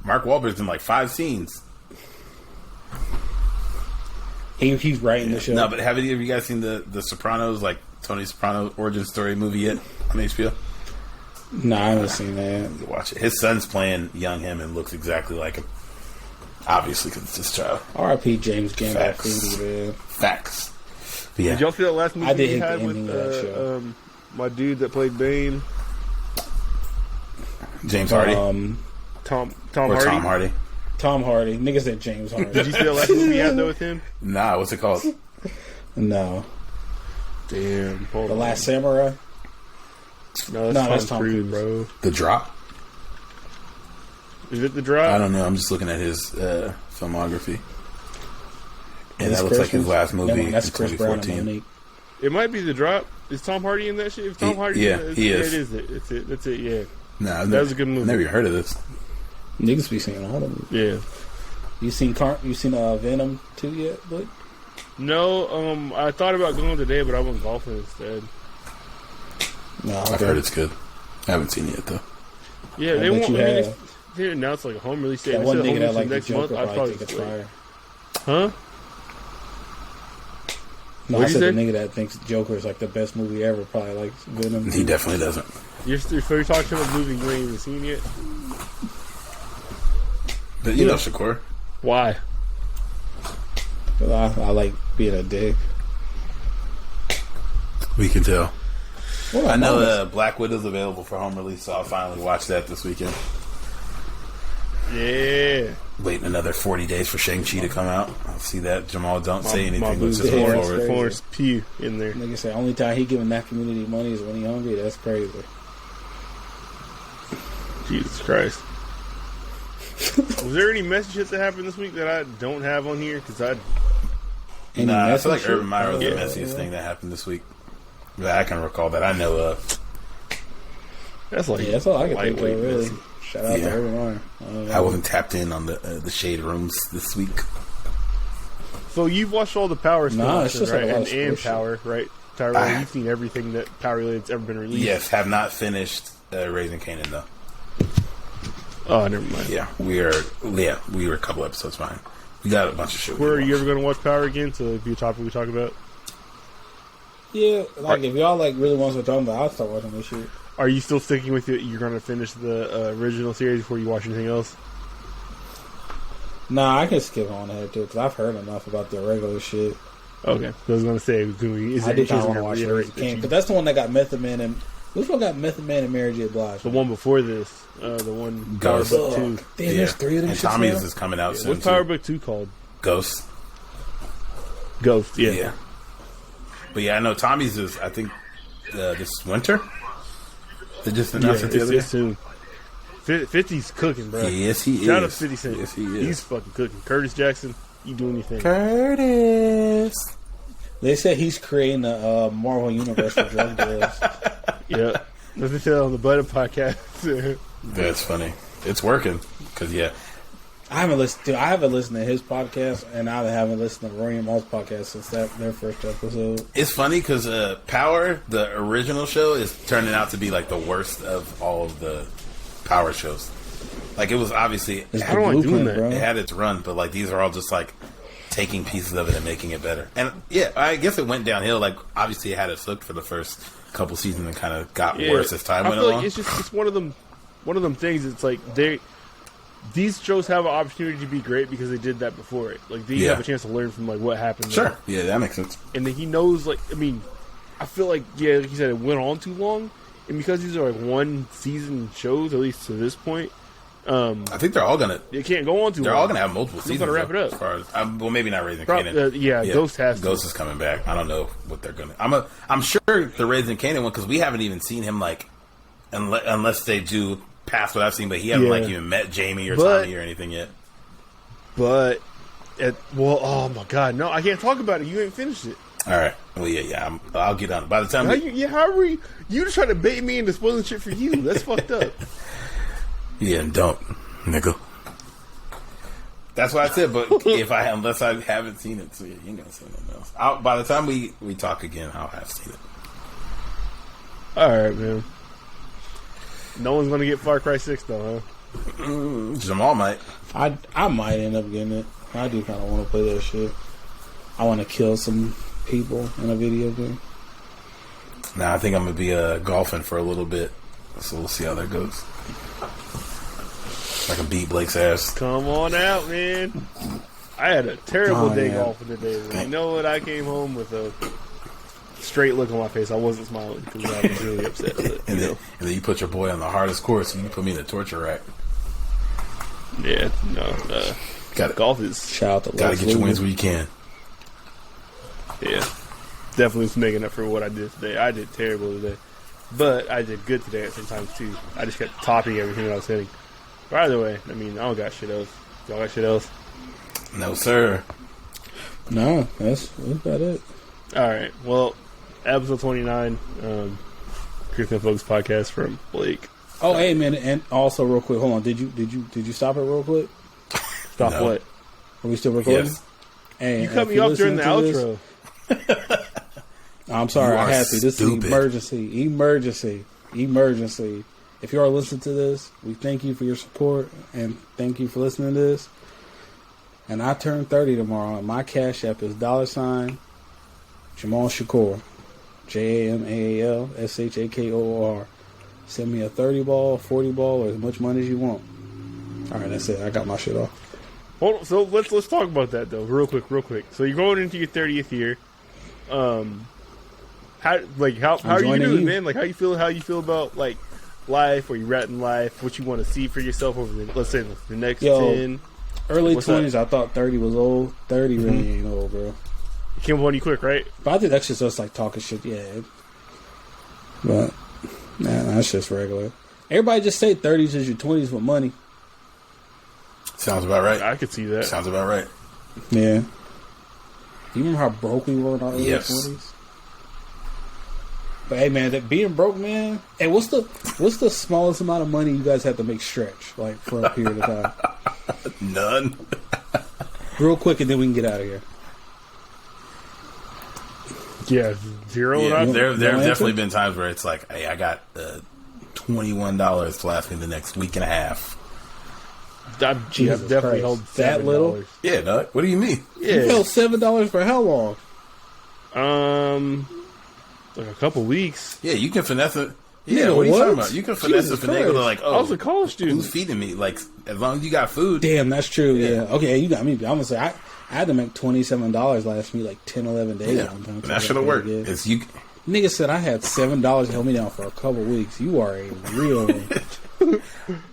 Mark Wahlberg's in like 5 scenes. He's writing the show. No, but have any of you guys seen the Sopranos, like Tony Soprano origin story movie yet on HBO? No, I haven't seen that. You watch it. His son's playing young him and looks exactly like him. Obviously, because it's his child. R.I.P. James Gandolfini, Facts. man. Facts. But yeah, Did y'all see that last movie I did he hate had the with ending of that show. my dude that played Bane, James Hardy Tom or Hardy? Tom Hardy. Tom Hardy. Nigga said James Hardy. Did you see that last movie he had though with him? Nah, what's it called? No. Damn, hold The on. Last Samurai? No, that's that's Tom Tom Cruise, Cruise. bro. The Drop? Is it The Drop? I don't know. I'm just looking at his filmography. And This that looks like his Christmas? last movie in That's Chris Brown and 2014. Monique. It might be The Drop. Is Tom Hardy in that shit? If Tom Hardy, yeah, in that, he yeah, is. it is. That's it. That's it. Yeah, Nah, That was a good movie. Never even heard of this. Niggas be seeing all of them. yeah. You seen Venom 2 yet? But No, I thought about going today, but I went golfing instead. no, I've heard it's good. I haven't seen it yet though. Yeah, I they bet won't. you I mean, have. they announced like a home release date. That They one said nigga home that release like the next month. Joker I'd probably probably think it's just fire. Huh? No, I What'd you said the say? nigga that thinks Joker is like the best movie ever probably likes Venom. He definitely doesn't. So you're talking about a movie you ain't even seen yet? But you know, Shakur. Why? I like being a dick. We can tell. Well, I know Black Widow's available for home release, so I'll finally watch that this weekend. Yeah. Waiting another 40 days for Shang-Chi to come out. I'll see that. Jamal, don't say My anything. Let's boo's just move Yeah, forward. that's Florence Pugh in there. Nigga say only time he giving that community money is when he hungry. That's crazy. Jesus Christ. Was there any messages that happened this week that I don't have on here? Because Any Nah, I feel message like Urban Meyer was Yeah. the messiest thing that happened this week that I can recall that I know of. that's like Yeah, that's all I can think of, lightweight really. messy. Shout out to everyone. I wasn't tapped in on the shade rooms this week. So you've watched all the Power stuff, it's just right? like a lot of and sports Power, right? Tyrell, you've seen everything that Power related's ever been released. Yes, have not finished Raising Kanan though. Oh, never mind. Yeah, we were a couple episodes behind. We got a bunch of shit. Where are you ever going to watch Power again? So it'd be a topic we talk about. Yeah, like if y'all like really want to talk about, I'll start watching this shit. Are you still sticking with it? You're going to finish the original series before you watch anything else? Nah, I can skip on ahead too because I've heard enough about the regular shit. Okay, so I was going to say, I do kind of want to watch Raising Kanan, but that's the one that got Method Man and which one got Method Man and Mary J. Blige? The one before this, the one Ghost. Power Book 2. Damn, there's 3 of them. And Tommy's is coming out soon. What's Power Book 2 called? Ghost. Ghost, yeah. Yeah. But yeah, I know Tommy's is, I think, this winter. They just announced it the other day. Soon. 50's cooking, bro. Yes, he is. Shout out to 50 Cent. Yes, he is. He's fucking cooking. Curtis Jackson, you doing your thing. Curtis. They said he's creating a Marvel universe for drug dealers. Yeah. Let me tell on the Butter podcast. That's funny. It's working. Because, yeah. I haven't listened to his podcast, and I haven't listened to Rory and Maul's podcast since their first episode. It's funny because Power, the original show, is turning out to be like the worst of all of the Power shows. Like, it was obviously... How do I do that? Bro. It had its run, but like these are all just like taking pieces of it and making it better. And yeah, I guess it went downhill. Like, obviously it had its hook for the first couple seasons and kind of got worse as time went along. Like it's one of them things. It's like these shows have an opportunity to be great because they did that before it. Like they have a chance to learn from like what happened. Sure, there. yeah, that makes sense. And then he knows, like, I mean, I feel like like you said, it went on too long, and because these are like one season shows, at least to this point. I think they're all gonna. It can't go on too long. They're all gonna have multiple seasons. Gonna wrap it up. As far as well, maybe not Raising Kanan. Ghost has. Ghost is coming back. I don't know what they're gonna. I'm sure the Raising Kanan one because we haven't even seen him like, unless they do past what I've seen. But he hasn't like even met Jamie or Tommy or anything yet. But oh my god, no, I can't talk about it. You ain't finished it. All right. Well, yeah. I'll get on it. By the time how are you just trying to bait me into spoiling shit for you? That's fucked up. Yeah, and don't, nigga. That's what I said. But unless I haven't seen it, so yeah, you ain't gonna say nothing else. By the time we talk again, I'll have seen it. All right, man. No one's gonna get Far Cry 6 though, huh? Jamal might. I might end up getting it. I do kind of want to play that shit. I want to kill some people in a video game. Nah, I think I'm gonna be golfing for a little bit, so we'll see how that goes. I can beat Blake's ass. Come on out, man. I had a terrible day golfing today. Man. You know what? I came home with a straight look on my face. I wasn't smiling because I was really upset. But, and then you put your boy on the hardest course, and you put me in the torture rack. Yeah, no. Golf is... Gotta get your wins where you can. Yeah. Definitely was making up for what I did today. I did terrible today. But I did good today at some times, too. I just kept topping everything that I was hitting. By the way, I mean, I don't got shit else. Y'all got shit else? No, sir. No, that's about it. Alright, well, episode 29, Christian Folks podcast from Blake. Oh, hey, man, and also real quick, hold on. Did you stop it real quick? Stop what? Are we still recording? Yes. Hey, you cut me off during the outro. I'm sorry, I had to. This stupid. is emergency. If you are listening to this, we thank you for your support and thank you for listening to this. And I turn 30 tomorrow, and my Cash App is $Jamal Shakur, JamalShakor. Send me a 30 ball, 40 ball, or as much money as you want. All right, that's it. I got my shit off. Hold on, so let's talk about that though, real quick. So you're going into your 30th year. How are you doing, man? Like, how you feel about like life, where you're at in life, what you want to see for yourself over let's say the next 10. Early 20s, I thought 30 was old. 30 really ain't old, bro. It came upon you quick, right? But I think that's just us like talking shit, yeah. But nah, that's just regular. Everybody just say 30s is your 20s with money. Sounds about right. I could see that. Sounds about right. Yeah. Do you remember how broke we were in our early 20s? But hey, man, that being broke, man. Hey, what's the smallest amount of money you guys have to make stretch like for a period of time? None. Real quick, and then we can get out of here. Yeah, zero. Yeah, Yeah, there have answer? definitely been times where it's like, hey, I got $21 to last me the next week and a half. I've Jesus definitely Christ. held That little? $7. Yeah, Doug. What do you mean? You Yeah, held $7 for how long? like a couple weeks. Yeah, you can finesse it. Yeah, Nigga, what are you what? talking about? You can finesse Jesus a finagle to Christ. like, I was oh, a college student. who's feeding me? Like, as long as you got food. Damn, that's true. Yeah. Okay, you got me. I'm gonna say I had to make $27 last me like 10, 11 days. Yeah, One time, and that should have worked. It's you. Nigga said I had $7 held me down for a couple weeks. You are a real one.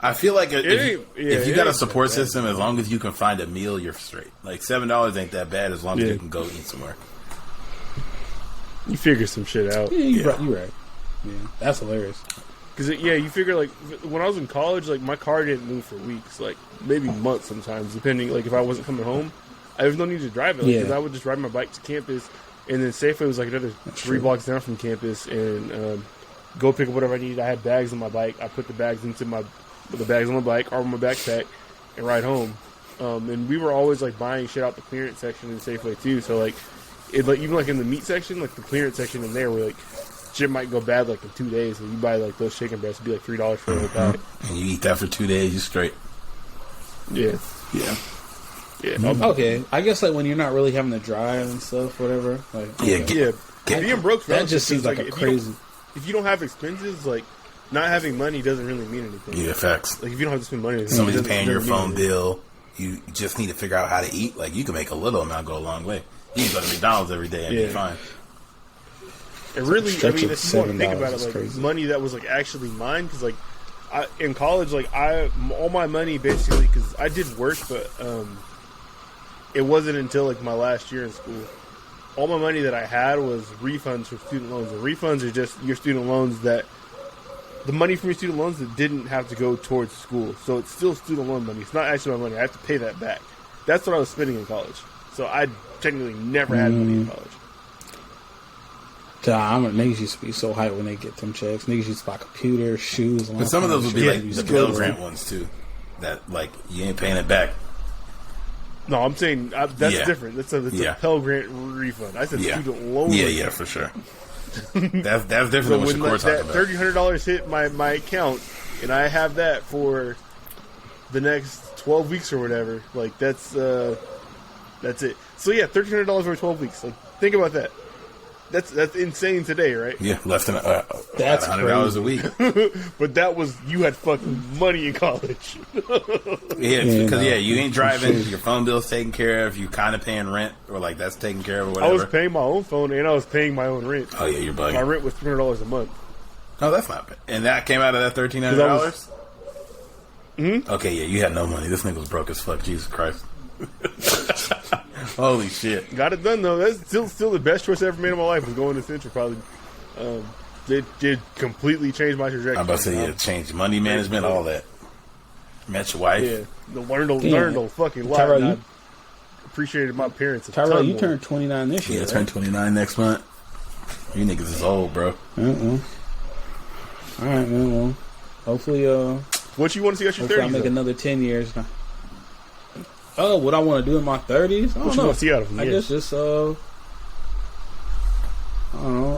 I feel like if you it got a ain't support that bad. system, as long as you can find a meal, you're straight. Like $7 ain't that bad as long as Yeah. you can go eat somewhere. You figure some shit out. Yeah, you're right. Yeah, that's hilarious. Because, you figure, like, when I was in college, like, my car didn't move for weeks. Like, maybe months sometimes, depending, like, if I wasn't coming home. I was no need to drive it. Because Yeah. I would just ride my bike to campus. And then Safeway was, like, another 3 blocks down from campus. And go pick up whatever I needed. I had bags on my bike. I put the bags into the bags on my bike or my backpack and ride home. And we were always, like, buying shit out the clearance section in Safeway, too. So, like, even, like, in the meat section, like, the clearance section in there, where, like, shit might go bad like in 2 days, and you buy like those chicken breasts, it'd be like $3 for a whole pack. And you eat that for 2 days, you straight. Yeah, Yeah. yeah, Okay, I guess like when you're not really having to drive and stuff, whatever. Like, Yeah, okay. yeah. Being broke, that just seems like a if crazy. If you don't have expenses, like not having money doesn't really mean anything. Yeah, facts. Like if you don't have to spend money, it Somebody's doesn't- paying it your doesn't mean phone anything. bill. You just need to figure out how to eat. Like, you can make a little amount go a long way. You can go to McDonald's every day and Yeah. be fine. And really, I Stretch mean, of if you want to think $7 about it, is like crazy. money that was like actually mine, because like in college, like all my money basically, because I did work, but it wasn't until like my last year in school. All my money that I had was refunds for student loans. And refunds are just your student loans the money from your student loans that didn't have to go towards school. So it's still student loan money. It's not actually my money. I have to pay that back. That's what I was spending in college. So I technically never had money in college. Niggas used to be so hyped when they get them checks. Niggas used to buy computers, shoes. And But all some of kinds those would be shit. like Used the to Pell go Grant to- ones, too. That, like, you ain't paying it back. No, I'm saying that's Yeah. different. That's Yeah. a Pell Grant refund. I said Yeah. student loan. Yeah, refund. yeah, for sure. That's different So than what when Shakur like, talking that about. $1,300 hit my account, and I have that for the next 12 weeks or whatever, like that's it. So yeah, $1,300 over 12 weeks. Like think about that. That's insane today, right? Yeah, less than That's $100 a week. But that was you had fucking money in college. Yeah, Yeah, because no. you ain't driving, your phone bill's taken care of, you kind of paying rent, or like that's taken care of, or I whatever. was paying my own phone and I was paying my own rent. Oh yeah, you're My bugging. rent was $300 a month. No, that's not bad. And that came out of that $1,300. Okay, yeah, you had no money. This nigga was broke as fuck. Jesus Christ. Holy shit. Got it done though. That's still the best choice I ever made in my life was going to Central. Probably it did completely change my trajectory. I'm about to say, yeah, change money management, all that. Met your wife. Yeah, learned a fucking lot. Tyrell, and I you- appreciated my parents. Tyrell, you turned 29 this year. Yeah, right? turn 29 next month. You niggas is old, bro. All right, man. Well, hopefully, What you want to see at your hopefully I 30s? make though? another 10 years. Now. Oh, what I want to do in my 30s? I What don't you know. want to see out of them? I Yeah. guess just I don't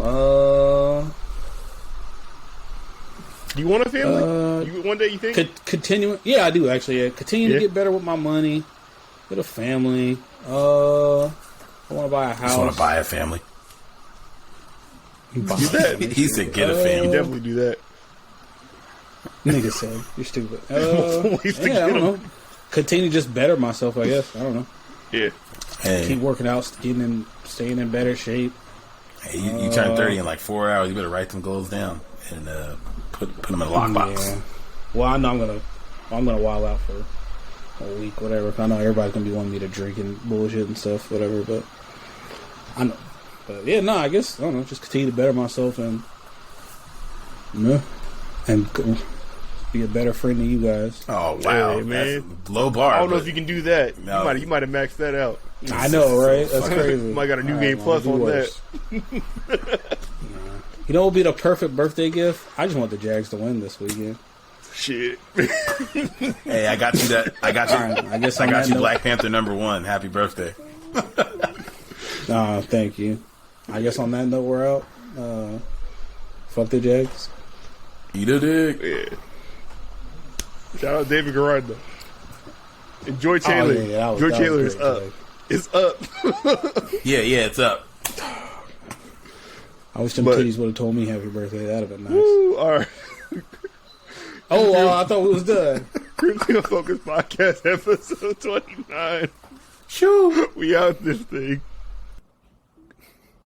know. Do you want a family? One day you think? Continuing. Yeah, I do actually. Yeah, continue Yeah. to get better with my money. Get a family. I want to buy a house. Just want to buy a family. do that. He said, get a You family. definitely do that. Nigga said you're stupid. Ways to Yeah, I get don't 'em. know. Continue to just better myself. I guess I don't know. Yeah. Hey, Keep working out, staying in better shape. hey, you turn 30 in like 4 hours. You better write them goals down and put them in a lockbox. Yeah. Well, I know I'm gonna wild out for a week, whatever. I know everybody's gonna be wanting me to drink and bullshit and stuff, whatever. But I know. But yeah, no, I guess I don't know. Just continue to better myself and be a better friend to you guys. Oh wow, Hey, man. That's low bar. I don't know but if you can do that. No. You might have maxed that out. I know, right? That's crazy. Might got a new All game right, plus well, on do that. worse. You know what would be the perfect birthday gift? I just want the Jags to win this weekend. Shit. Hey, I got you that. I got you. Alright, I guess I on got that you. note- Black Panther #1. Happy birthday. Thank you. I guess on that note, we're out. Fuck the Jags. Eat a dick. Yeah. Shout out David Garrard, though. And Joy Taylor. Joy Taylor is up. It's up. Yeah, it's up. I wish them But- kitties would have told me happy birthday. That'd have been nice. Woo, all right. I thought we was done. Unfocused Podcast, episode 29. Shoo. We out this thing.